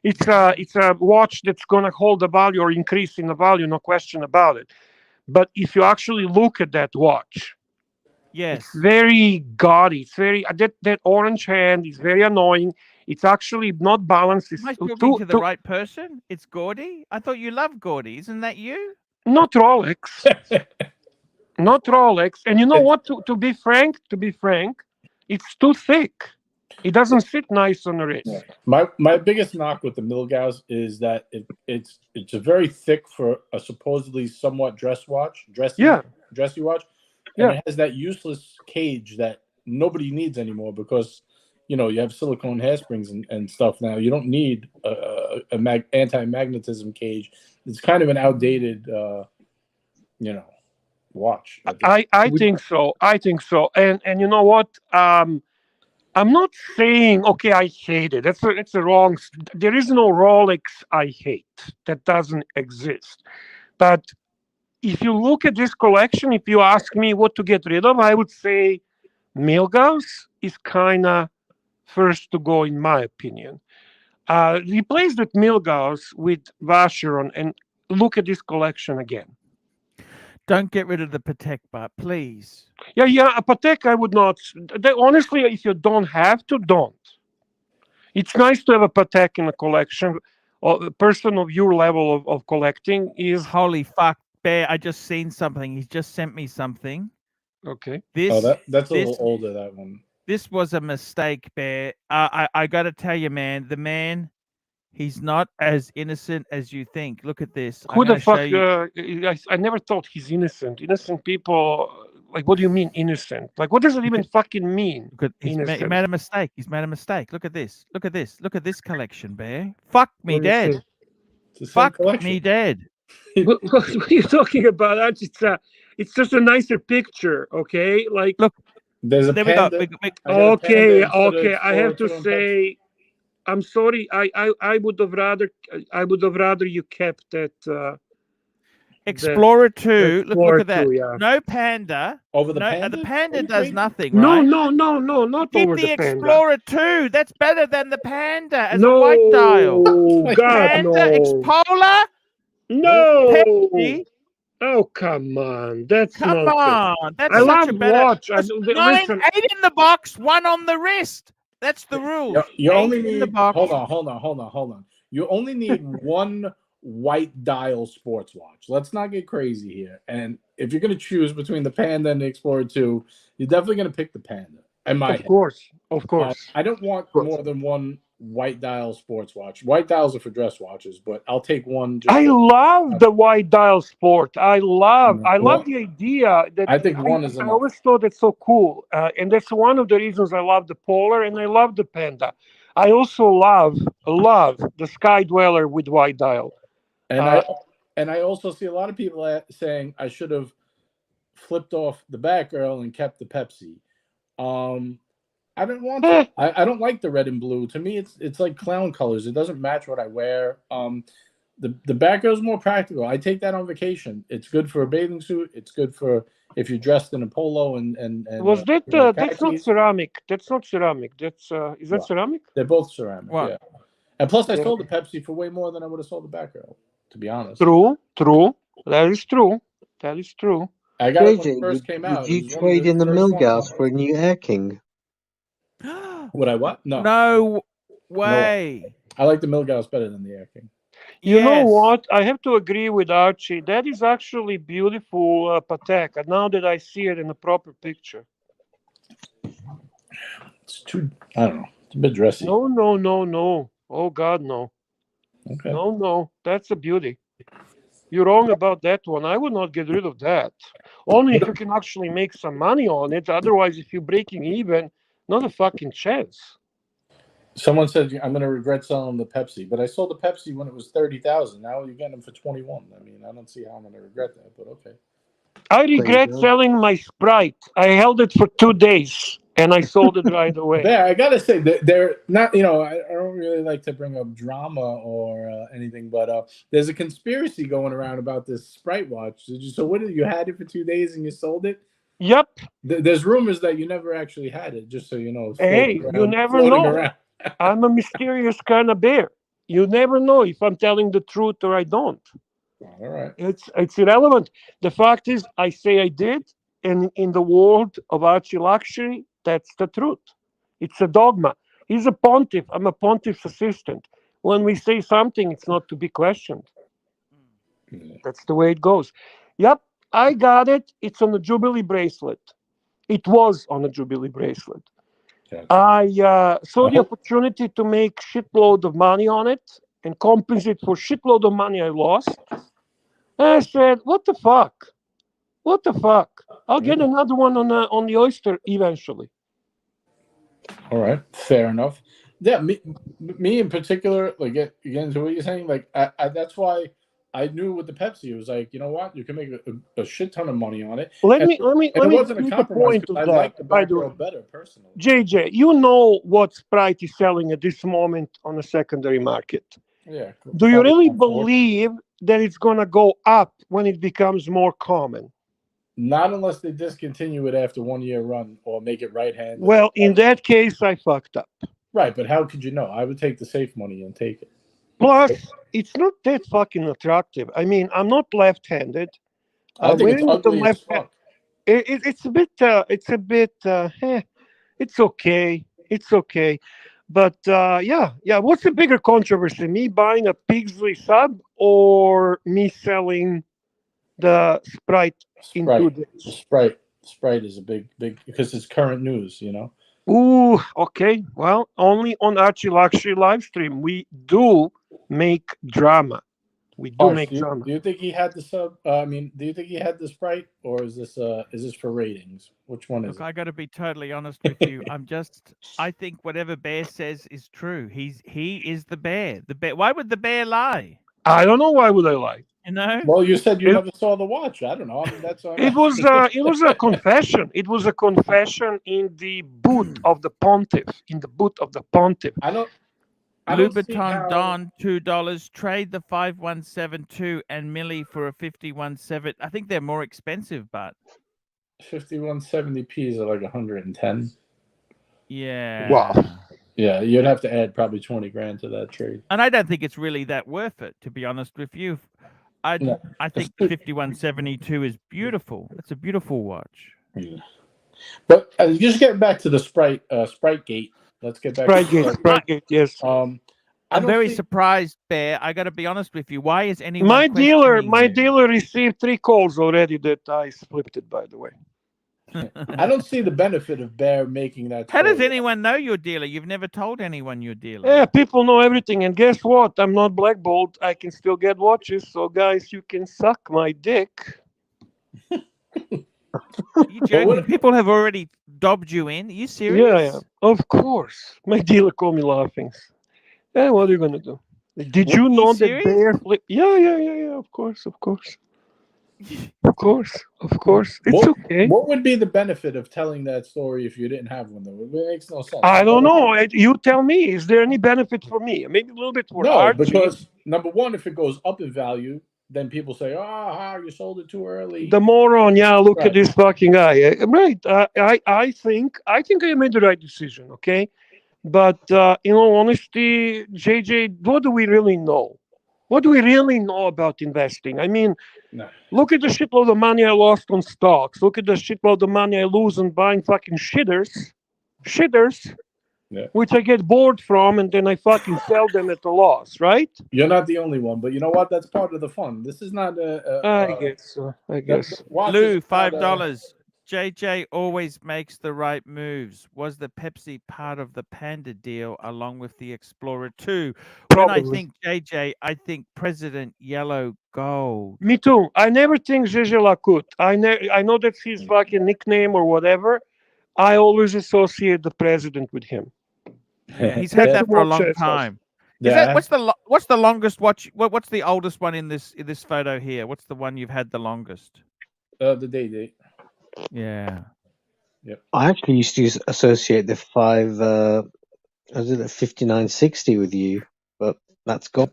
It's a watch that's going to hold the value or increase in the value, no question about it. But if you actually look at that watch, yes, it's very gaudy. It's very that orange hand is very annoying. It's actually not balanced. Am I talking to the right person? It's gaudy. I thought you loved gaudy. Isn't that you? Not Rolex. Not Rolex. And you know what? To be frank. It's too thick. It doesn't sit nice on the wrist. Yeah. My biggest knock with the Milgauss is that it's a very thick for a supposedly somewhat dressy watch. And it has that useless cage that nobody needs anymore because you have silicone hairsprings and stuff now. You don't need a anti-magnetism cage. It's kind of an outdated watch. I think so. And you know what? I'm not saying I hate it. That's a wrong. There is no Rolex I hate. That doesn't exist. But if you look at this collection, if you ask me what to get rid of, I would say Milgauss is kind of first to go in my opinion. Replace that Milgauss with Vacheron and look at this collection again. Don't get rid of the Patek, but please. Yeah, a Patek I would not. Honestly, if you don't have to, don't. It's nice to have a Patek in a collection. A person of your level of collecting is... Holy fuck, Bear, I just seen something. He's just sent me something. Okay. That's a little older, that one. This was a mistake, Bear. I got to tell you, man, the man, he's not as innocent as you think. Look at this. Who the fuck? I never thought he's innocent. Innocent people, like, what do you mean innocent? Like, what does it even fucking mean? He made a mistake. He's made a mistake. Look at this. Look at this. Look at this collection, Bear. Fuck me dead. Fuck me dead. What are you talking about, Archie? It's just a nicer picture, okay? Like, look, there's a panda. Okay. I have to say, I'm sorry. I would have rather you kept that. Explorer 2. Look at that. Yeah. No panda. Over the panda? The panda does nothing, right? No, not keep over the panda. Explorer 2. That's better than the panda as a white dial. God, panda, no. Expolar. No. Pepsi. Oh, come on. That's come nonsense. on. That's I such love a better. watch. Listen. 8 in the box, 1 on the wrist. That's the rule. You only need. Hold on. You only need one white dial sports watch. Let's not get crazy here. And if you're going to choose between the Panda and the Explorer 2, you're definitely going to pick the Panda. Of course. I don't want more than one white dial sports watch. White dials are for dress watches, but I'll take one. I love the white dial sport. I love the idea that I think one is enough. I always thought it's so cool, and that's one of the reasons I love the Polar and I love the Panda. I also love the Sky Dweller with white dial. And I also see a lot of people saying I should have flipped off the Batgirl and kept the Pepsi. I didn't want to. I don't like the red and blue. To me, it's like clown colors. It doesn't match what I wear. The Batgirl is more practical. I take that on vacation. It's good for a bathing suit. It's good for if you're dressed in a polo and was that that's not ceramic. That's not ceramic. That's is that ceramic? They're both ceramic. What? Yeah. And plus, I sold the Pepsi for way more than I would have sold the Batgirl. To be honest. True. That is true. I got it when it first came out. Would you trade in the Milgauss for a new Air King? Would I what? No. No way. No. I like the Milgauss better than the Air King. You know what? I have to agree with Archie. That is actually beautiful Patek. Now that I see it in a proper picture. It's too. I don't know. It's a bit dressy. No. Oh God, no. Okay. No. That's a beauty. You're wrong about that one. I would not get rid of that. Only if you can actually make some money on it. Otherwise, if you're breaking even, not a fucking chance. Someone said I'm going to regret selling the Pepsi, but I sold the Pepsi when it was 30,000. Now you're getting them for 21. I mean, I don't see how I'm going to regret that, but okay. I regret selling my Sprite. I held it for 2 days and I sold it right away. Yeah, I got to say they're not. I don't really like to bring up drama or anything, but there's a conspiracy going around about this Sprite watch. So what did you had it for 2 days and you sold it? Yep. There's rumors that you never actually had it, just so you know. Hey, you never know. I'm a mysterious kind of bear. You never know if I'm telling the truth or I don't. All right. It's irrelevant. The fact is, I say I did, and in the world of Archieluxury, that's the truth. It's a dogma. He's a pontiff. I'm a pontiff's assistant. When we say something, it's not to be questioned. That's the way it goes. Yep. I got it. It's on a Jubilee bracelet. It was on a Jubilee bracelet. Okay. I saw the opportunity to make shitload of money on it and compensate for shitload of money I lost. And I said, what the fuck? I'll get another one on the oyster eventually. All right. Fair enough. Yeah, me in particular, like, again, to what you're saying, like, I that's why I knew with the Pepsi, it was like, you know what, you can make a shit ton of money on it. Let me make a point of that. I like the Batgirl better personally. JJ, you know what Sprite is selling at this moment on the secondary market. Yeah. Do you really believe that it's gonna go up when it becomes more common? Not unless they discontinue it after 1 year run or make it right-handed. Well, in that case, I fucked up. Right, but how could you know? I would take the safe money and take it. Plus, it's not that fucking attractive. I mean, I'm not left-handed. I think it's ugly as fuck. It's a bit. It's okay. It's okay. But yeah. What's the bigger controversy? Me buying a Pigsley sub or me selling the Sprite in 2 days. The Sprite is a big because it's current news, you know. Ooh, okay. Well, only on Archieluxury live stream we do make drama. We do make drama. Do you think he had the sub? Do you think he had the Sprite, or is this for ratings? Which one is it? I got to be totally honest with you. I think whatever Bear says is true. He is the bear. The bear. Why would the bear lie? I don't know. Why would I lie? You know. Well, you said you never saw the watch. I don't know. That's it was a confession. It was a confession in the boot of the pontiff. In the boot of the pontiff. I don't Louboutin Don $2. Trade the 5172 and Millie for a 5170. I think they're more expensive, but 5170p is like 110. Yeah. Wow. Yeah, you'd have to add probably 20 grand to that trade. And I don't think it's really that worth it, to be honest with you. I think 5172 is beautiful. It's a beautiful watch. Yeah. But just getting back to the Sprite Gate. Let's get back to Sprite Gate, yes. I'm very surprised, Bear. I got to be honest with you. Why is anyone my dealer received 3 calls already that I flipped it, by the way. I don't see the benefit of Bear making that. How does anyone know your dealer? You've never told anyone your dealer. Yeah, people know everything. And guess what? I'm not blackballed. I can still get watches. So, guys, you can suck my dick. You joking? People have already dobbed you in. Are you serious? Yeah, of course. My dealer called me laughing. Yeah, what are you gonna do? Did you know that Bear flip? Yeah. Of course. Of course. It's okay. What would be the benefit of telling that story if you didn't have one, though? It makes no sense. I don't know. You tell me. Is there any benefit for me? Maybe a little bit for Archie. Because number one, if it goes up in value, then people say, you sold it too early. The moron, look at this fucking guy. Right. I think I made the right decision, okay? But in all honesty, JJ, what do we really know? What do we really know about investing? I mean, look at the shitload of money I lost on stocks. Look at the shitload of money I lose on buying fucking shitters, which I get bored from, and then I fucking sell them at a loss, right? You're not the only one, but you know what? That's part of the fun. This is not I guess. Lou, $5. JJ always makes the right moves. Was the Pepsi part of the Panda deal along with the Explorer 2? When I think JJ, I think President Yellow Gold. Me too. I never think JJ Lacoute. I know that's his fucking nickname or whatever. I always associate the president with him. Yeah, he's had that for a long time. What's the longest watch? What's the oldest one in this photo here? What's the one you've had the longest? The date. Yeah. Yep. I actually used to associate the 5960 with you, but that's gone.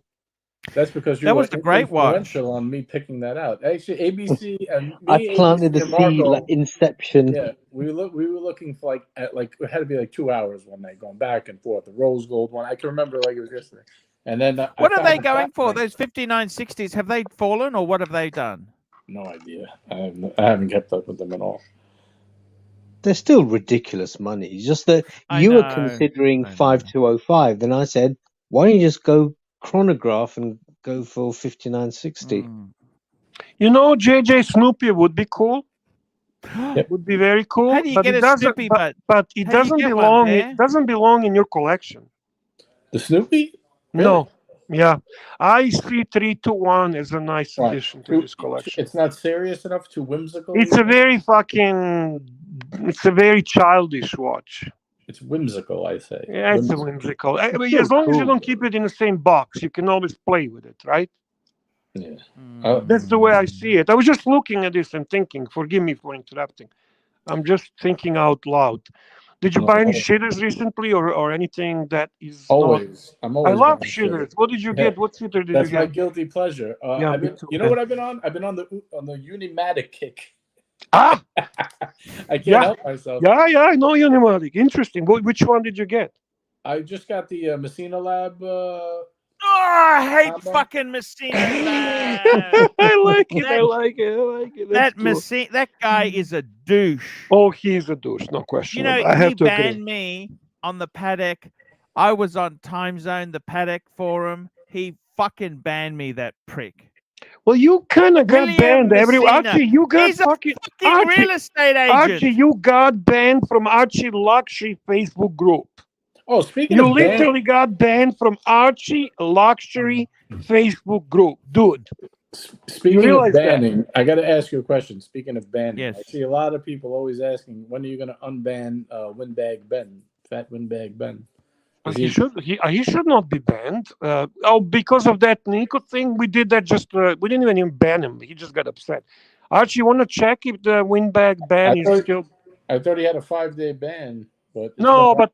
That's because you was a great watch on me picking that out. Actually, ABC and me, I planted the seed like Inception. Yeah, we were looking for it had to be like 2 hours one night, going back and forth. The rose gold one, I can remember like it was yesterday. And then what are they going for? Those 5960s? Have they fallen or what have they done? No idea. I haven't kept up with them at all. They're still ridiculous money. It's just that you were considering 5205. Then I said, why don't you just go chronograph and go for 5960? You know, JJ Snoopy would be cool. Yep. Would be very cool. How do you get a Snoopy? But it doesn't belong. It doesn't belong in your collection. The Snoopy? Really? No. Yeah, I see 321 as a nice addition to this collection. It's not serious enough, too whimsical. It's a very childish watch. It's whimsical, I say. Yeah, it's whimsical. As long as you don't keep it in the same box, you can always play with it, right? Yeah. That's the way I see it. I was just looking at this and thinking. Forgive me for interrupting. I'm just thinking out loud. Did you buy any shitters recently or anything that is always? I love shitters. What did you get? What shitter did you get? That's my guilty pleasure. You know what I've been on? I've been on the Unimatic kick. I can't help myself. Yeah, I know Unimatic. Interesting. Which one did you get? I just got the Messina Lab. I hate fucking Messina Lab. I like it. That guy is a douche. Oh, he's a douche, no question. You know, he banned me on the paddock. I was on Time Zone, the paddock forum. He fucking banned me, that prick. Well, you kind of got William banned. Messina. Archie, you got He's a fucking fucking real estate agent. Archie, you got banned from Archieluxury Facebook group. Oh, speaking You of literally got banned from Archieluxury Facebook group, dude. Speaking of banning, I got to ask you a question. Speaking of banning, yes. I see a lot of people always asking, when are you going to unban Windbag Ben, Fat Windbag Ben? He should not be banned. Because of that Nico thing, we did that we didn't even ban him. He just got upset. Archie, you want to check if the Windbag ban is still... I thought he had a 5-day ban. But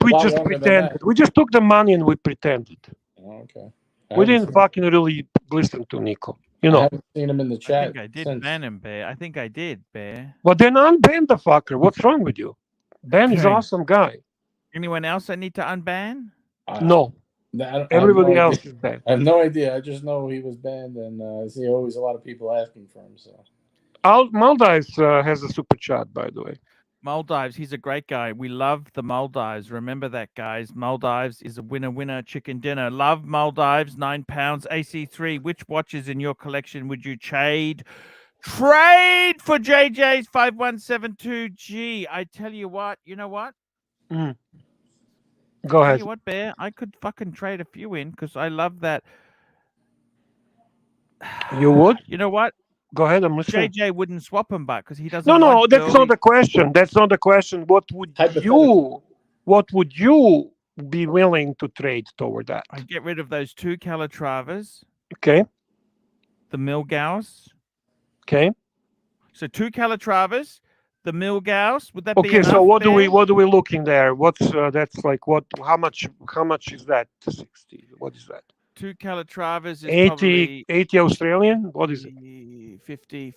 we just pretended. We just took the money and we pretended. Oh, okay. We didn't fucking really listen to Nico. You know. I haven't seen him in the chat. I think I did ban him, Bear. I think I did, Bear. Well, then unban the fucker. What's wrong with you? Ben is an awesome guy. Anyone else I need to unban? No. Everybody else is banned. I have no idea. I just know he was banned, and I see always a lot of people asking for him. So, Maldives has a super chat, by the way. Maldives, he's a great guy. We love the Maldives. Remember that, guys. Maldives is a winner chicken dinner. Love Maldives, £9. AC3, which watches in your collection would you trade for JJ's 5172G? I tell you what, you know what? Go ahead. Tell you what, Bear, I could fucking trade a few in because I love that. You would? You know what? Go ahead, I'm listening. JJ wouldn't swap them back because he doesn't. No, that's not the question. That's not the question. What would you be willing to trade toward that? I'd get rid of those 2 Calatravas. Okay. The Milgaus. Okay. So 2 Calatravas, the Milgaus. Would that be okay? enough, So what Bear? do we looking there? What's that's like what? How much is that? 60. What is that? 2 Calatravas is 80, probably 80 Australian. What is it? 50.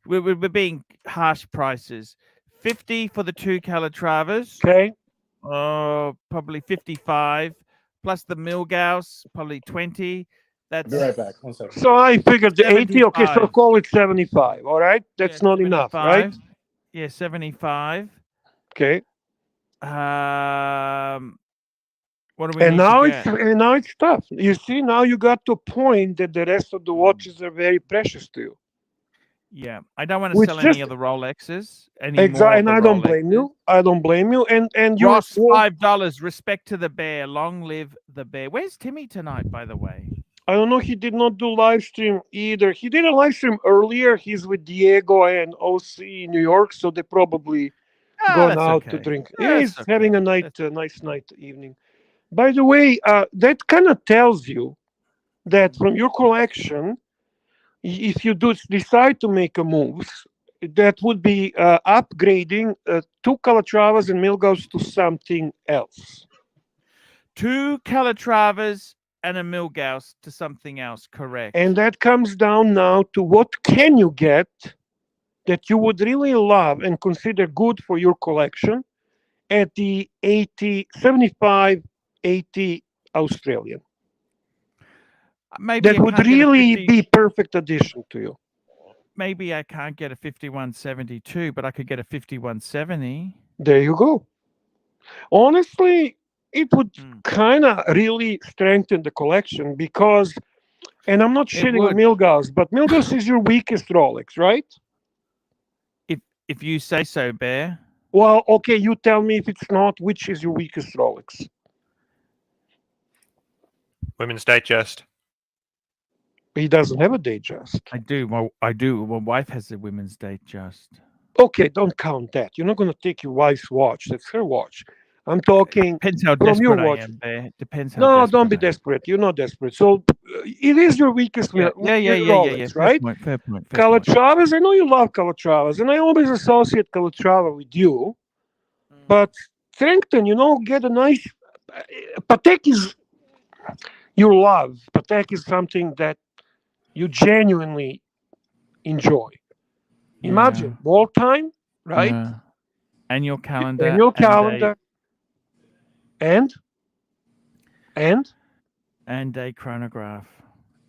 We're being harsh prices. 50 for the 2 Calatravas. Okay. Probably 55 plus the Milgaus, probably 20. That's. I'll be right back. 1 second. So I figured the 80. Okay, so call it 75. All right, that's not 75. enough, right? Yeah, 75. Okay. What do we and need now to it's and now it's tough. You see, now you got to a point that the rest of the watches are very precious to you. Yeah, I don't want to sell any of the Rolexes anymore. Exactly, and I don't blame you. I don't blame you. And you Ross, $5. Respect to the bear. Long live the bear. Where's Timmy tonight, by the way? I don't know. He did not do live stream either. He did a live stream earlier. He's with Diego and OC in New York, so they probably gone out to drink. Yeah, he's having a nice night evening. By the way, that kind of tells you that from your collection, if you decide to make a move, that would be upgrading 2 Calatravas and Milgaus to something else. 2 Calatravas and a Milgaus to something else, correct. And that comes down now to what can you get that you would really love and consider good for your collection at the 75, 80 Australian. Maybe that would really be perfect addition to you. Maybe I can't get a 5172, but I could get a 5170. There you go. Honestly, it would kind of really strengthen the collection because, and I'm not shitting on Milgaus, but Milgaus is your weakest Rolex, right? If you say so, Bear. Well, okay, you tell me if it's not, which is your weakest Rolex? Women's Datejust. He doesn't have a Datejust. I do. I do. My wife has a women's Datejust. Okay, don't count that. You're not going to take your wife's watch. That's her watch. I'm talking depends how from your desperate watch. I am, Bear. Depends how No, don't be desperate. You're not desperate. So it is your weakest Rolex, right? Fair point. Calatravas, I know you love Calatravas, and I always associate Calatrava with you. But strengthen, get a nice... Patek is your love. Patek is something that you genuinely enjoy. Imagine wall time, right? Annual calendar. And a chronograph.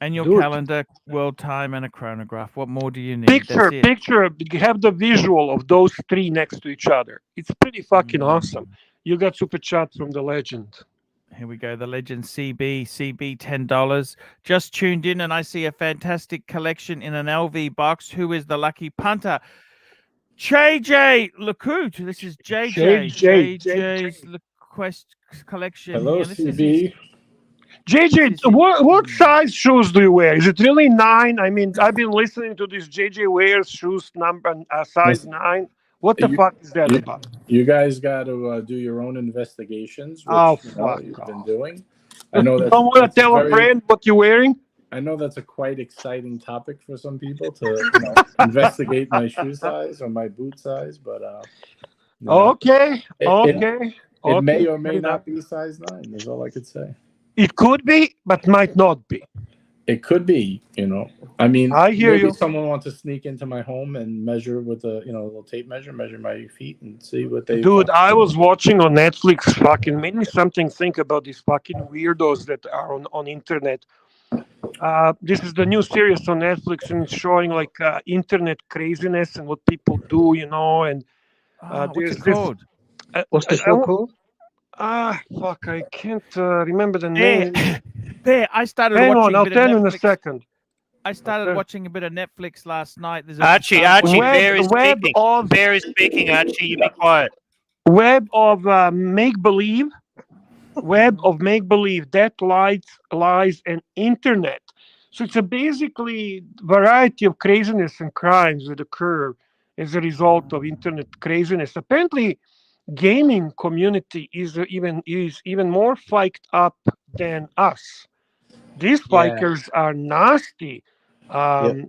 Annual calendar, world time, and a chronograph. What more do you need? Picture, have the visual of those 3 next to each other. It's pretty fucking awesome. You got super chat from the legend. Here we go. The legend CB $10. Just tuned in, and I see a fantastic collection in an LV box. Who is the lucky punter? JJ Lecoute. This is JJ's Quest collection. Hello, here. CB. JJ, what size shoes do you wear? Is it really 9? I mean, I've been listening to this JJ wears shoes number size 9. What the fuck is that about? You guys got to do your own investigations, which you've been doing. I know that. Don't want to tell a friend what you're wearing. I know that's a quite exciting topic for some people to investigate my shoe size or my boot size, but okay. It may or may not be size 9. That's all I could say. It could be, but might not be. It could be, I mean, I hear maybe you. someone wants to sneak into my home and measure with a, little tape measure my feet and see what they. Dude, I was watching on Netflix. Fucking made me something think about these fucking weirdos that are on internet. This is the new series on Netflix, and it's showing like internet craziness and what people do, and what's it called? What's the show called? Fuck, I can't remember the name. There, I started Hang watching. on, I'll tell you in a second. I started watching a bit of Netflix last night. There's Archie, Bear is speaking. Archie, you be quiet. Web of make-believe. Web of make-believe, that lies and internet. So it's a basically variety of craziness and crimes that occur as a result of internet craziness. Apparently, gaming community is even more fiked up than us. These fikers are nasty.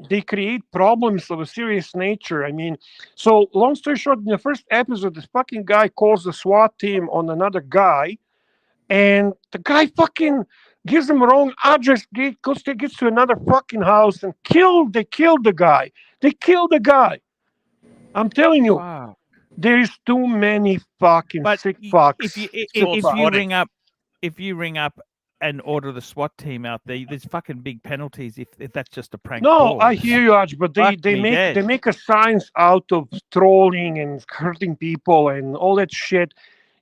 They create problems of a serious nature. I mean, so long story short, in the first episode, this fucking guy calls the SWAT team on another guy, and the guy fucking gives them the wrong address, gets to another fucking house and they killed the guy. They killed the guy. I'm telling you. Wow. There is too many fucking sick fucks. If you ring up and order the SWAT team out there, there's fucking big penalties if that's just a prank. No, I hear you, Arch, but they make a science out of trolling and hurting people and all that shit.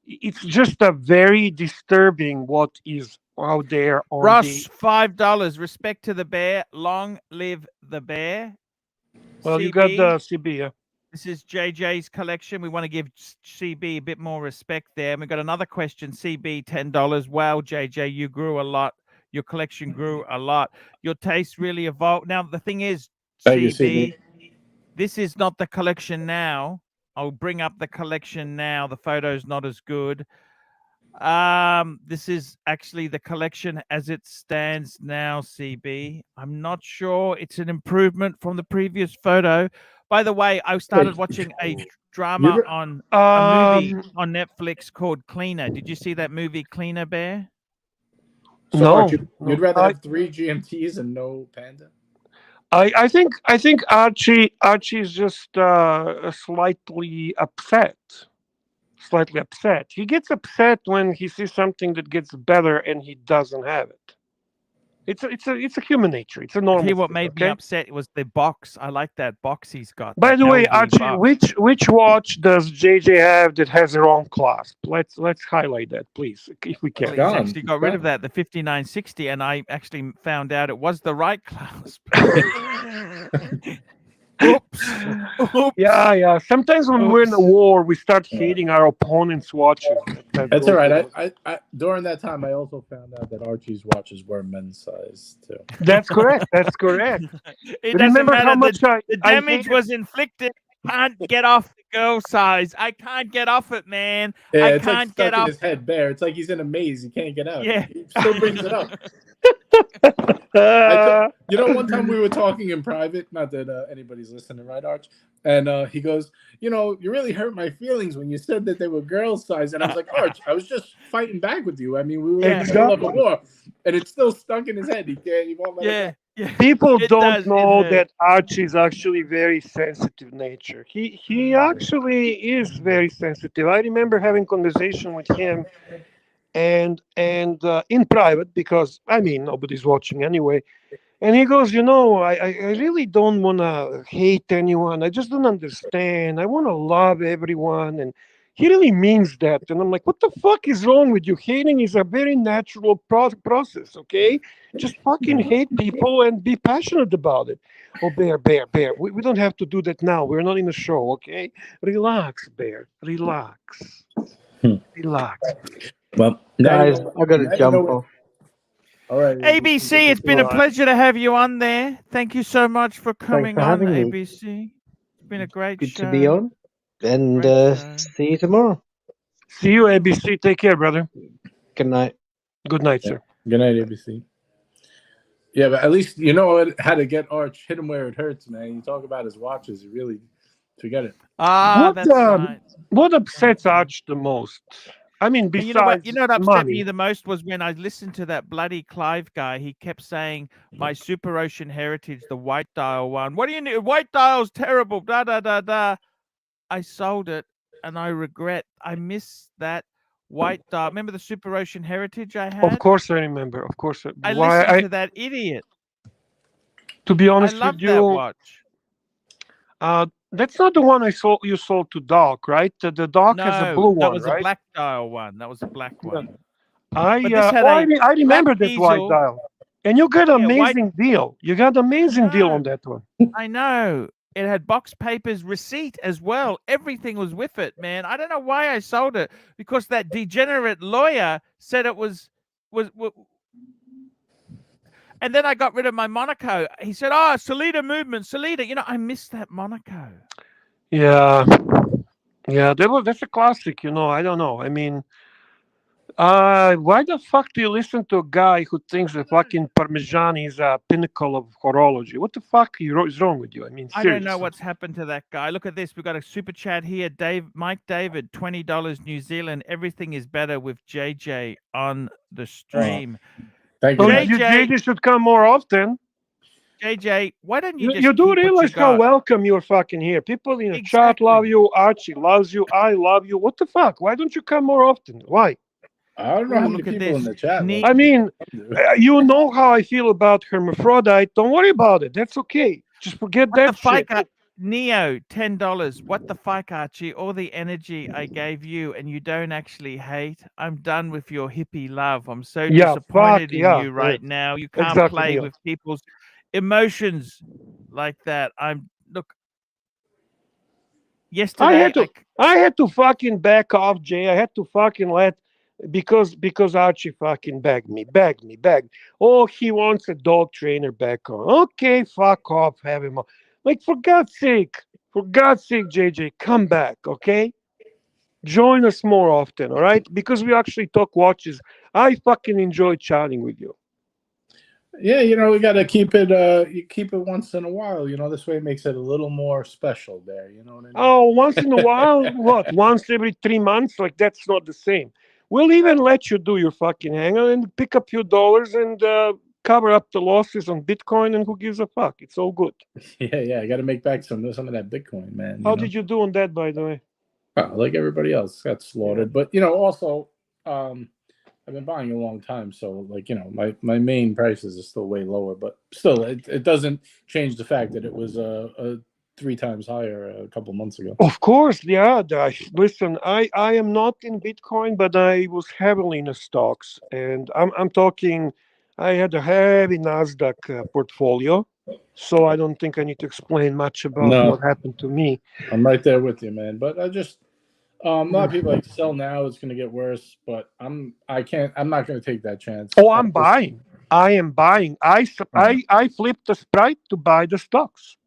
It's just a very disturbing what is out there. Ross, $5. Respect to the bear. Long live the bear. Well, CB, you got the CB. Yeah. This is JJ's collection. We want to give CB a bit more respect there. And we got another question. CB, $10. Wow, JJ, you grew a lot. Your collection grew a lot. Your taste really evolved. Now, the thing is, CB, this is not the collection now. I'll bring up the collection now. The photo's not as good. This is actually the collection as it stands now, CB. I'm not sure. It's an improvement from the previous photo. By the way, I started watching a drama on a movie on Netflix called Cleaner. Did you see that movie, Cleaner, Bear? So no. Archie, you'd rather have 3 GMTs and no Panda? I think Archie's just slightly upset. Slightly upset. He gets upset when he sees something that gets better and he doesn't have it. It's a human nature. It's a normal. Hear what made me upset? It was the box. I like that box he's got. By the way, Archie, which watch does JJ have that has the wrong clasp? Let's highlight that, please, if we can. He's actually got rid of that, the 5960, and I actually found out it was the right clasp. Oops. Yeah. Sometimes when we're in a war, we start hating our opponent's watches. That's all right. I during that time, I also found out that Archie's watches were men's size too. That's correct. Remember how much the damage was inflicted. Can't get off the girl size. I can't get off it, man. Yeah, I it's can't like get off. his head bare. It's like he's in a maze. He can't get out. Yeah. He still brings it up. One time we were talking in private, not that anybody's listening, right, Arch? And he goes, you really hurt my feelings when you said that they were girl size. And I was like, Arch, I was just fighting back with you. I mean, we were in the middle of a war, and it's still stuck in his head. He won't let it go. Yeah. People don't know that Archie is actually very sensitive nature. He actually is very sensitive. I remember having conversation with him and in private, because nobody's watching anyway. And he goes, I really don't want to hate anyone. I just don't understand. I want to love everyone. And he really means that. And I'm like, what the fuck is wrong with you? Hating is a very natural process, okay? Just fucking hate people and be passionate about it. Oh, Bear. We don't have to do that now. We're not in a show, okay? Relax, Bear. Relax. Relax. Well, guys, I got to jump off. All right, ABC, it's been a pleasure to have you on there. Thank you so much for coming on, ABC. Me. It's been a great Good show. to be on. And see you tomorrow. See you, ABC. Take care, brother. Good night. Good night, sir. Good night, ABC. Yeah, but at least you know how to get Arch. Hit him where it hurts, man. You talk about his watches, you really forget it. That's right. What upsets Arch the most? I mean, besides you know what upset money. me the most was when I listened to that bloody Clive guy. He kept saying, my Super Ocean Heritage, the white dial one. What do you need? White dial's terrible. Da, da, da, da. I sold it, and I regret. I miss that white dial. Remember the Super Ocean Heritage I had? Of course I remember. Of course. I listened to that idiot. To be honest I love with you, that watch. that's not the one you sold to Doc, right? The Doc has a blue one, that was right? a black dial one. That was a black one. I remember that white dial. And you got an amazing deal. You got an amazing deal on that one. I know. It had box papers, receipt as well. Everything was with it, man. I don't know why I sold it, because that degenerate lawyer said it was. And then I got rid of my Monaco. He said, "Oh, Salida movement, Salida." You know, I missed that Monaco. Yeah, that's a classic. You know, I don't know. I mean, why the fuck do you listen to a guy who thinks that fucking Parmigiani is a pinnacle of horology? What the fuck is wrong with you? I mean, seriously. I don't know what's happened to that guy. Look at this. We've got a super chat here. Mike David, $20 New Zealand. Everything is better with JJ on the stream. Thank you. JJ should come more often. JJ, why don't you just you do keep realize how welcome you're fucking here? People in the chat love you. Archie loves you. I love you. What the fuck? Why don't you come more often? Why? I don't know how many people in the chat. I mean, you know how I feel about hermaphrodite. Don't worry about it. That's okay. Just forget that shit. Neo, $10. What the fuck, Archie? All the energy I gave you, and you don't actually hate. I'm done with your hippie love. I'm so disappointed in you right now. You can't play with people's emotions like that. Yesterday I had to fucking back off, Jay. I had to fucking because Archie fucking begged me. Oh, he wants a dog trainer back on. Okay, fuck off, have him on. Like, for God's sake, JJ, come back, okay? Join us more often, all right? Because we actually talk watches. I fucking enjoy chatting with you. Yeah, you know, we got to keep it once in a while. You know, this way it makes it a little more special there. You know what I mean? Oh, once in a while? What? Once every 3 months? Like, that's not the same. We'll even let you do your fucking hangout and pick up a few dollars and cover up the losses on Bitcoin, and who gives a fuck? It's all good. Yeah. I got to make back some of that Bitcoin, man. How did you do on that, by the way? Like everybody else, got slaughtered. But you know, also, I've been buying a long time, so like, you know, my main prices are still way lower, but still, it doesn't change the fact that it was a 3 times higher a couple months ago. Of course, yeah. Listen, I am not in Bitcoin, but I was heavily in the stocks, and I'm talking. I had a heavy Nasdaq portfolio, so I don't think I need to explain much about what happened to me. I'm right there with you, man. But I just a lot of people like to sell now. It's going to get worse, but I'm not going to take that chance. Oh, I'm buying. I am buying. I flipped the Sprite to buy the stocks.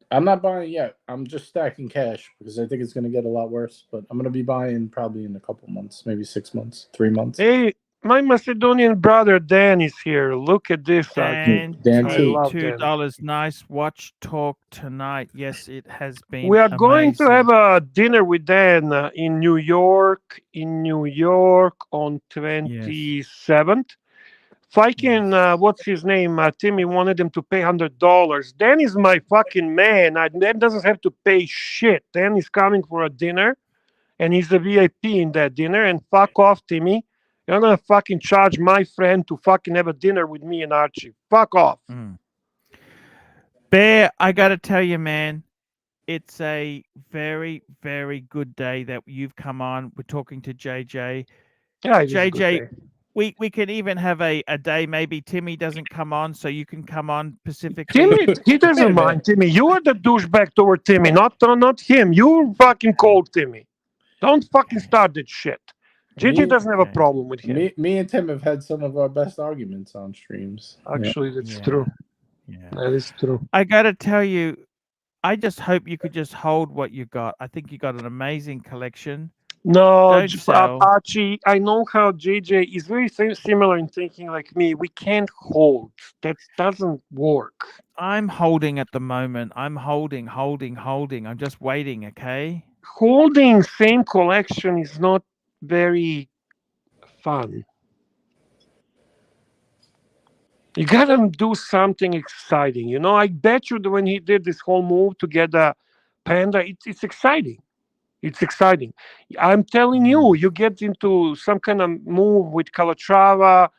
I'm not buying yet. I'm just stacking cash because I think it's going to get a lot worse. But I'm going to be buying probably in a couple months, maybe 6 months, 3 months. Hey, my Macedonian brother Dan is here. Look at this. Dan, $2. Nice watch talk tonight. Yes, it has been. We are going to have a dinner with Dan in New York on 27th. Fucking, what's his name? Timmy wanted him to pay $100. Dan is my fucking man. Dan doesn't have to pay shit. Dan is coming for a dinner, and he's a VIP in that dinner. And fuck off, Timmy. You're gonna fucking charge my friend to fucking have a dinner with me and Archie. Fuck off. Bear, I gotta tell you, man. it's a very, very good day that you've come on. We're talking to JJ. Yeah, it is a good JJ, day. we can even have a day. Maybe Timmy doesn't come on, so you can come on specifically. Timmy, he doesn't mind. Timmy, you are the douchebag toward Timmy, not him. You fucking called Timmy. Don't fucking start that shit. JJ doesn't have a problem with him. Me and Tim have had some of our best arguments on streams. Actually, that's true. Yeah, that is true. I gotta tell you, I just hope you could just hold what you got. I think you got an amazing collection. No, Archie, I know how JJ is very similar in thinking like me. We can't hold. That doesn't work. I'm holding at the moment. I'm holding. I'm just waiting, okay? Holding same collection is not very fun. You gotta do something exciting. You know, I bet you that when he did this whole move to get a panda, it's exciting. It's exciting. I'm telling you, you get into some kind of move with Calatrava,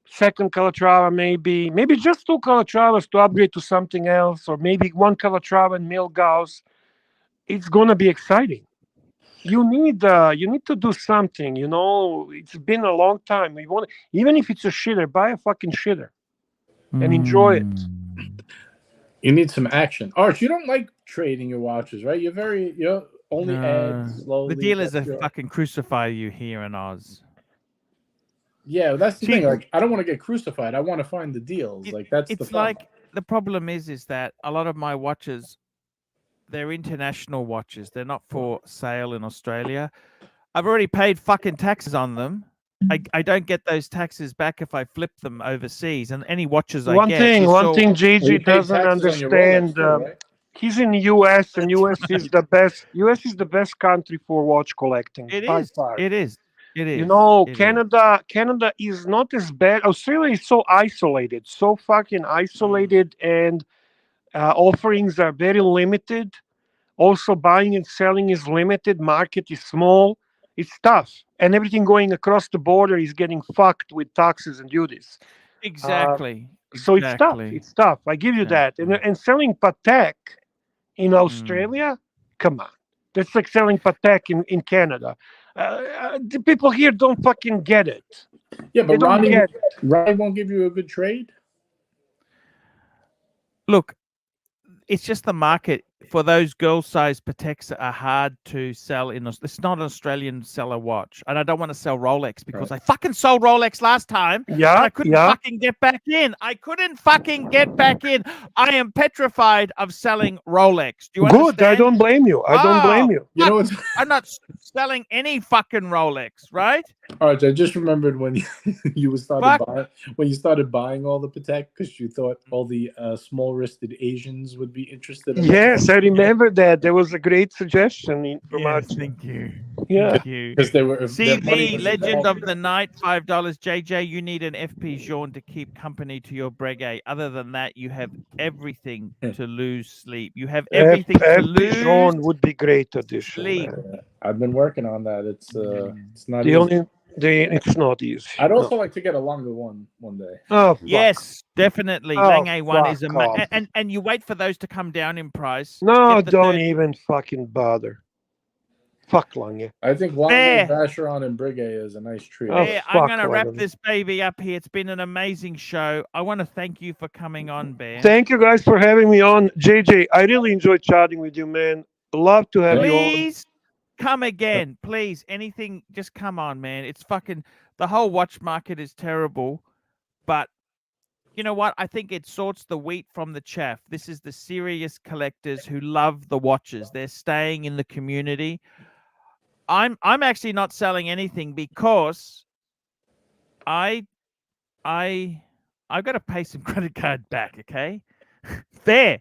second Calatrava, maybe just 2 Calatravas to upgrade to something else, or maybe 1 Calatrava and Milgauss. It's gonna be exciting. You need to do something. You know, it's been a long time. We want, even if it's a shitter, buy a fucking shitter and enjoy it. You need some action. Arch, you don't like trading your watches, right? You're only add slowly. The dealers are fucking crucify you here in Oz. Yeah, that's the thing. Like, I don't want to get crucified. I want to find the deals. Like, that's the problem. Like the problem is that a lot of my watches, they're international watches. They're not for sale in Australia. I've already paid fucking taxes on them. I don't get those taxes back if I flip them overseas. And any watches I get. One thing JJ doesn't understand. He's in the US, and US is the best. US is the best country for watch collecting. By far. It is. You know, Canada is not as bad. Australia is so isolated, so fucking isolated, and offerings are very limited. Also, buying and selling is limited. Market is small. It's tough, and everything going across the border is getting fucked with taxes and duties. Exactly. So it's tough. It's tough. I give you that. And selling Patek in Australia, come on, that's like selling Patek in Canada. The people here don't fucking get it. Yeah, but Ronnie won't give you a good trade. Look, it's just the market for those girl-sized Pateks are hard to sell in. It's not an Australian seller watch, and I don't want to sell Rolex because I fucking sold Rolex last time. Yeah, and I couldn't fucking get back in. I am petrified of selling Rolex. Do you understand? Good. I don't blame you. You know, I'm not selling any fucking Rolex, right? All right, I just remembered when you started buying all the Patek because you thought all the small-wristed Asians would be interested in Yes, I remember that. There was a great suggestion from Archie. Thank you. Yeah. Thank you. Because they were CV Legend of the Night, $5. JJ, you need an FP Jean to keep company to your breguet. Other than that, you have everything to lose sleep. You have everything to lose. Jean would be great addition. Sleep. I've been working on that. It's not the easy. only. It's not easy. I'd also like to get a longer one day. Oh, fuck. Yes, definitely. Lange one is and you wait for those to come down in price. No, don't even fucking bother. Fuck Lange. I think Lange, Vacheron, and Breguet is a nice trio. I'm going to wrap this baby up here. It's been an amazing show. I want to thank you for coming on, Bear. Thank you guys for having me on. JJ, I really enjoyed chatting with you, man. Love to have you on. Please come again. Please. Anything, just come on, man. It's fucking, the whole watch market is terrible. But you know what? I think it sorts the wheat from the chaff. This is the serious collectors who love the watches. They're staying in the community. I'm actually not selling anything because I've got to pay some credit card back, okay? There.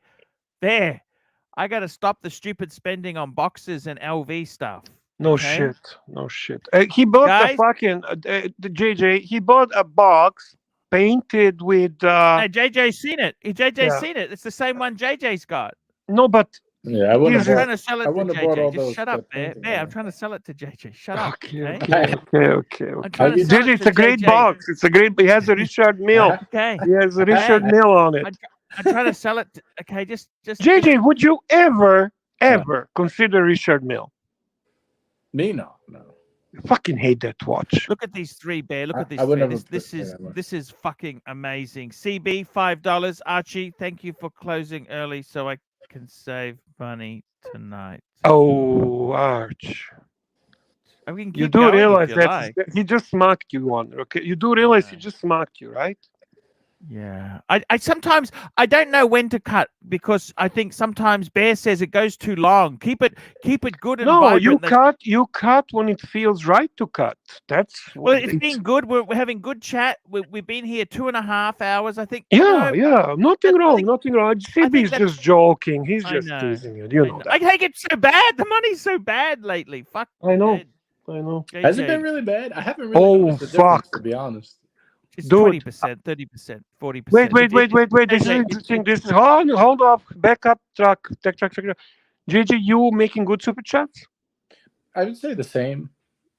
I got to stop the stupid spending on boxes and LV stuff. No shit. He bought the fucking JJ. He bought a box painted with. Hey, JJ's seen it. JJ's seen it. It's the same one JJ's got. No, but. Yeah, I wouldn't trying to sell it to JJ. Just shut up, Bear. I'm trying to sell it to JJ. Shut up. Okay. JJ, it's a great box. It's a great. It has a Richard Mille. Okay. He has a Richard Mille on it. trying to sell it. Okay, just. JJ, would you ever consider Richard Mille? Me, no. I fucking hate that watch. Look at these three, Bear. Look at these I would three. never This is fucking amazing. CB $5. Archie, thank you for closing early so I can save money tonight. Oh, Arch. You do realize that he just smacked you one. Okay, you do realize he just smacked you, right? Yeah, I sometimes I don't know when to cut because I think sometimes Bear says it goes too long. Keep it good and no, you vibrant. You cut when it feels right to cut. That's it's been good. We're having good chat. We've been here 2.5 hours. I think. Yeah, nothing wrong. CB's just joking. He's just teasing you. You know that. I think it's so bad. The money's so bad lately. Fuck. I know. JJ. Has it been really bad? I haven't really noticed the difference, to be honest. It's 20%, 30%, 40%. Wait. This is interesting. This is hold up. Back up. Track. JJ, you making good super chats? I would say the same.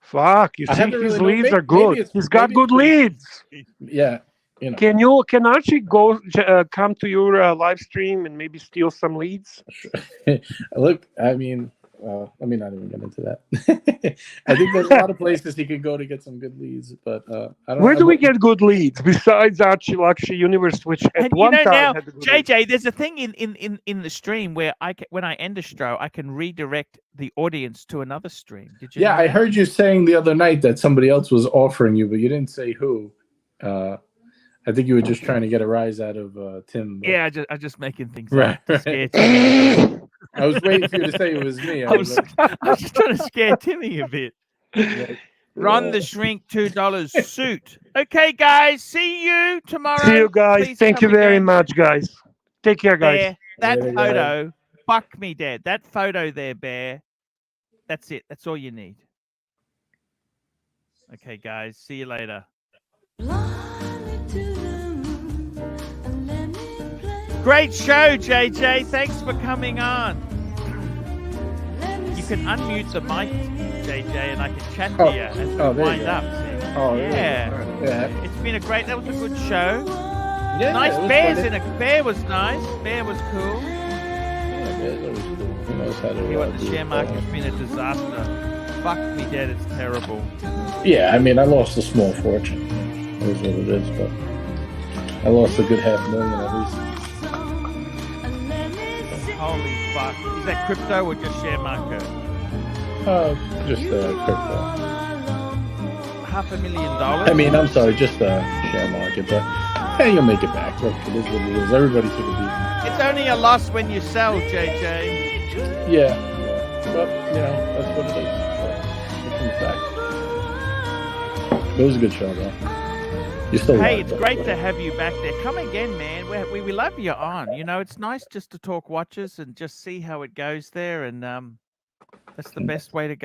Fuck, you see, his leads are good. He's got good leads. Yeah, you Can know. Archie go come to your live stream and maybe steal some leads? Look, I mean, let me not even get into that. I think there's a lot of places he could go to get some good leads, but I don't know. Where do we get good leads besides Archieluxury Universe, which at one time now, had the good JJ, leads. there's a thing in the stream where when I end a show, I can redirect the audience to another stream. Did you? Yeah, I heard you saying the other night that somebody else was offering you, but you didn't say who. I think you were just trying to get a rise out of Tim. But... Yeah, I'm just making things right. up to scare Timmy. I was waiting for you to say it was me. I was just trying to scare Timmy a bit. Ron the Shrink, $2 suit. Okay, guys, see you tomorrow. See you guys. Please Thank you come very again. much, guys. Take care, guys. Bear, that photo, fuck me dead. That photo there, Bear. That's it. That's all you need. Okay, guys, see you later. Great show, JJ. Thanks for coming on. You can unmute the mic, JJ, and I can chat to you as we wind up. See? Oh, yeah. Really? Yeah. It's been that was a good show. Yeah, nice bears in a bear was nice. Bear was cool. Yeah, bear's always cool. He knows how to The share market's been a disaster. Fuck me dead, it's terrible. Yeah, I mean, I lost a small fortune. That's what it is, but I lost a good $500,000 at least. Holy fuck. Is that crypto or just share market? Just crypto. $500,000? I mean, I'm sorry, just share market, but hey, you'll make it back. Look, it is what it is. Everybody took a beating. It's only a loss when you sell, JJ. Yeah. But, you know, that's what it is. It comes back. It was a good show, though. You still hey, it's great to have you back there. Come again, man. We love you on. You know, it's nice just to talk watches and just see how it goes there. And that's the best way to go.